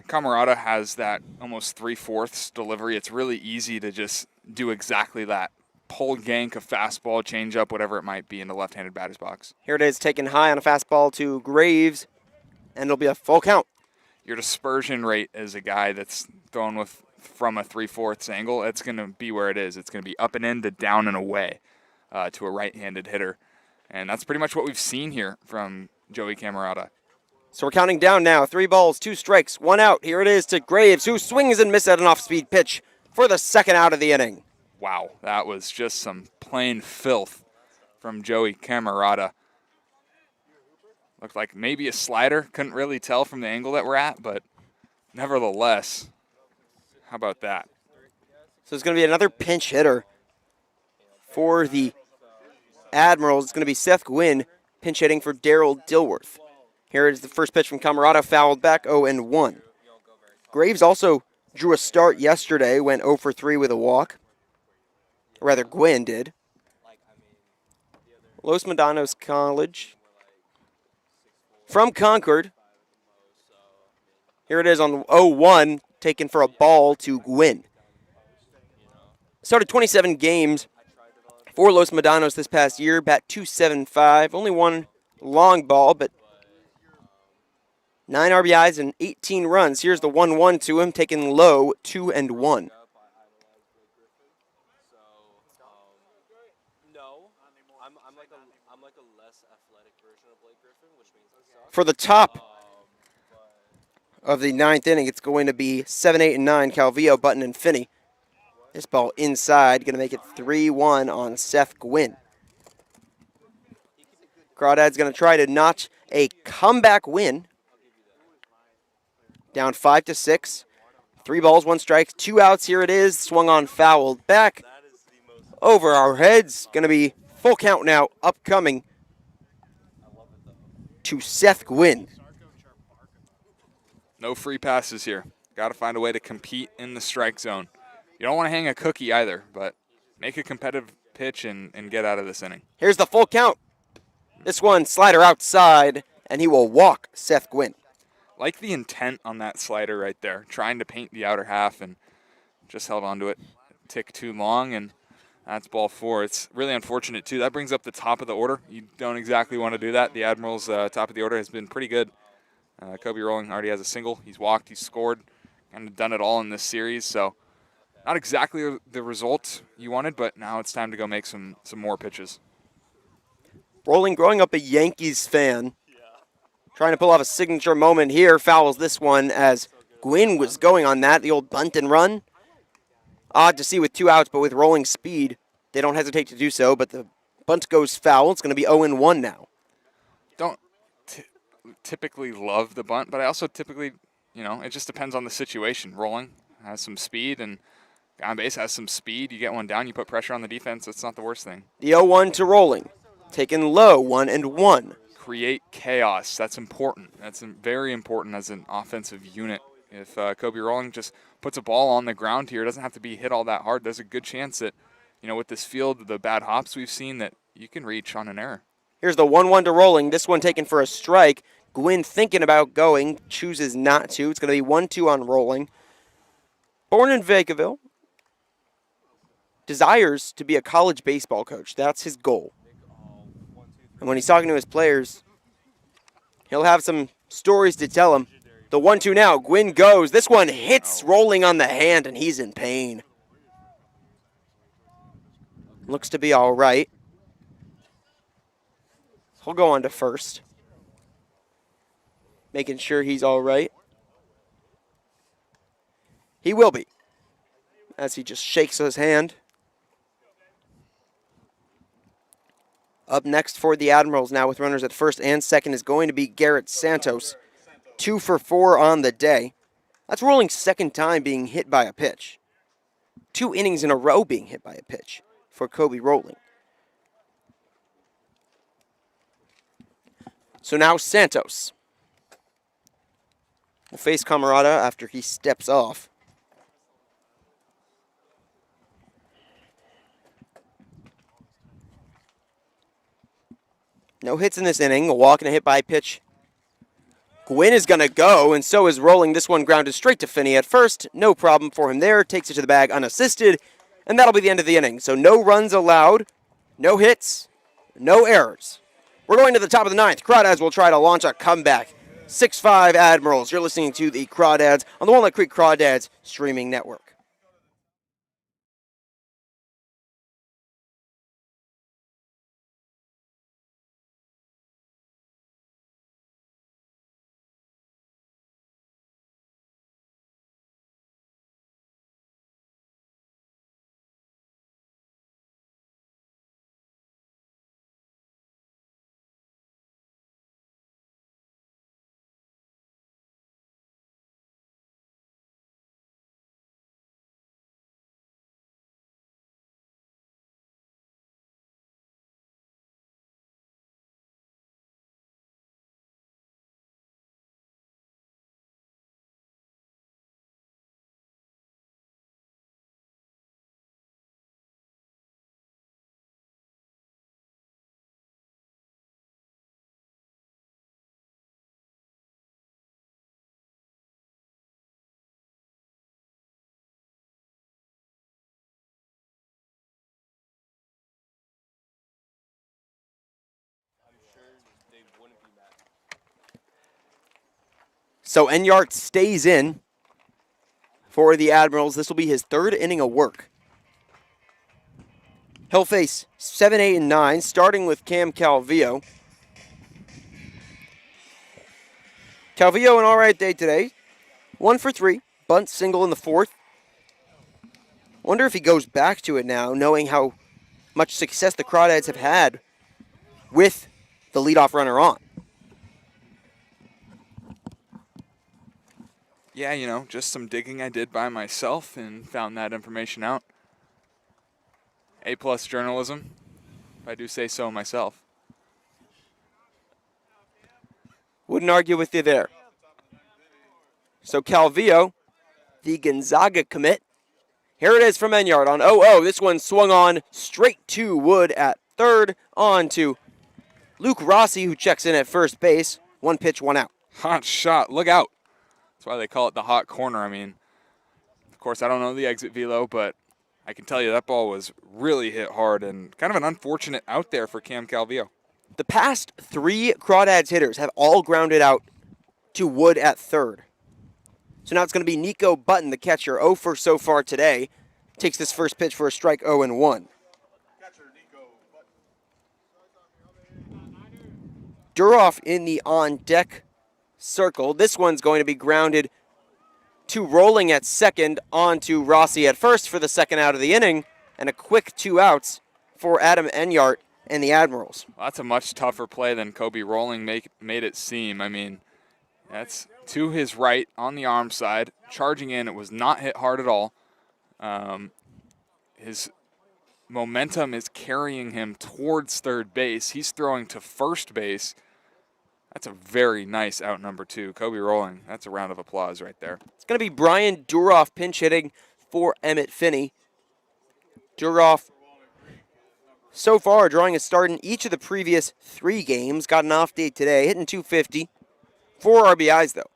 Camarada has that almost 3/4 delivery. It's really easy to just do exactly that. Pull, gank, a fastball, changeup, whatever it might be in the left-handed batter's box. Here it is, taken high on a fastball to Graves, and it'll be a full count. Your dispersion rate as a guy that's thrown from a 3/4 angle, it's going to be where it is. It's going to be up and in to down and away to a right-handed hitter. And that's pretty much what we've seen here from Joey Camarada. So we're counting down now. 3 balls, 2 strikes, 1 out. Here it is to Graves, who swings and misses at an off-speed pitch for the second out of the inning. Wow, that was just some plain filth from Joey Camarada. Looked like maybe a slider. Couldn't really tell from the angle that we're at, but nevertheless, how about that? So it's going to be another pinch hitter for the Admirals. It's going to be Seth Gwynn pinch hitting for Daryl Dilworth. Here is the first pitch from Camarada, fouled back, 0-1. Graves also drew a start yesterday, went 0 for 3 with a walk. Or rather, Gwynn did. Los Medanos College from Concord. Here it is on 0-1, taken for a ball to Gwynn. Started 27 games for Los Medanos this past year, bat .275, only one long ball, but 9 RBIs and 18 runs. Here's the 1-1 to him, taken low, 2-1. For the top of the ninth inning, it's going to be 7, 8, and 9, Calvillo, Button, and Finney. This ball inside, going to make it 3-1 on Seth Gwynn. Crawdads going to try to notch a comeback win. Down 5-6. 3 balls, 1 strike, 2 outs. Here it is. Swung on, fouled back over our heads. Going to be full count now, upcoming to Seth Gwynn. No free passes here. Got to find a way to compete in the strike zone. You don't want to hang a cookie either, but make a competitive pitch and get out of this inning. Here's the full count. This one, slider outside, and he will walk Seth Gwynn. Like the intent on that slider right there, trying to paint the outer half and just held onto it. Tick too long, and that's ball 4. It's really unfortunate, too. That brings up the top of the order. You don't exactly want to do that. The Admirals' top of the order has been pretty good. Kobe Rolling already has a single. He's walked, he's scored, and done it all in this series. So not exactly the result you wanted, but now it's time to go make some more pitches. Rolling, growing up a Yankees fan, trying to pull off a signature moment here, fouls this one as Gwynn was going on that, the old bunt and run. Odd to see with 2 outs, but with rolling speed, they don't hesitate to do so, but the bunt goes foul. It's going to be 0-1 now. Don't typically love the bunt, but I also typically, it just depends on the situation. Rolling has some speed, and on base has some speed. You get one down, you put pressure on the defense. That's not the worst thing. The 0-1 to Rolling. Taken low, 1-1. Create chaos. That's important. That's very important as an offensive unit. If Kobe Rolling just puts a ball on the ground here, it doesn't have to be hit all that hard. There's a good chance that, with this field, the bad hops we've seen, that you can reach on an error. Here's the 1-1 to Rolling. This one taken for a strike. Gwynn thinking about going, chooses not to. It's going to be 1-2 on Rolling. Born in Vacaville, desires to be a college baseball coach. That's his goal. And when he's talking to his players, he'll have some stories to tell them. The 1-2 now. Gwynn goes. This one hits Rolling on the hand, and he's in pain. Looks to be all right. He'll go on to first. Making sure he's all right. He will be, as he just shakes his hand. Up next for the Admirals now with runners at first and second is going to be Garrett Santos. 2 for 4 on the day. That's Rolling's second time being hit by a pitch. 2 innings in a row being hit by a pitch for Kobe Rolling. So now Santos will face Camarada after he steps off. No hits in this inning. A walk and a hit by pitch. Gwynn is going to go, and so is Rolling. This one grounded straight to Finney at first. No problem for him there. Takes it to the bag unassisted, and that'll be the end of the inning. So no runs allowed, no hits, no errors. We're going to the top of the ninth. Crawdads will try to launch a comeback. 6-5 Admirals. You're listening to the Crawdads on the Walnut Creek Crawdads streaming network. So Enyart stays in for the Admirals. This will be his third inning of work. He'll face 7, 8, and 9, starting with Cam Calvillo. Calvillo, an all right day today. 1 for 3, bunt single in the fourth. Wonder if he goes back to it now, knowing how much success the Crawdads have had with the leadoff runner on. Yeah, you know, just some digging I did by myself and found that information out. A+ journalism, if I do say so myself. Wouldn't argue with you there. So Calvillo, the Gonzaga commit. Here it is from Enyart on 0-0. This one swung on straight to Wood at third. On to Luke Rossi, who checks in at first base. 1 pitch, 1 out. Hot shot, look out. That's why they call it the hot corner. I mean, of course, I don't know the exit velo, but I can tell you that ball was really hit hard and kind of an unfortunate out there for Cam Calvillo. The past 3 Crawdads hitters have all grounded out to Wood at third. So now it's going to be Nico Button, the catcher, 0 for so far today. Takes this first pitch for a strike, 0-1. Duroff in the on-deck circle. This one's going to be grounded to Rolling at second, on to Rossi at first for the second out of the inning, and a quick 2 outs for Adam Enyart and the Admirals. Well, that's a much tougher play than Kobe Rolling made it seem. I mean, that's to his right on the arm side, charging in. It was not hit hard at all. His momentum is carrying him towards third base. He's throwing to first base. That's a very nice out number 2. Kobe Rolling, that's a round of applause right there. It's going to be Brian Duroff pinch hitting for Emmett Finney. Duroff, so far, drawing a start in each of the previous 3 games. Got an off day today, hitting .250. 4 RBIs, though,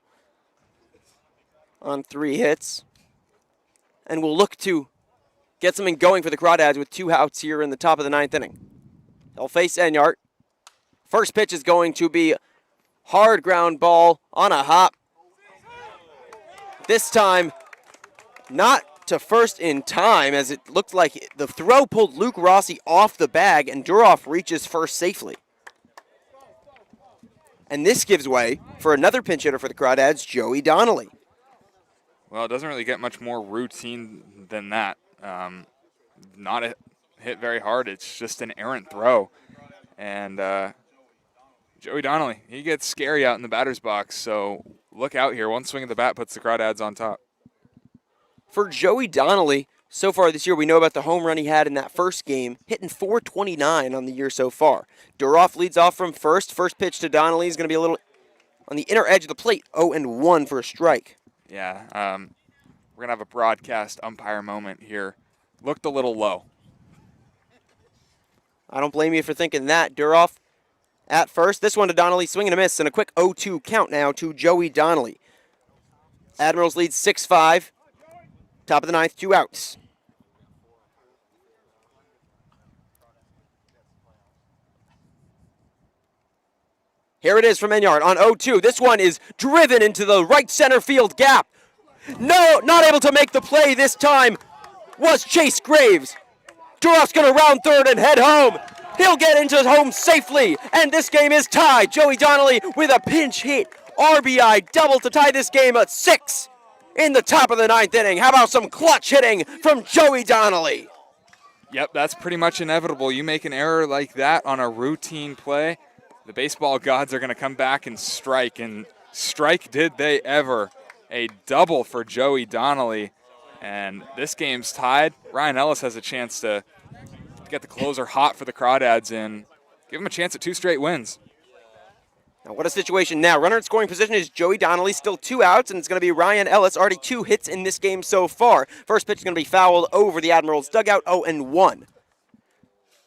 on 3 hits. And we'll look to get something going for the Crawdads with 2 outs here in the top of the 9th inning. They'll face Enyart. First pitch is going to be hard ground ball on a hop. This time, not to first in time, as it looked like the throw pulled Luke Rossi off the bag, and Duroff reaches first safely. And this gives way for another pinch hitter for the Crawdads, Joey Donnelly. Well, it doesn't really get much more routine than that. Not hit very hard. It's just an errant throw. And Joey Donnelly, he gets scary out in the batter's box, so look out here. 1 swing of the bat puts the Crawdads on top. For Joey Donnelly, so far this year, we know about the home run he had in that first game, hitting .429 on the year so far. Duroff leads off from first. First pitch to Donnelly is going to be a little on the inner edge of the plate, 0-1 for a strike. Yeah, we're going to have a broadcast umpire moment here. Looked a little low. I don't blame you for thinking that. Duroff at first. This one to Donnelly, swing and a miss, and a quick 0-2 count now to Joey Donnelly. Admirals lead 6-5. Top of the 9th, 2 outs. Here it is from Enyart on 0-2. This one is driven into the right center field gap. No, not able to make the play this time was Chase Graves. Duroff's going to round third and head home. He'll get into home safely, and this game is tied. Joey Donnelly with a pinch hit RBI double to tie this game at 6 in the top of the 9th inning. How about some clutch hitting from Joey Donnelly? Yep, that's pretty much inevitable. You make an error like that on a routine play, the baseball gods are going to come back and strike did they ever. A double for Joey Donnelly, and this game's tied. Ryan Ellis has a chance to get the closer hot for the Crawdads and give him a chance at 2 straight wins. Now what a situation now. Runner in scoring position is Joey Donnelly, still 2 outs, and it's going to be Ryan Ellis, already 2 hits in this game so far. First pitch is going to be fouled over the Admirals' dugout, 0-1.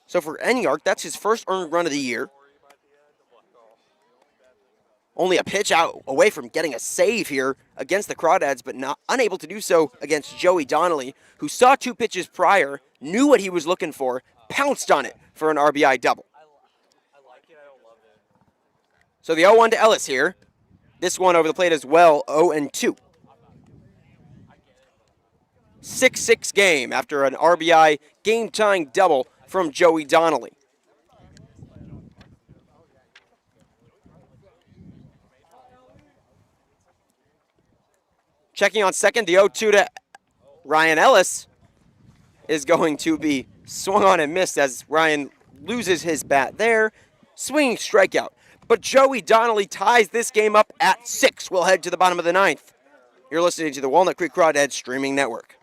So for Enyart, that's his first earned run of the year. Only a pitch out away from getting a save here against the Crawdads, but unable to do so against Joey Donnelly, who saw 2 pitches prior, knew what he was looking for, pounced on it for an RBI double. So the 0-1 to Ellis here. This one over the plate as well, 0-2. 6-6 game after an RBI game-tying double from Joey Donnelly. Checking on second, the 0-2 to Ryan Ellis is going to be swung on and missed as Ryan loses his bat there. Swinging strikeout. But Joey Donnelly ties this game up at 6. We'll head to the bottom of the 9th. You're listening to the Walnut Creek Crawdads streaming network.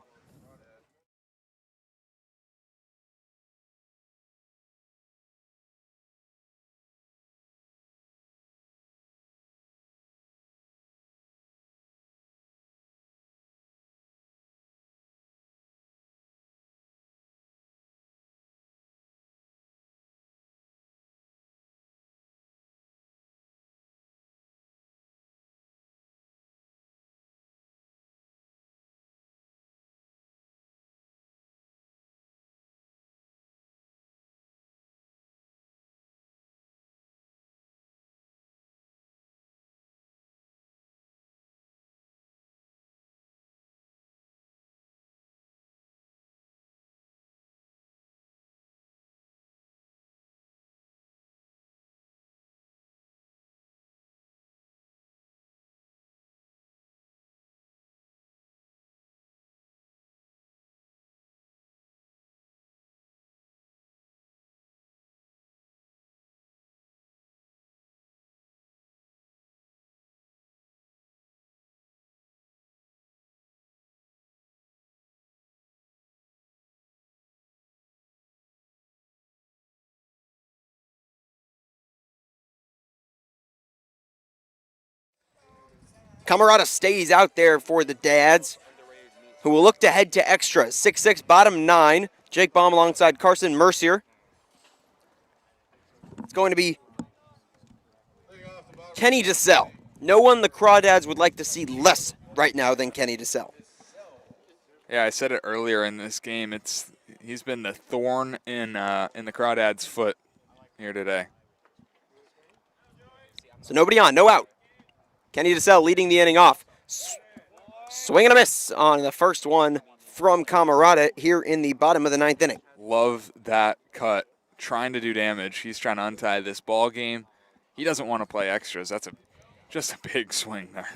Camarada stays out there for the Dads, who will look to head to extra. 6-6, bottom 9. Jake Baum alongside Carson Mercier. It's going to be Kenny DeSalle. No one the Crawdads would like to see less right now than Kenny DeSalle. Yeah, I said it earlier in this game. He's been the thorn in the Crawdads' foot here today. So nobody on, no out. Kenny DeSalle leading the inning off. Swing and a miss on the first one from Camarada here in the bottom of the 9th inning. Love that cut. Trying to do damage. He's trying to untie this ball game. He doesn't want to play extras. That's just a big swing there.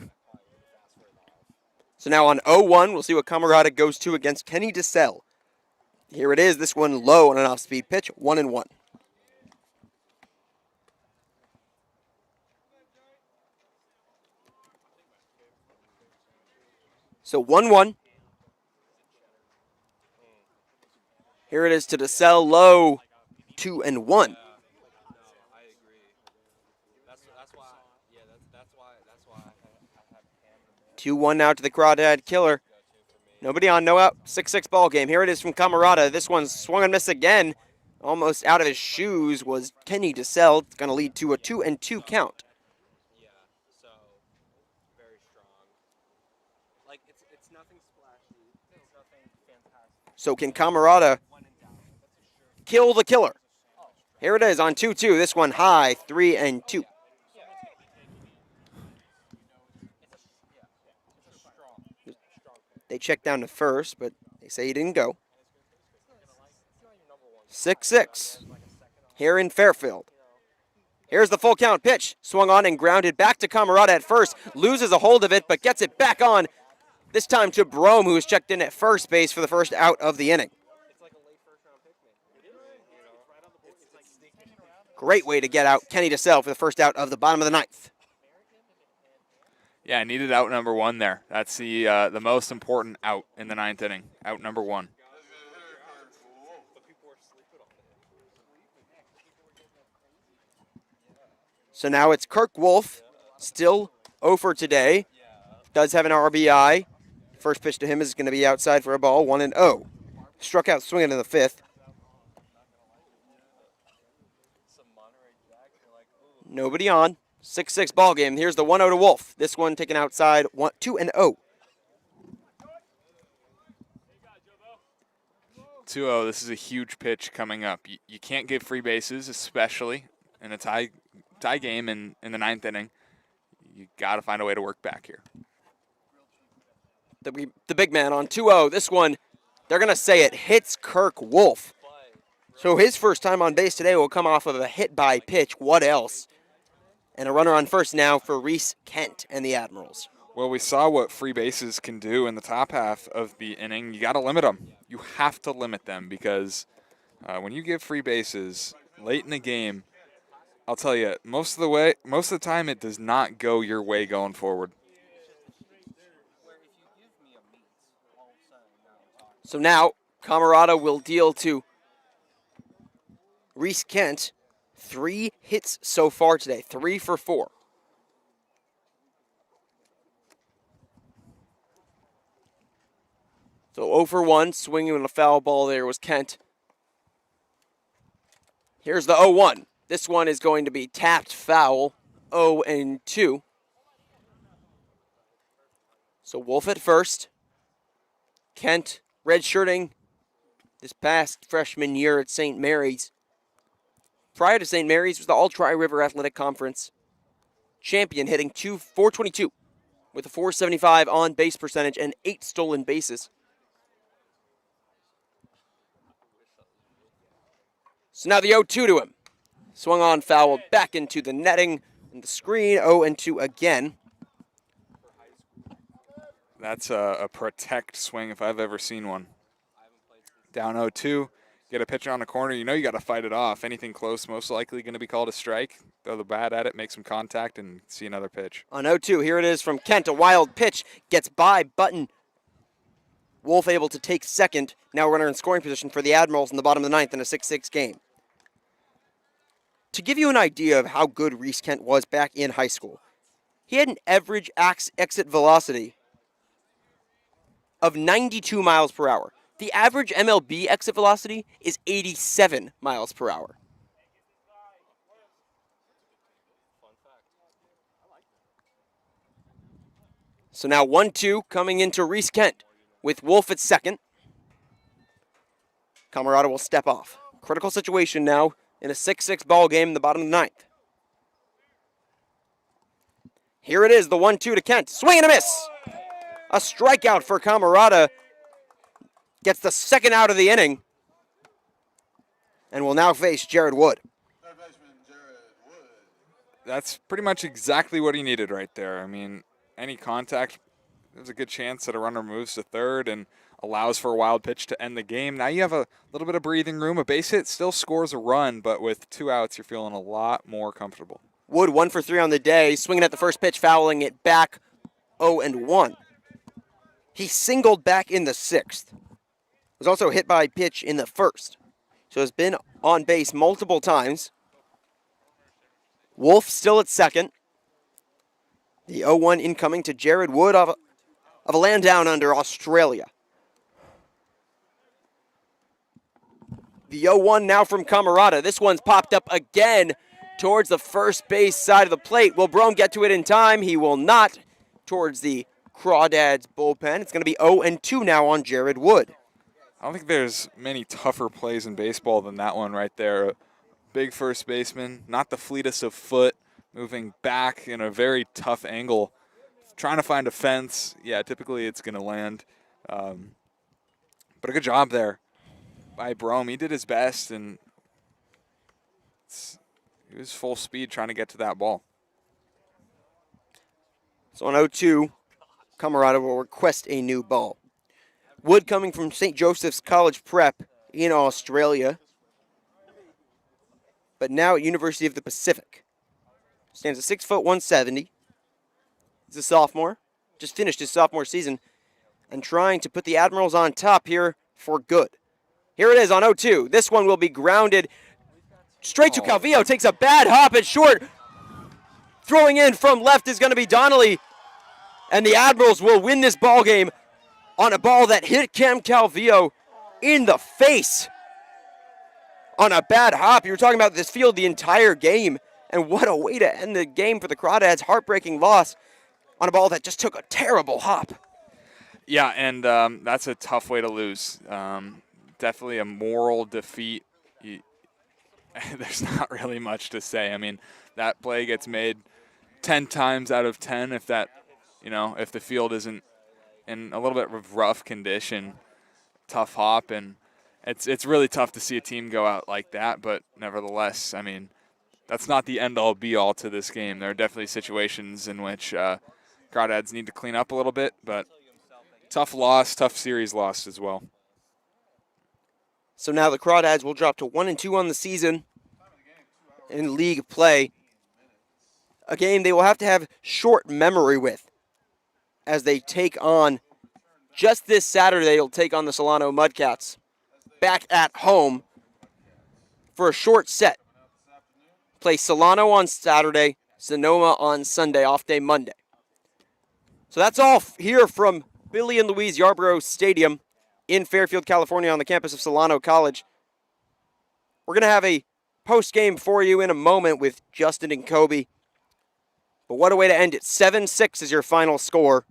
So now on 0-1, we'll see what Camarada goes to against Kenny DeSalle. Here it is. This one low on an off-speed pitch, 1-1. So 1-1. Here it is to DeSalle, low, 2-1. 2-1 now to the Crawdad killer. Nobody on, no out. 6-6 ball game. Here it is from Camarada. This one swung and missed again. Almost out of his shoes was Kenny DeSalle. It's going to lead to a 2-2 count. So can Camarada kill the killer? Here it is on 2-2. This one high, 3-2. They check down to first, but they say he didn't go. 6-6 here in Fairfield. Here's the full count pitch. Swung on and grounded back to Camarada at first. Loses a hold of it, but gets it back on. This time to Brome, who was checked in at first base for the first out of the inning. Great way to get out Kenny DeSalle for the first out of the bottom of the 9th. Yeah, needed out number 1 there. That's the most important out in the 9th inning. Out number 1. So now it's Kirk Wolf, still 0 for today. Does have an RBI. First pitch to him is going to be outside for a ball, 1-0. Struck out swinging in the 5th. Nobody on. 6-6 ball game. Here's the 1-0 to Wolf. This one taken outside, 2-0. 2-0, this is a huge pitch coming up. You can't give free bases, especially in a tie game in the 9th inning. you got to find a way to work back here. The big man on 2-0. This one, they're going to say it hits Kirk Wolf. So his first time on base today will come off of a hit by pitch. What else? And a runner on first now for Reese Kent and the Admirals. Well, we saw what free bases can do in the top half of the inning. You got to limit them. You have to limit them because when you give free bases late in the game, I'll tell you, most of the time it does not go your way going forward. So now, Camarada will deal to Reese Kent. 3 hits so far today, 3 for 4. So 0 for 1, swinging on a foul ball there was Kent. Here's the 0-1. This one is going to be tapped foul, 0-2. So Wolf at first. Kent redshirting this past freshman year at St. Mary's. Prior to St. Mary's was the All-Tri-River Athletic Conference champion, hitting .422 with a .475 on-base percentage and 8 stolen bases. So now the 0-2 to him. Swung on, fouled back into the netting and the screen. 0-2 again. That's a protect swing if I've ever seen one. Down 0-2, get a pitcher on the corner. You know you got to fight it off. Anything close, most likely going to be called a strike. Throw the bat at it, make some contact, and see another pitch. On 0-2, here it is from Kent. A wild pitch gets by Button. Wolf able to take second. Now runner in scoring position for the Admirals in the bottom of the ninth in a 6-6 game. To give you an idea of how good Reese Kent was back in high school, he had an average exit velocity of 92 miles per hour. The average MLB exit velocity is 87 miles per hour. So now 1-2 coming into Reese Kent with Wolf at second. Camarada will step off. Critical situation now in a 6-6 ball game in the bottom of the ninth. Here it is, the 1-2 to Kent. Swing and a miss. A strikeout for Camarada. Gets the second out of the inning. And will now face Jared Wood. That's pretty much exactly what he needed right there. I mean, any contact, there's a good chance that a runner moves to third and allows for a wild pitch to end the game. Now you have a little bit of breathing room. A base hit still scores a run, but with 2 outs, you're feeling a lot more comfortable. Wood 1 for 3 on the day, swinging at the first pitch, fouling it back 0-1. He singled back in the 6th. Was also hit by pitch in the 1st. So has been on base multiple times. Wolf still at second. The 0-1 incoming to Jared Wood of a land down under Australia. The 0-1 now from Camarada. This one's popped up again towards the first base side of the plate. Will Brome get to it in time? He will not. Towards the Crawdads bullpen. It's going to be 0-2 now on Jared Wood. I don't think there's many tougher plays in baseball than that one right there. A big first baseman, not the fleetest of foot, moving back in a very tough angle. Trying to find a fence. Yeah, typically it's going to land. But a good job there by Brome. He did his best, and he was full speed trying to get to that ball. So on 0-2, Camarada will request a new ball. Wood coming from St. Joseph's College Prep in Australia, but now at University of the Pacific. Stands at 6 foot 170. He's a sophomore, just finished his sophomore season, and trying to put the Admirals on top here for good. Here it is on 0-2. This one will be grounded straight to Calvillo. Takes a bad hop at short. Throwing in from left is going to be Donnelly, and the Admirals will win this ball game on a ball that hit Cam Calvillo in the face on a bad hop. You were talking about this field the entire game, and what a way to end the game for the Crawdads. Heartbreaking loss on a ball that just took a terrible hop. Yeah, and that's a tough way to lose. Definitely a moral defeat. There's not really much to say. I mean, that play gets made 10 times out of 10 if that, if the field isn't in a little bit of rough condition, tough hop, and it's really tough to see a team go out like that. But nevertheless, I mean, that's not the end-all be-all to this game. There are definitely situations in which Crawdads need to clean up a little bit, but tough loss, tough series lost as well. So now the Crawdads will drop to 1-2 on the season in league play. A game they will have to have short memory with as they take on, just this Saturday, they'll take on the Solano Mudcats back at home for a short set. Play Solano on Saturday, Sonoma on Sunday, off day Monday. So that's all here from Billy and Louise Yarborough Stadium in Fairfield, California, on the campus of Solano College. We're going to have a post-game for you in a moment with Justin and Kobe. But what a way to end it. 7-6 is your final score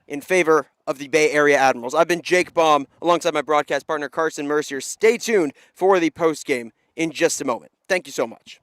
in favor of the Bay Area Admirals. I've been Jake Baum alongside my broadcast partner Carson Mercier. Stay tuned for the post-game in just a moment. Thank you so much.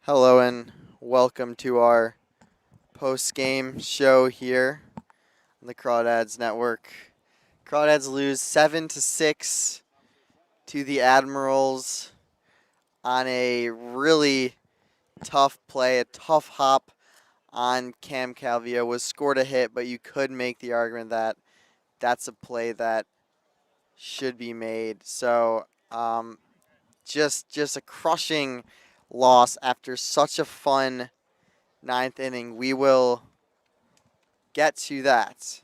Hello and welcome to our post-game show here on the Crawdads Network. Crawdads lose 7-6 to the Admirals on a really tough play, a tough hop on Cam Calvio. Was scored a hit, but you could make the argument that that's a play that should be made. So just a crushing loss after such a fun ninth inning. We will get to that.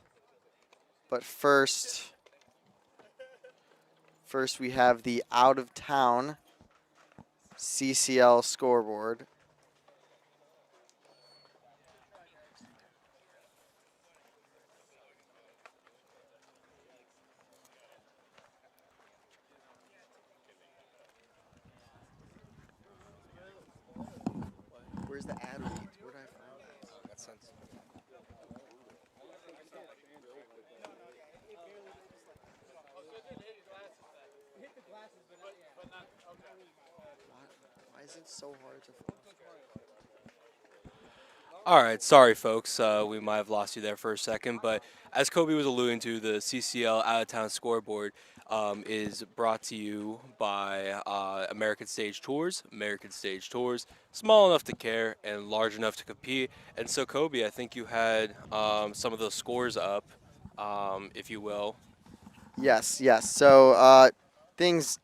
But first we have the out-of-town CCL scoreboard. Where's the ad read? Where did I find that? That's sense. Why is it so hard to find? All right, sorry folks, we might have lost you there for a second, but as Kobe was alluding to, the CCL out-of-town scoreboard is brought to you by American Stage Tours. American Stage Tours, small enough to care and large enough to compete. And so, Kobe, I think you had some of those scores up, if you will. Yes. So things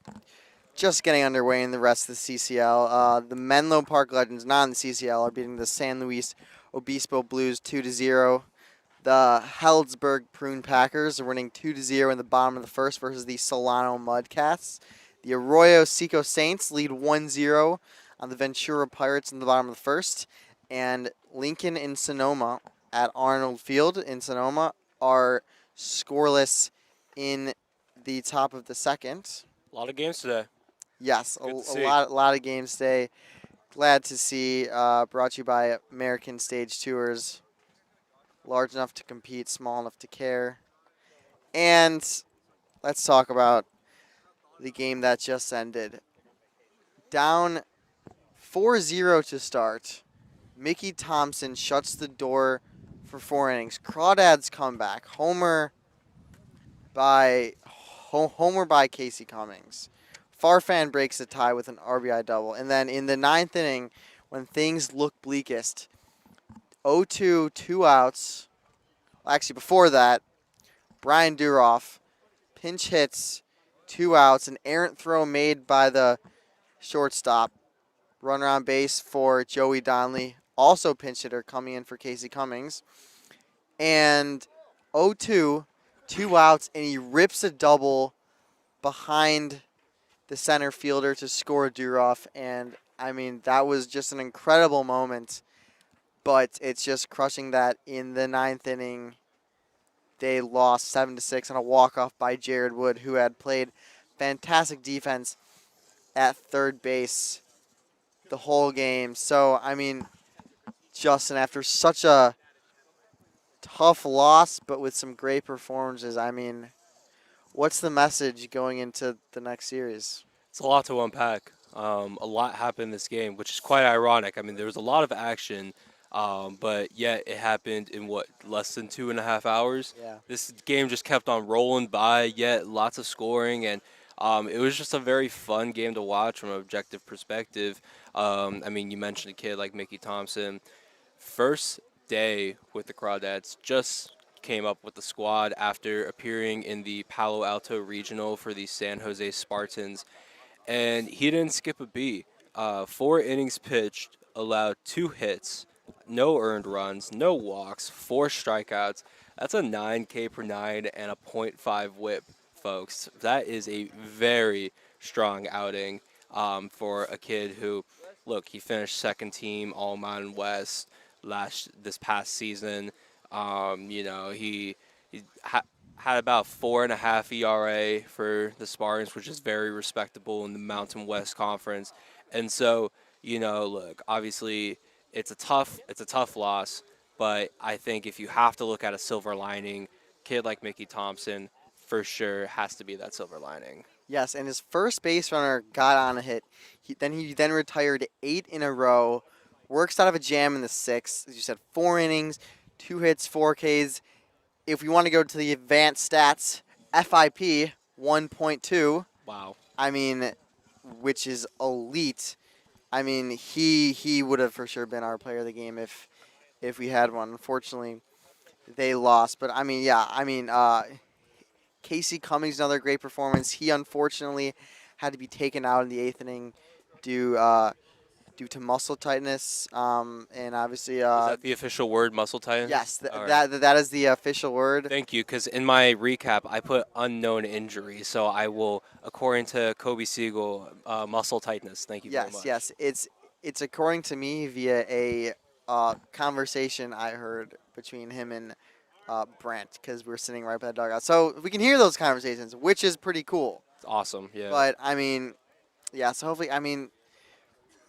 just getting underway in the rest of the CCL. The Menlo Park Legends, not in the CCL, are beating the San Luis Obispo Blues 2-0. The Heldsburg Prune Packers are winning 2-0 in the bottom of the first versus the Solano Mudcats. The Arroyo Seco Saints lead 1-0 on the Ventura Pirates in the bottom of the first. And Lincoln and Sonoma at Arnold Field in Sonoma are scoreless in the top of the second. A lot of games today. Yes, Good to a see. lot of games today. Glad to see. Brought to you by American Stage Tours. Large enough to compete, small enough to care. And let's talk about the game that just ended. Down 4-0 to start. Mickey Thompson shuts the door for 4 innings. Crawdads comeback. Homer by Casey Cummings. Farfan breaks the tie with an RBI double. And then in the 9th inning, when things look bleakest, 0-2, 2 outs. Actually, before that, Brian Duroff pinch hits, 2 outs, an errant throw made by the shortstop. Runner on base for Joey Donnelly, also pinch hitter coming in for Casey Cummings. And 0-2, 2 outs, and he rips a double behind the center fielder to score Duroff. And, I mean, that was just an incredible moment. But it's just crushing that in the 9th inning, they lost 7-6 on a walk-off by Jared Wood, who had played fantastic defense at third base the whole game. So, I mean, Justin, after such a tough loss, but with some great performances, I mean, what's the message going into the next series? It's a lot to unpack. A lot happened in this game, which is quite ironic. I mean, there was a lot of action, but yet it happened in, less than 2.5 hours? Yeah. This game just kept on rolling by, yet lots of scoring, and it was just a very fun game to watch from an objective perspective. I mean, you mentioned a kid like Mickey Thompson. First day with the Crawdads, just came up with the squad after appearing in the Palo Alto Regional for the San Jose Spartans, and he didn't skip a beat. 4 innings pitched, allowed 2 hits, no earned runs, no walks, 4 strikeouts. That's a 9 K per 9 and a .5 whip, folks. That is a very strong outing for a kid who, look, he finished second team All Mountain West this past season. He had about 4.5 ERA for the Spartans, which is very respectable in the Mountain West Conference. And so, look, obviously it's a tough loss, but I think if you have to look at a silver lining, kid like Mickey Thompson for sure has to be that silver lining. Yes, and his first base runner got on a hit. He then retired 8 in a row works out of a jam in the 6th. As you said, 4 innings, 2 hits, 4 Ks. If we want to go to the advanced stats, FIP 1.2. Wow. I mean, which is elite. I mean, he would have for sure been our player of the game if we had one. Unfortunately, they lost. But I mean, yeah, I mean, Casey Cummings, another great performance. He unfortunately had to be taken out in the 8th inning due due to muscle tightness. And obviously, Is that the official word, muscle tightness? yes, All right. that is the official word. Thank you, because in my recap, I put unknown injury, so I will, according to Kobe Siegel, muscle tightness. Thank you very much. Yes, it's according to me via a conversation I heard between him and Brent because we're sitting right by the dugout, so we can hear those conversations, which is pretty cool. It's awesome, yeah. But I mean, yeah. So hopefully, I mean,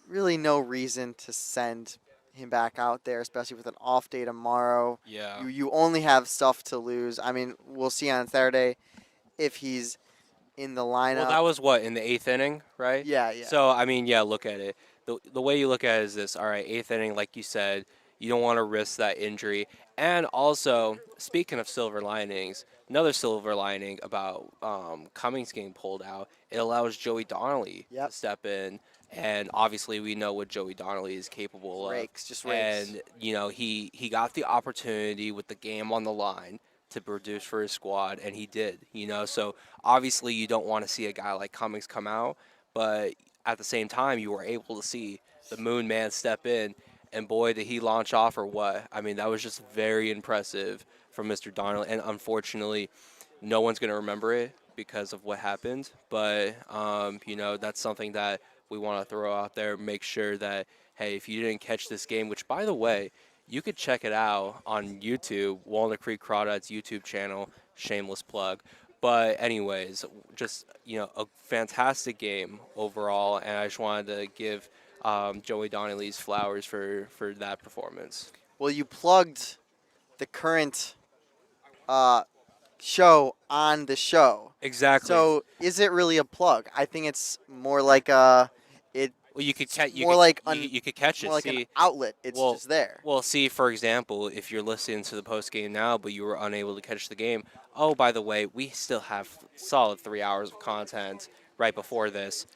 really no reason to send him back out there, especially with an off day tomorrow. yeah. You only have stuff to lose. I mean, we'll see on Saturday if he's in the lineup. Well, that was what, in the 8th inning, right? Yeah, yeah. So, I mean, yeah, look at it. The way you look at it is this. All right, 8th inning, like you said, you don't want to risk that injury. And also, speaking of silver linings, another silver lining about Cummings getting pulled out, it allows Joey Donnelly Yep. to step in. And obviously, we know what Joey Donnelly is capable Rakes, of. just rakes. And, you know, he got the opportunity with the game on the line to produce for his squad, and he did, you know. So, obviously, you don't want to see a guy like Cummings come out, but at the same time, you were able to see the Moon Man step in, and boy, did he launch off or what. I mean, that was just very impressive from Mr. Donnelly, and unfortunately, no one's going to remember it because of what happened, but, you know, that's something that we want to throw out there, make sure that, hey, if you didn't catch this game, which, by the way, you could check it out on YouTube, Walnut Creek Crawdads YouTube channel, shameless plug. But anyways, just, you know, a fantastic game overall, and I just wanted to give Joey Donnelly's flowers for that performance. Well, you plugged the current show on the show. Exactly. So is it really a plug? I think it's more like well, you could catch. more like you could catch it. more like See, an outlet. It's well, just there. Well, see, for example, if you're listening to the post game now, but you were unable to catch the game, oh, by the way, we still have solid 3 hours of content right before this.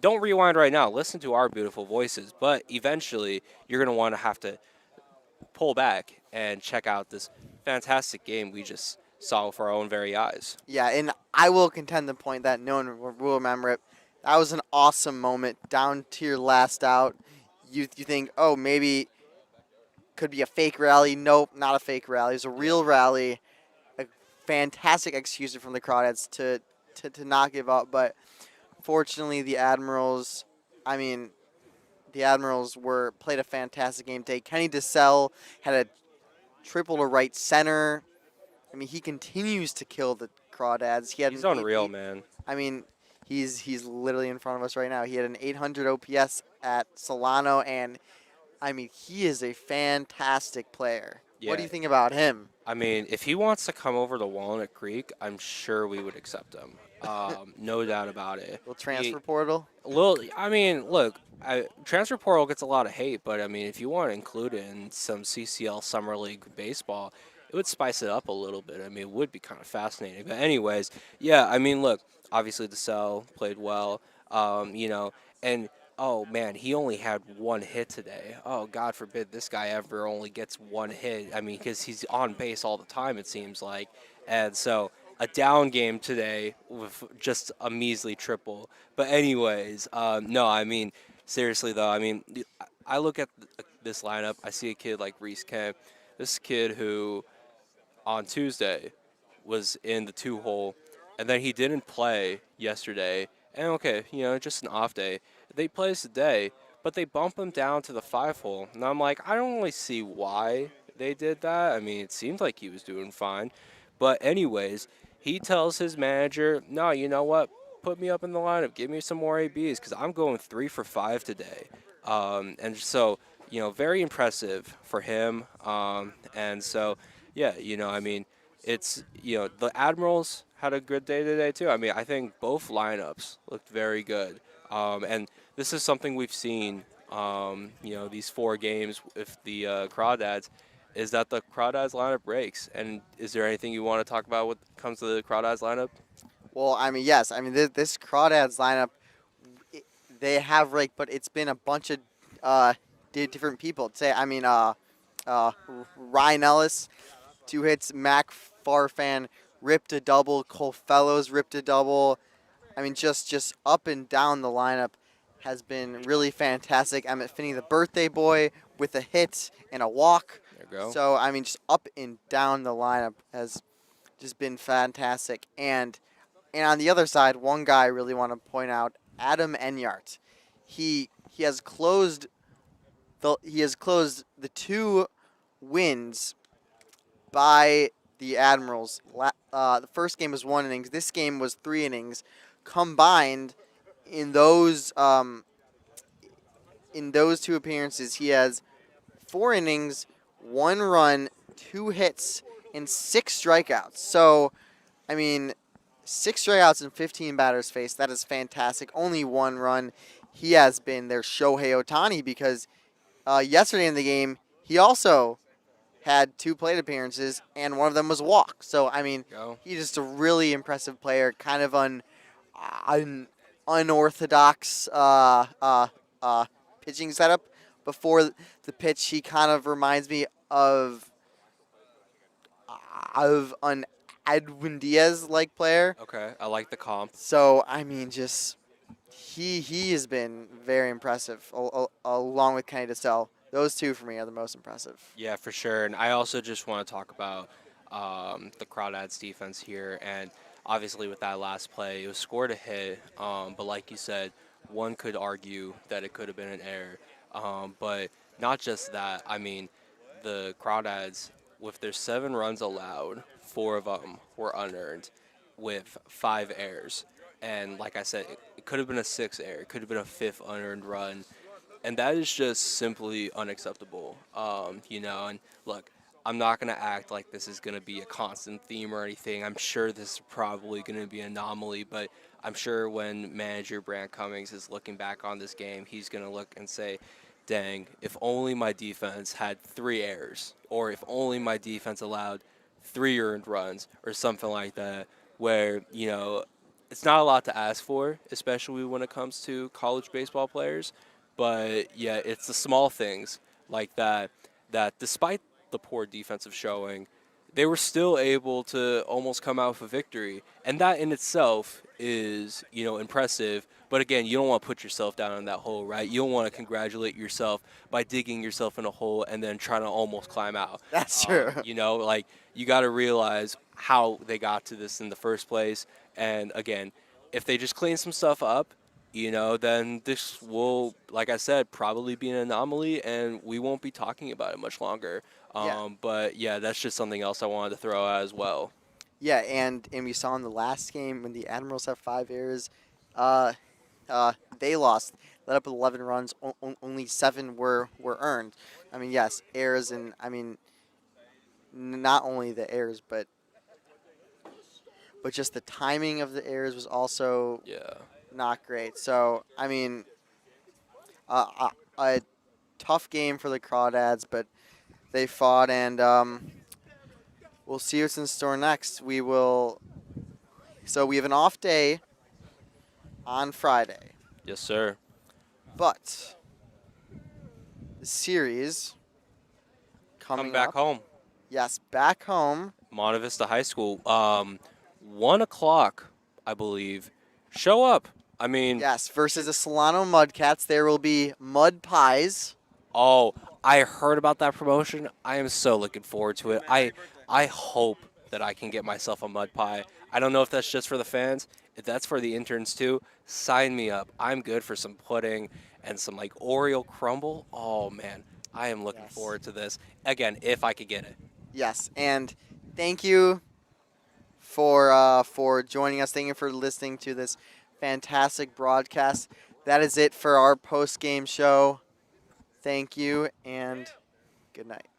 Don't rewind right now. Listen to our beautiful voices, but eventually you're going to want to have to pull back and check out this fantastic game we just saw with our own very eyes. Yeah, and I will contend the point that no one will remember it. That was an awesome moment down to your last out. You think, oh, maybe could be a fake rally. Nope, not a fake rally. It was a real rally. A fantastic execution from the Crawdads to not give up. But fortunately, the Admirals, played a fantastic game today. Kenny DeSell had a triple to right center. I mean, he continues to kill the Crawdads. He's unreal, man. I mean, he's literally in front of us right now. He had an 800 OPS at Solano, and I mean, he is a fantastic player. Yeah. What do you think about him? I mean, if he wants to come over to Walnut Creek, I'm sure we would accept him. No doubt about it. Little transfer portal? I mean, look, transfer portal gets a lot of hate, but I mean, if you want to include it in some CCL Summer League baseball, it would spice it up a little bit. I mean, it would be kind of fascinating. But anyways, yeah, I mean, look, obviously DeSell played well, you know, and oh man, he only had one hit today. Oh, God forbid this guy ever only gets one hit. I mean, because he's on base all the time, it seems like. And so a down game today with just a measly triple. But anyways, no, I mean, seriously though, I mean, I look at this lineup, I see a kid like Reese Kemp, this kid who on Tuesday was in the 2-hole, and then he didn't play yesterday. And okay, you know, just an off day. They plays today, but they bump him down to the 5-hole. And I'm like, I don't really see why they did that. I mean, it seemed like he was doing fine. But anyways, he tells his manager, no, you know what? Put me up in the lineup. Give me some more ABs because I'm going 3 for 5 today. And so, you know, very impressive for him. And so, yeah, you know, I mean, it's, you know, the Admirals had a good day today, too. I mean, I think both lineups looked very good. And this is something we've seen these 4 games with the Crawdads, is that the Crawdads lineup breaks. And is there anything you want to talk about when it comes to the Crawdads lineup? Well, I mean, yes. I mean, this Crawdads lineup, they have raked, but it's been a bunch of different people. Say, I mean, Ryan Ellis, 2 hits. Mac Farfan ripped a double. Cole Fellows ripped a double. I mean, just up and down the lineup has been really fantastic. Emmett Finney, the birthday boy, with a hit and a walk. There you go. So, I mean, just up and down the lineup has just been fantastic. And on the other side, one guy I really want to point out, Adam Enyart. He has closed the 2 wins by the Admirals. The first game was 1 innings. This game was 3 innings. Combined in those 2 appearances, he has 4 innings, 1 run, 2 hits, and 6 strikeouts. So, I mean, 6 strikeouts and 15 batters faced. That is fantastic. Only 1 run. He has been their Shohei Ohtani because yesterday in the game, he also had 2 plate appearances, and one of them was a walk. So, I mean, he's just a really impressive player, kind of an unorthodox pitching setup. Before the pitch, he kind of reminds me of an Edwin Diaz-like player. Okay, I like the comp. So, I mean, just he has been very impressive, along with Kenny DeStell. Those 2 for me are the most impressive. Yeah, for sure. And I also just want to talk about the Crawdads defense here. And obviously with that last play, it was scored a hit. But like you said, one could argue that it could have been an error. But not just that. I mean, the Crawdads, with their 7 runs allowed, 4 of them were unearned with 5 errors. And like I said, it could have been a 6th error. It could have been a 5th unearned run. And that is just simply unacceptable. And look, I'm not going to act like this is going to be a constant theme or anything. I'm sure this is probably going to be an anomaly, but I'm sure when manager Brant Cummings is looking back on this game, he's going to look and say, dang, if only my defense had 3 errors, or if only my defense allowed 3 earned runs, or something like that, where, it's not a lot to ask for, especially when it comes to college baseball players. But, yeah, it's the small things like that despite the poor defensive showing, they were still able to almost come out with a victory. And that in itself is, impressive. But, again, you don't want to put yourself down in that hole, right? You don't want to congratulate yourself by digging yourself in a hole and then trying to almost climb out. That's true. You got to realize how they got to this in the first place. And, again, if they just clean some stuff up, then this will, like I said, probably be an anomaly, and we won't be talking about it much longer. But, yeah, that's just something else I wanted to throw out as well. Yeah, and we saw in the last game when the Admirals have 5 errors, they lost. Let up with 11 runs, only 7 were earned. I mean, yes, errors, and, I mean, not only the errors, but just the timing of the errors was also not great. So, I mean, a tough game for the Crawdads, but they fought, and we'll see what's in store next. So we have an off day on Friday. Yes, sir. But the series coming back up, home. Yes, back home. Monte Vista High School. 1 o'clock, I believe. Show up. I mean, Yes, versus the Solano Mudcats. There will be mud pies. oh, I heard about that promotion. I am so looking forward to it. I hope that I can get myself a mud pie. I don't know if that's just for the fans. If that's for the interns too, sign me up. I'm good for some pudding and some Oreo crumble. Oh man, I am looking Yes. forward to this. Again, if I could get it. Yes, and thank you for joining us. Thank you for listening to this fantastic broadcast. That is it for our post-game show. Thank you, and good night.